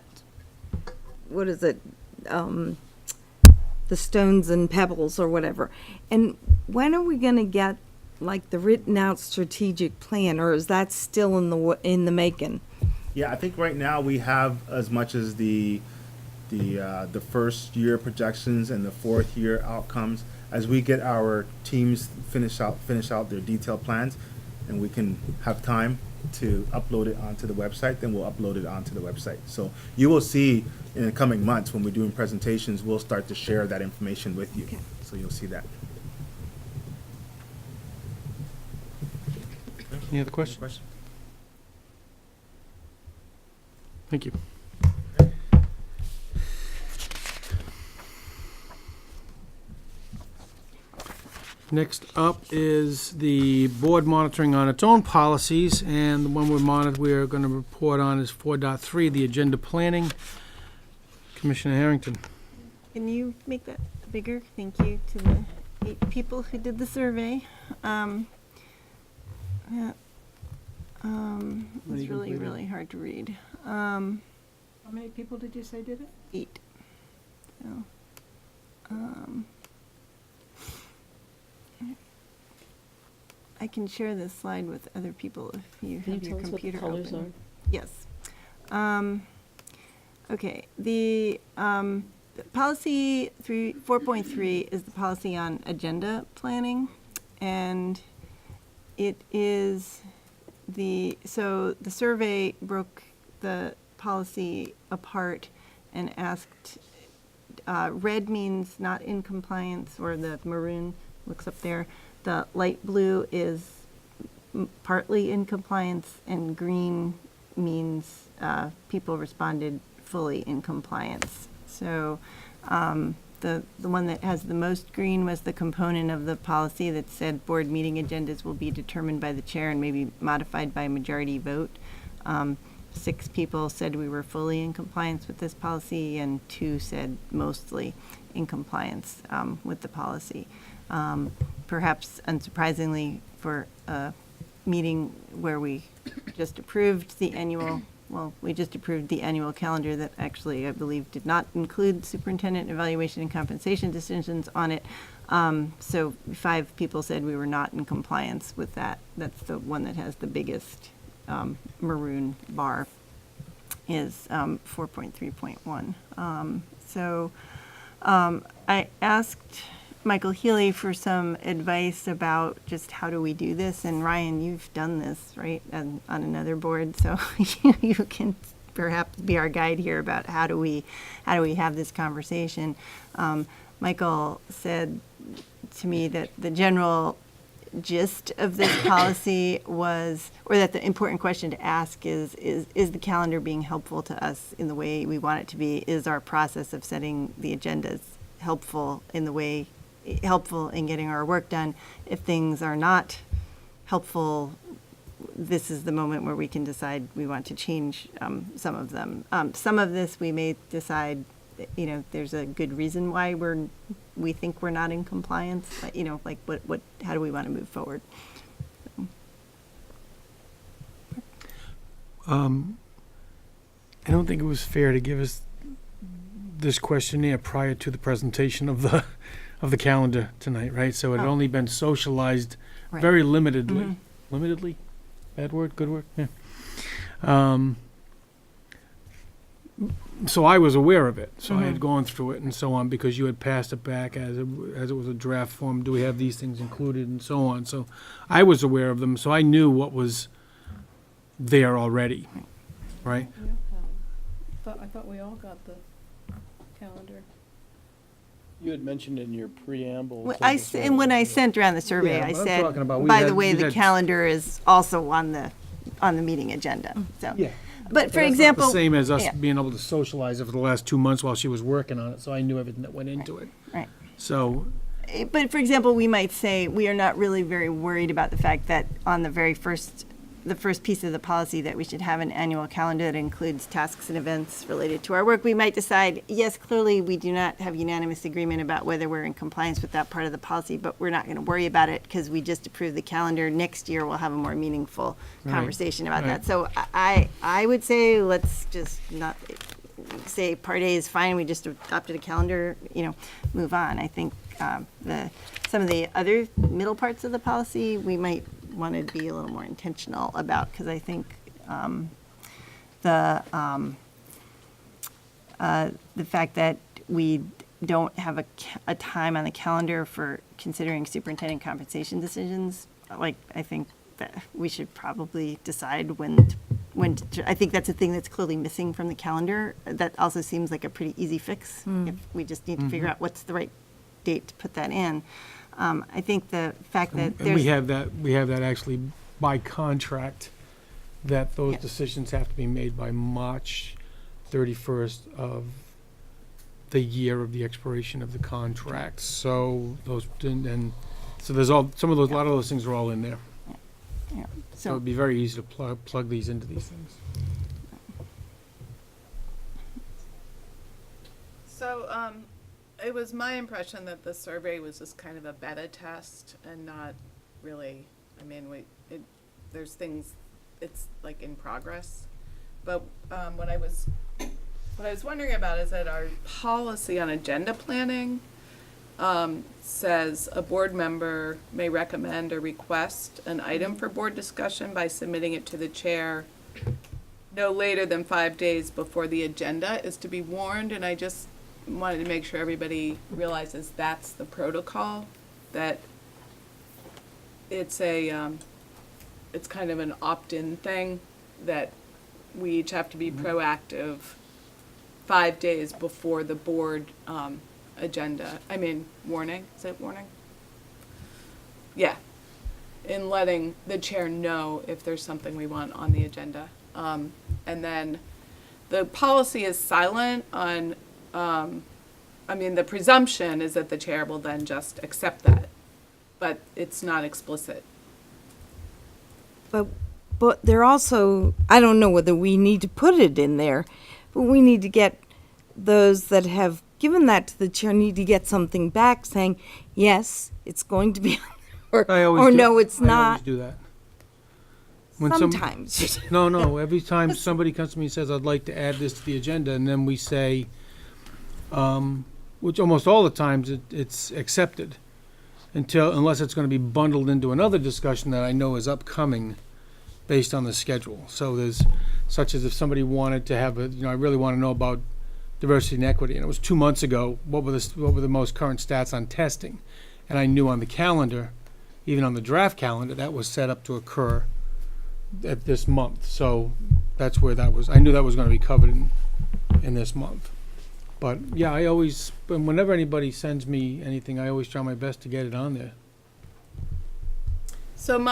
what is it, the stones and pebbles or whatever. And when are we going to get like the written out strategic plan, or is that still in the making? Yeah, I think right now we have as much as the first year projections and the fourth year outcomes. As we get our teams finish out their detailed plans, and we can have time to upload it onto the website, then we'll upload it onto the website. So you will see in the coming months when we're doing presentations, we'll start to share that information with you. Okay. So you'll see that. Any other questions? Thank you. Next up is the board monitoring on its own policies, and the one we are going to report on is 4.3, the agenda planning. Commissioner Harrington. Can you make that bigger? Thank you to the 8 people who did the survey. It's really, really hard to read. How many people did you say did it? 8. So, I can share this slide with other people if you have your computer open. Yes. Okay. The policy 4.3 is the policy on agenda planning, and it is the survey broke the policy apart and asked, red means not in compliance, or the maroon looks up there. The light blue is partly in compliance, and green means people responded fully in compliance. So the one that has the most green was the component of the policy that said board meeting agendas will be determined by the chair and may be modified by majority vote. 6 people said we were fully in compliance with this policy, and 2 said mostly in compliance with the policy. Perhaps unsurprisingly, for a meeting where we just approved the annual, calendar that actually, I believe, did not include superintendent evaluation and compensation decisions on it. So 5 people said we were not in compliance with that. That's the one that has the biggest maroon bar, is 4.3.1. I asked Michael Healy for some advice about just how do we do this, and Ryan, you've done this, right, on another board, so you can perhaps be our guide here about how do we have this conversation. Michael said to me that the general gist of this policy was, or that the important question to ask is the calendar being helpful to us in the way we want it to be? Is our process of setting the agendas helpful in getting our work done? If things are not helpful, this is the moment where we can decide we want to change some of them. Some of this we may decide, there's a good reason why we're we think we're not in compliance, but, you know, like how do we want to move forward? I don't think it was fair to give us this questionnaire prior to the presentation of the calendar tonight, right? So it had only been socialized Right. very limitedly. Limitedly? Bad word, good word? Yeah. So I was aware of it, so I had gone through it and so on, because you had passed it back as it was a draft form, do we have these things included and so on. So I was aware of them, so I knew what was there already, right? I thought we all got the calendar. You had mentioned in your preamble. Well, to the and when I sent around the survey, Yeah, I but I'm said, talking about we by had- the way, we the had- calendar is also on the meeting agenda, so. Yeah. But for that's not example. the same as us yeah, being able to socialize it for the last 2 months while she was working on it, so I knew everything that went into it. Right. So, But for example, we might say, we are not really very worried about the fact that on the first piece of the policy, that we should have an annual calendar that includes tasks and events related to our work. We might decide, yes, clearly we do not have unanimous agreement about whether we're in compliance with that part of the policy, but we're not going to worry about it because we just approved the calendar. Next year, we'll have a more meaningful Right. conversation about Right. that. So I would say, let's just not say part A is fine, we just adopted a calendar, move on. I think some of the other middle parts of the policy, we might want to be a little more intentional about, because I think the fact that we don't have a time on the calendar for considering superintendent compensation decisions, I think that we should probably decide when I think that's a thing that's clearly missing from the calendar. That also seems like a pretty easy fix. If we just need to figure out what's the right date to put that in. I think the fact that and we have that actually by contract, that those Yes. decisions have to be made by March 31st of the year of the expiration of the contract. So so there's a lot of those things are all in there. Yeah. So it'd be very easy to plug these into these things. So, it was my impression that the survey was just kind of a beta test and not really, there's things, it's like in progress. But, what I was wondering about is that our policy on agenda planning, says a board member may recommend or request an item for board discussion by submitting it to the chair no later than 5 days before the agenda is to be warned, and I just wanted to make sure everybody realizes that's the protocol, that it's it's kind of an opt-in thing, that we each have to be proactive 5 days before the board, warning, is it warning? Yeah, in letting the chair know if there's something we want on the agenda. And then the policy is silent on, the presumption is that the chair will then just accept that, but it's not explicit. But they're also, I don't know whether we need to put it in there, but we need to get those that have given that to the chair need to get something back saying, yes, it's going to be, or no, it's I not. always do that. Sometimes. No, every time somebody comes to me and says, I'd like to add this to the agenda, and then we say, which almost all the times it's accepted, unless it's gonna be bundled into another discussion that I know is upcoming based on the schedule. So there's, such as if somebody wanted to have I really wanna know about diversity and equity, and it was 2 months ago, what were the most current stats on testing? And I knew on the calendar, even on the draft calendar, that was set up to occur at this month. So that's where I knew that was gonna be covered in this month. But yeah, whenever anybody sends me anything, I always try my best to get it on there. So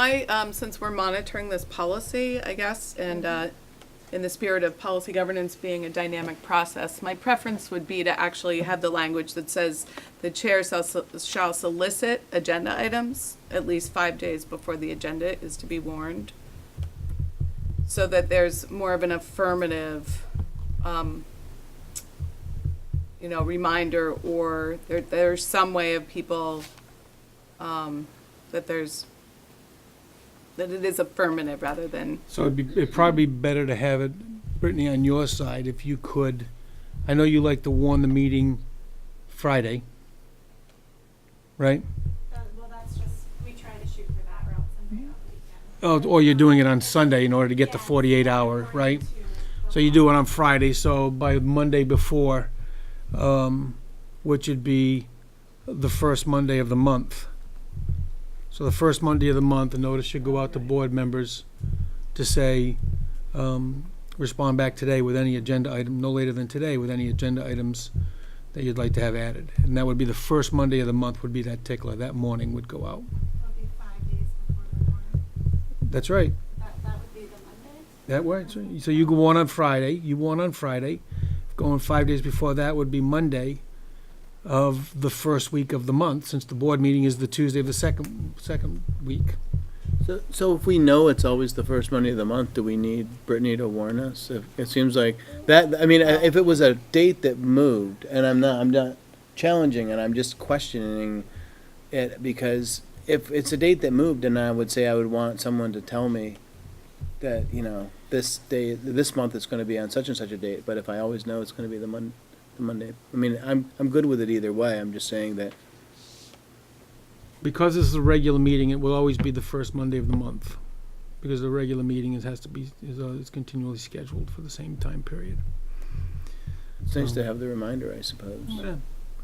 since we're monitoring this policy, I guess, and in the spirit of policy governance being a dynamic process, my preference would be to actually have the language that says the chair shall solicit agenda items at least 5 days before the agenda is to be warned, so that there's more of an affirmative, reminder, or there's some way of people, that it is affirmative rather than. So it'd probably be better to have it, Brittany, on your side, if you could. I know you like to warn the meeting Friday, right? Well, that's just, we try to shoot for that route Sunday off weekend. Oh, or you're doing it on Sunday in order to get the 48 hour, right? So you do it on Friday, so by Monday before, which would be the first Monday of the month. So the first Monday of the month, a notice should go out to board members to say, respond back today with any agenda item, no later than today, with any agenda items that you'd like to have added. And that would be the first Monday of the month would be that tickler. That morning would go out. It'll be 5 days before the warrant. That's right. That would be the Monday? That works. So you go on Friday, you warn on Friday. Going 5 days before that would be Monday of the first week of the month, since the board meeting is the Tuesday of the second week. So if we know it's always the first Monday of the month, do we need Brittany to warn us? It seems like that, I mean, if it was a date that moved, and I'm not challenging it, I'm just questioning it, because if it's a date that moved, then I would say I would want someone to tell me that, this day, this month it's gonna be on such and such a date, but if I always know it's gonna be the Monday, I mean, I'm good with it either way, I'm just saying that. Because this is a regular meeting, it will always be the first Monday of the month. Because the regular meeting is continually scheduled for the same time period. It's nice to have the reminder, I suppose. Yeah.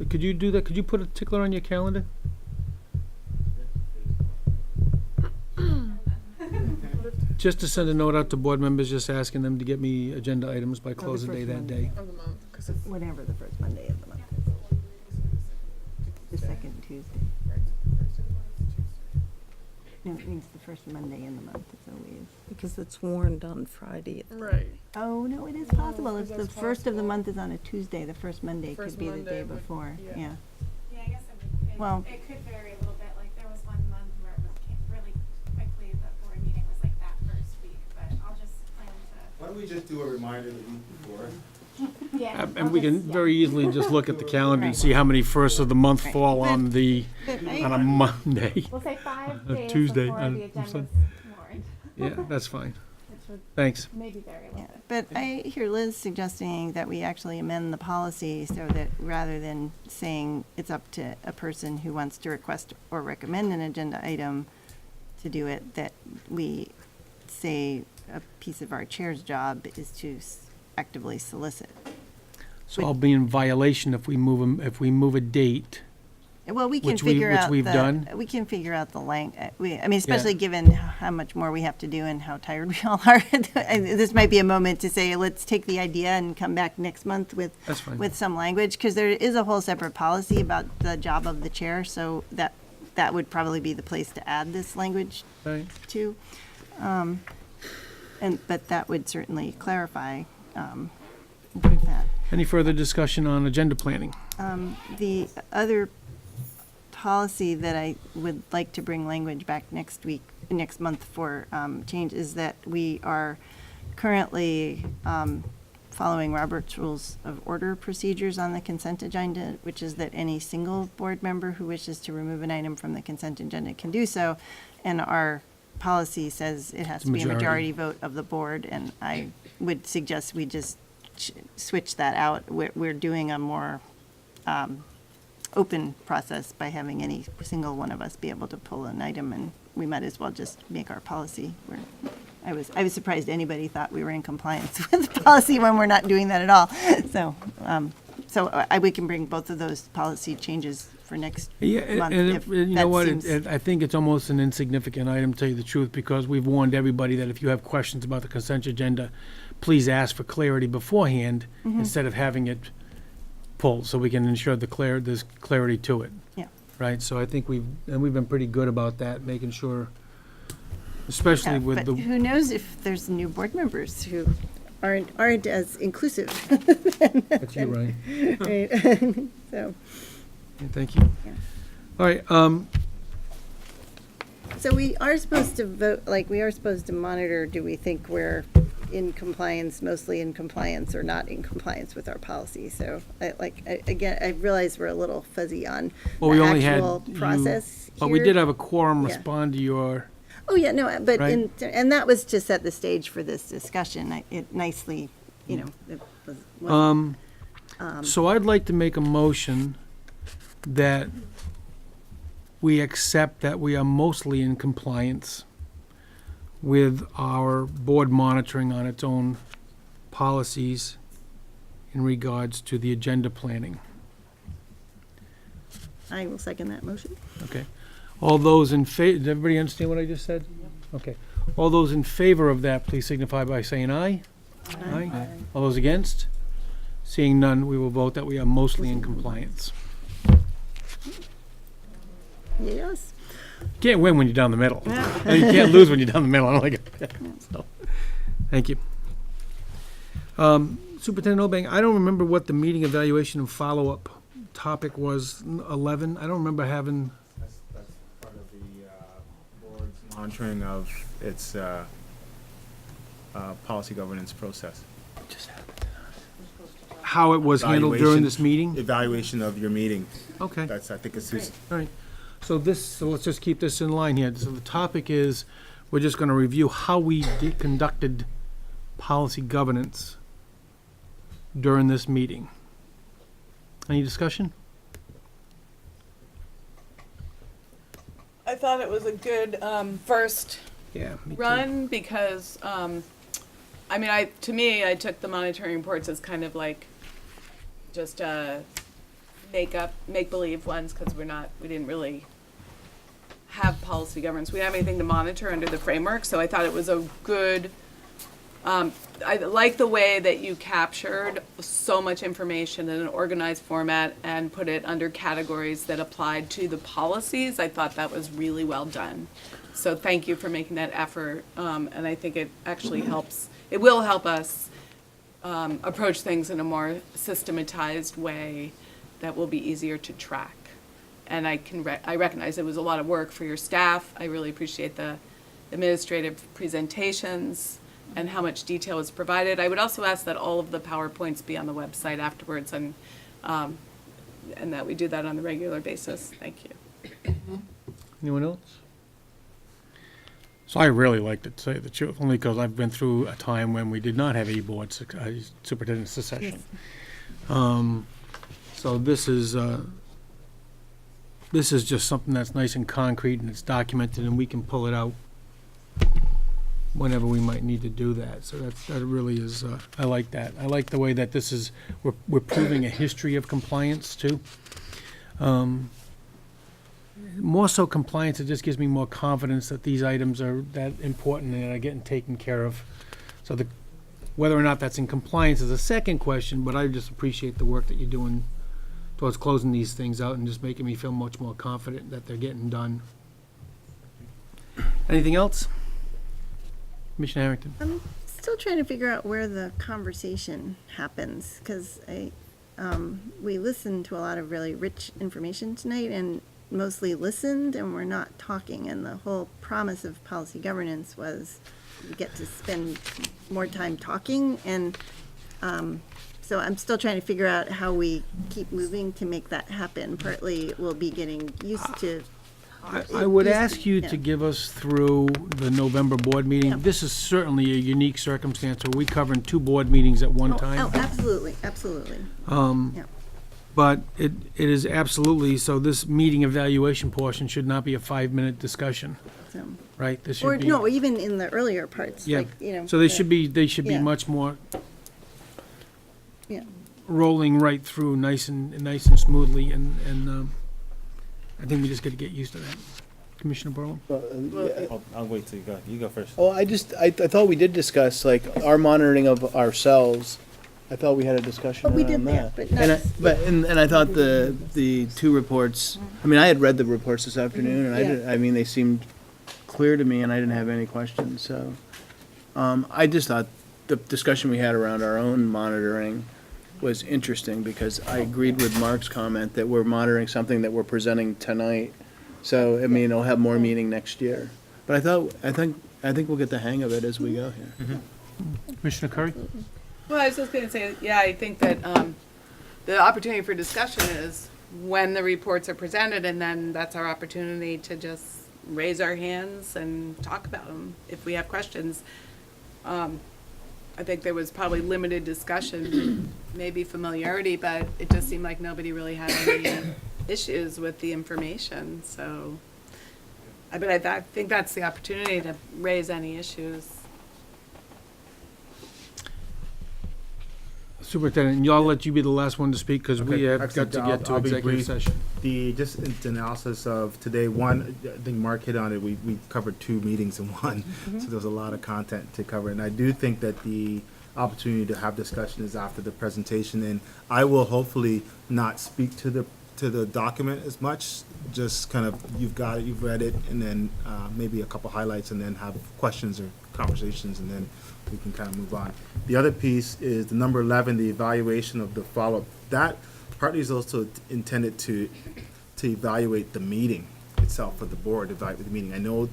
Could you do that? Could you put a tickler on your calendar? Just to send a note out to board members, just asking them to get me agenda items by close of day that day. Of the month, 'cause Whatever the first Monday of the month is. The second Tuesday. No, it means the first Monday in the month is always. Because it's warned on Friday. Right. Oh, no, it is possible. If the first of the month is on a Tuesday, the first Monday First could be the Monday day would- before, yeah. yeah. Yeah, I guess it Well- could vary a little bit. Like there was one month where it was really quickly, the board meeting was like that first week, but I'll just plan to. Why don't we just do a reminder the week before? Yeah. And we can very easily just look at the calendar and see how many firsts of the month fall on on a Monday. We'll say 5 A days Tuesday, before on the agenda's Sun- warned. Yeah, that's fine. Which would Thanks. maybe vary a little bit. But I hear Liz suggesting that we actually amend the policy so that rather than saying it's up to a person who wants to request or recommend an agenda item to do it, that we say a piece of our chair's job is to actively solicit. So I'll be in violation if we move a date. Well, we can Which we- figure which out we've done? we can figure out the length. Especially given how much more we have to do and how tired we all are. This might be a moment to say, let's take the idea and come back next month with That's fine. with some language, because there is a whole separate policy about the job of the chair. So that would probably be the place to add this language Right. to. But that would certainly clarify that. Any further discussion on agenda planning? The other policy that I would like to bring language back next month for change is that we are currently following Robert's Rules of Order procedures on the consent agenda, which is that any single board member who wishes to remove an item from the consent agenda can do so. And our policy says it has to be a majority vote of the board, and I would suggest we just switch that out. We're doing a more open process by having any single one of us be able to pull an item, and we might as well just make our policy where I was surprised anybody thought we were in compliance with the policy when we're not doing that at all. So we can bring both of those policy changes for next month. And if you know that what, seems- I think it's almost an insignificant item, to tell you the truth, because we've warned everybody that if you have questions about the consent agenda, please ask for clarity beforehand instead of having it pulled, so we can ensure there's clarity to it. Yeah. Right, so I think we've been pretty good about that, making sure, especially with But the. who knows if there's new board members who aren't as inclusive. That's you, right. Right. So. Thank you. Yeah. All right, So we are supposed to vote, we are supposed to monitor, do we think we're in compliance, mostly in compliance, or not in compliance with our policy. So, again, I realize we're a little fuzzy on Well, we the only had actual process but we here. did have a quorum Yeah. respond to your, Oh, yeah, no, but Right. and that was to set the stage for this discussion. It nicely, it was. so I'd like to make a motion that we accept that we are mostly in compliance with our board monitoring on its own policies in regards to the agenda planning. I will second that motion. Okay. All those in favor, did everybody understand what I just said? Okay. All those in favor of that, please signify by saying aye. Aye. All those against? Seeing none, we will vote that we are mostly in compliance. Yes. Can't win when you're down the middle. And you can't lose when you're down the middle. I don't like it. So, thank you. Superintendent Obeng, I don't remember what the meeting evaluation and follow-up topic was, 11. I don't remember having, That's part of the board's monitoring of its policy governance process. how it was handled during this meeting? Evaluation of your meeting. Okay. That's, I think it's his. All right. So let's just keep this in line here. So the topic is, we're just gonna review how we conducted policy governance during this meeting. Any discussion? I thought it was a good first Yeah, me too. run because, I mean, to me, I took the monitoring reports as kind of like just make-believe ones because we didn't really have policy governance. We didn't have anything to monitor under the framework, so I thought it was a good, I like the way that you captured so much information in an organized format and put it under categories that applied to the policies. I thought that was really well done. So thank you for making that effort, and I think it actually helps, it will help us approach things in a more systematized way that will be easier to track. And I recognize it was a lot of work for your staff. I really appreciate the administrative presentations and how much detail is provided. I would also ask that all of the PowerPoints be on the website afterwards and that we do that on a regular basis. Thank you. Anyone else? So I really liked it, to say the truth, only because I've been through a time when we did not have a board superintendent succession. So this is just something that's nice and concrete and it's documented and we can pull it out whenever we might need to do that. So that really is, I like that. I like the way that this is, we're proving a history of compliance too. More so compliance, it just gives me more confidence that these items are that important and are getting taken care of. So whether or not that's in compliance is a second question, but I just appreciate the work that you're doing towards closing these things out and just making me feel much more confident that they're getting done. Anything else? Commissioner Harrington? I'm still trying to figure out where the conversation happens, because we listened to a lot of really rich information tonight and mostly listened, and we're not talking, and the whole promise of policy governance was we get to spend more time talking, and so I'm still trying to figure out how we keep moving to make that happen. Partly we'll be getting used to. I would ask you to give us through the November board meeting. Yeah. This is certainly a unique circumstance where we covering 2 board meetings at one time. Oh, absolutely, absolutely. Yeah. But it is absolutely, so this meeting evaluation portion should not be a 5-minute discussion, So, right? This or should be. no, even in the earlier parts, Yeah, like, you know. so they should be yeah. much more Yeah. rolling right through nice and smoothly, and I think we just gotta get used to that. Commissioner Burlington? I'll wait till you go. You go first. Oh, I thought we did discuss, like, our monitoring of ourselves. I thought we had a discussion Oh, we around did that, but not. And I thought the 2 reports, I mean, I had read the reports this afternoon, and I mean, they seemed clear to me, and I didn't have any questions, so. I just thought the discussion we had around our own monitoring was interesting, because I agreed with Mark's comment that we're monitoring something that we're presenting tonight. So, I mean, it'll have more meaning next year. But I think we'll get the hang of it as we go here. Commissioner Curry? Well, I was just going to say, yeah, I think that the opportunity for discussion is when the reports are presented, and then that's our opportunity to just raise our hands and talk about them if we have questions. I think there was probably limited discussion, maybe familiarity, but it just seemed like nobody really had any issues with the information. So, but I think that's the opportunity to raise any issues. Superintendent, y'all let you be the last one to speak because we Okay, have excellent. got to get to I'll be executive brief. session. The analysis of today, one, I think Mark hit on it, we covered 2 meetings in one, so there's a lot of content to cover. And I do think that the opportunity to have discussion is after the presentation, and I will hopefully not speak to the document as much, just kind of, you've got it, you've read it, and then maybe a couple highlights, and then have questions or conversations, and then we can kind of move on. The other piece is the number 11, the evaluation of the follow-up. That partly is also intended to evaluate the meeting itself for the board, evaluate the meeting. I know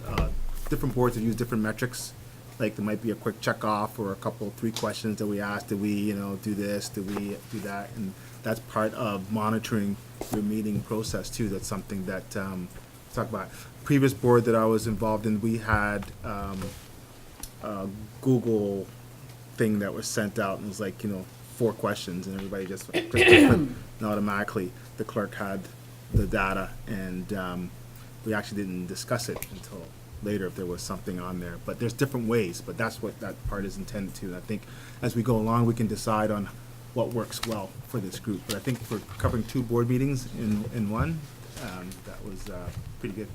different boards have used different metrics, like there might be a quick check off or a couple, 3 questions that we ask, did we, do this, did we do that? And that's part of monitoring your meeting process too. That's something that, talk about. Previous board that I was involved in, we had a Google thing that was sent out, and it was like, 4 questions, and everybody just and automatically the clerk had the data, and we actually didn't discuss it until later if there was something on there. But there's different ways, but that's what that part is intended to. And I think as we go along, we can decide on what works well for this group. But I think for covering 2 board meetings in one, that was pretty good.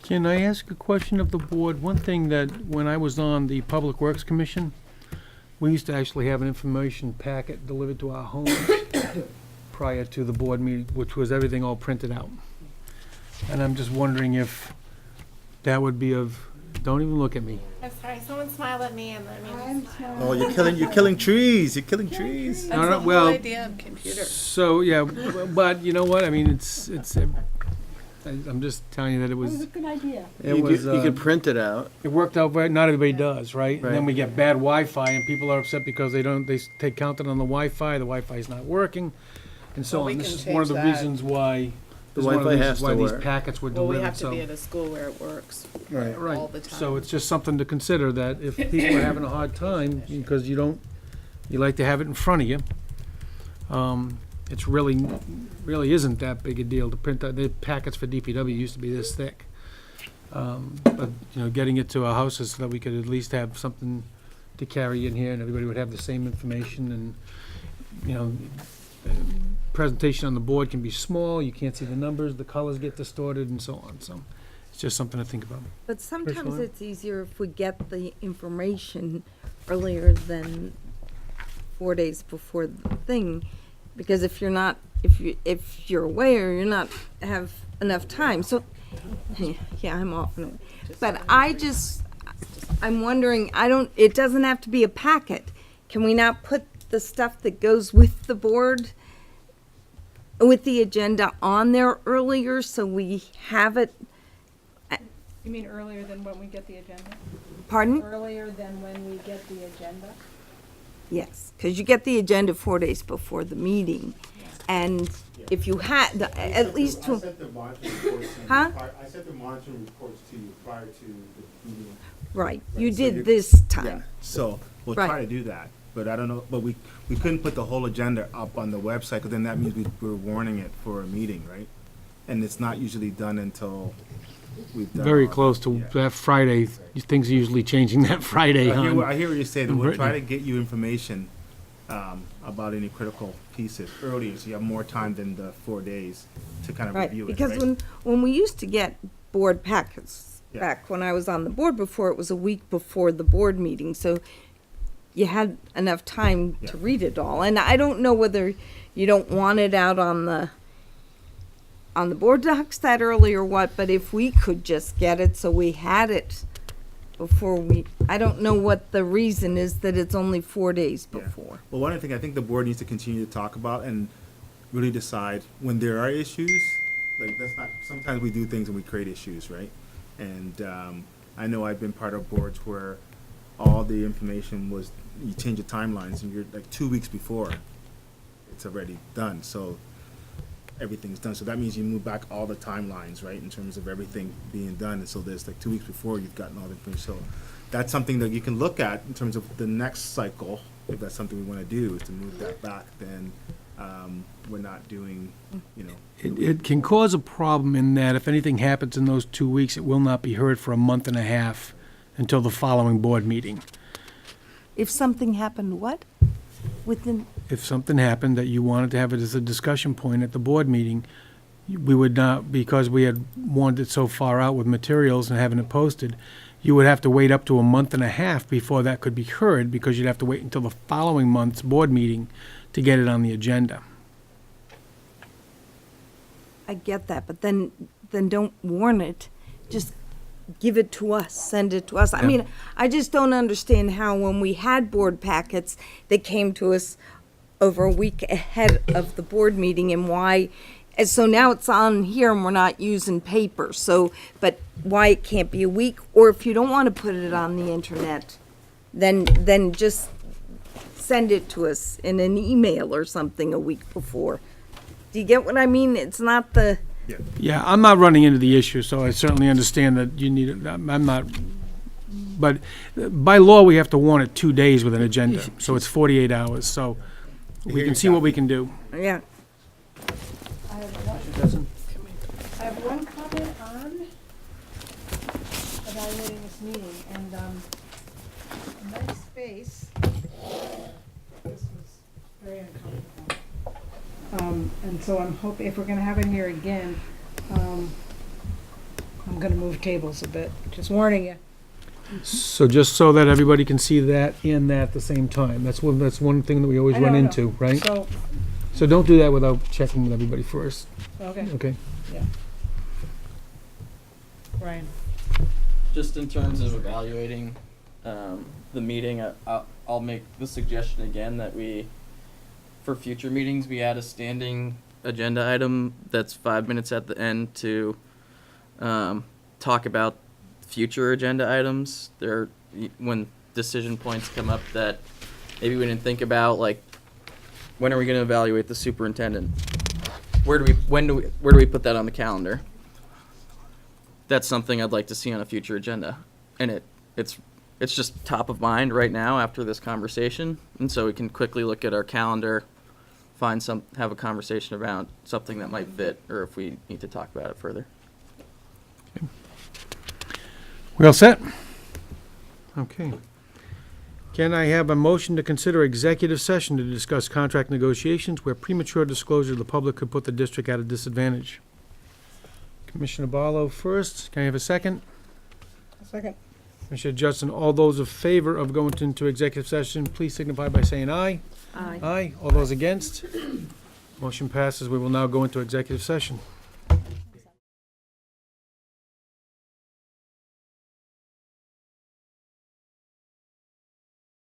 Can I ask a question of the board? One thing that, when I was on the Public Works Commission, we used to actually have an information packet delivered to our homes prior to the board meeting, which was everything all printed out. And I'm just wondering if that would be of, don't even look at me. I'm sorry, someone smiled at me and then me smile. Oh, you're killing trees. You're killing trees. That's No, no, the whole well, idea of computers. So, yeah, but you know what? I mean, I'm just telling you that it was. a good idea. It You was. could print it out. It worked out very. Not everybody does, right? And then Right. we get bad Wi-Fi, and people are upset because they take counted on the Wi-Fi. The Wi-Fi is not working, and so Well, we on. This can is one of the change that. reasons why. The this is one of Wi-Fi reasons has to why these work. packets were Well, we delivered. have to so. be at a school where it works Right. Right. all the time. So it's just something to consider, that if people are having a hard time because you like to have it in front of you, it's really isn't that big a deal to print out. The packets for DPW used to be this thick. But, getting it to our houses so that we could at least have something to carry in here and everybody would have the same information, and, presentation on the board can be small, you can't see the numbers, the colors get distorted and so on, so it's just something to think about. But sometimes Commissioner? it's easier if we get the information earlier than 4 days before the thing, because if you're aware, you're not have enough time. So, yeah, I'm off. But I'm wondering, it doesn't have to be a packet. Can we not put the stuff that goes with the board, with the agenda on there earlier so we have it? You mean earlier than when we get the agenda? Pardon? Earlier than when we get the agenda? Yes, because you get the agenda 4 days before the meeting. And if you had, at least I to, sent the monitoring reports Huh? I sent the monitoring reports to you prior to the meeting. right, you Right, so did you- this time. Yeah, so we'll Right. try to do that, but I don't know, but we couldn't put the whole agenda up on the website, because then that means we're warning it for a meeting, right? And it's not usually done until we've done. Very all- close to yeah. that Friday, things are usually changing that Friday. I hear on- what you're saying, on we'll try to Brittany. get you information about any critical pieces earlier, so you have more time than the 4 days to kind of Right, review it, because right? when we used to get board packets, Yeah. back when I was on the board before, it was a week before the board meeting, so you had enough time to Yeah. read it all. And I don't know whether you don't want it out on the board docs that early or what, but if we could just get it so we had it before I don't know what the reason is that it's only 4 days Yeah. before. Well, one of the things I think the board needs to continue to talk about and really decide when there are issues, like that's not, sometimes we do things and we create issues, right? And I know I've been part of boards where all the information was, you change the timelines and you're like 2 weeks before it's already done, so everything's done. So that means you move back all the timelines, right, in terms of everything being done. And so there's like 2 weeks before you've gotten all the information. So that's something that you can look at in terms of the next cycle, if that's something we want to do, is to move that back. Then we're not doing, you know. It can cause a problem in that if anything happens in those 2 weeks, it will not be heard for a month and a half until the following board meeting. If something happened, what? Within, If something happened that you wanted to have it as a discussion point at the board meeting, we would not, because we had wanted it so far out with materials and having it posted, you would have to wait up to a month and a half before that could be heard, because you'd have to wait until the following month's board meeting to get it on the agenda. I get that, but then don't warn it. Just give it to us, send it to us. I Yeah. mean, I just don't understand how when we had board packets, they came to us over a week ahead of the board meeting, and why, and so now it's on here and we're not using paper, so, but why it can't be a week, or if you don't want to put it on the internet, then just send it to us in an email or something a week before. Do you get what I mean? It's not the, Yeah, I'm not running into the issue, so I certainly understand that you need it. I'm not, but by law, we have to warn it 2 days with an agenda, so it's 48 hours, so we can see what we can do. yeah. I have one comment on evaluating this meeting, and, a nice space. This was very uncomfortable. And so I'm hoping, if we're gonna have it here again, I'm gonna move tables a bit, just warning you. So just so that everybody can see that and that at the same time. That's one thing that we always I run know, I know. into, right? So, So don't do that without checking with everybody first, okay, okay? yeah. Ryan? Just in terms of evaluating the meeting, I'll make the suggestion again that we, for future meetings, we add a standing agenda item that's 5 minutes at the end to talk about future agenda items. When decision points come up that maybe we didn't think about, like when are we going to evaluate the superintendent? Where do we put that on the calendar? That's something I'd like to see on a future agenda, and it's just top of mind right now after this conversation, and so we can quickly look at our calendar, have a conversation about something that might fit, or if we need to talk about it further. We all set? Okay. Can I have a motion to consider executive session to discuss contract negotiations where premature disclosure to the public could put the district at a disadvantage? Commissioner Barlow first. Can I have a second? Second. Commissioner Judson, all those in favor of going into executive session, please signify by saying aye. Aye. Aye. All those against? Motion passes. We will now go into executive session.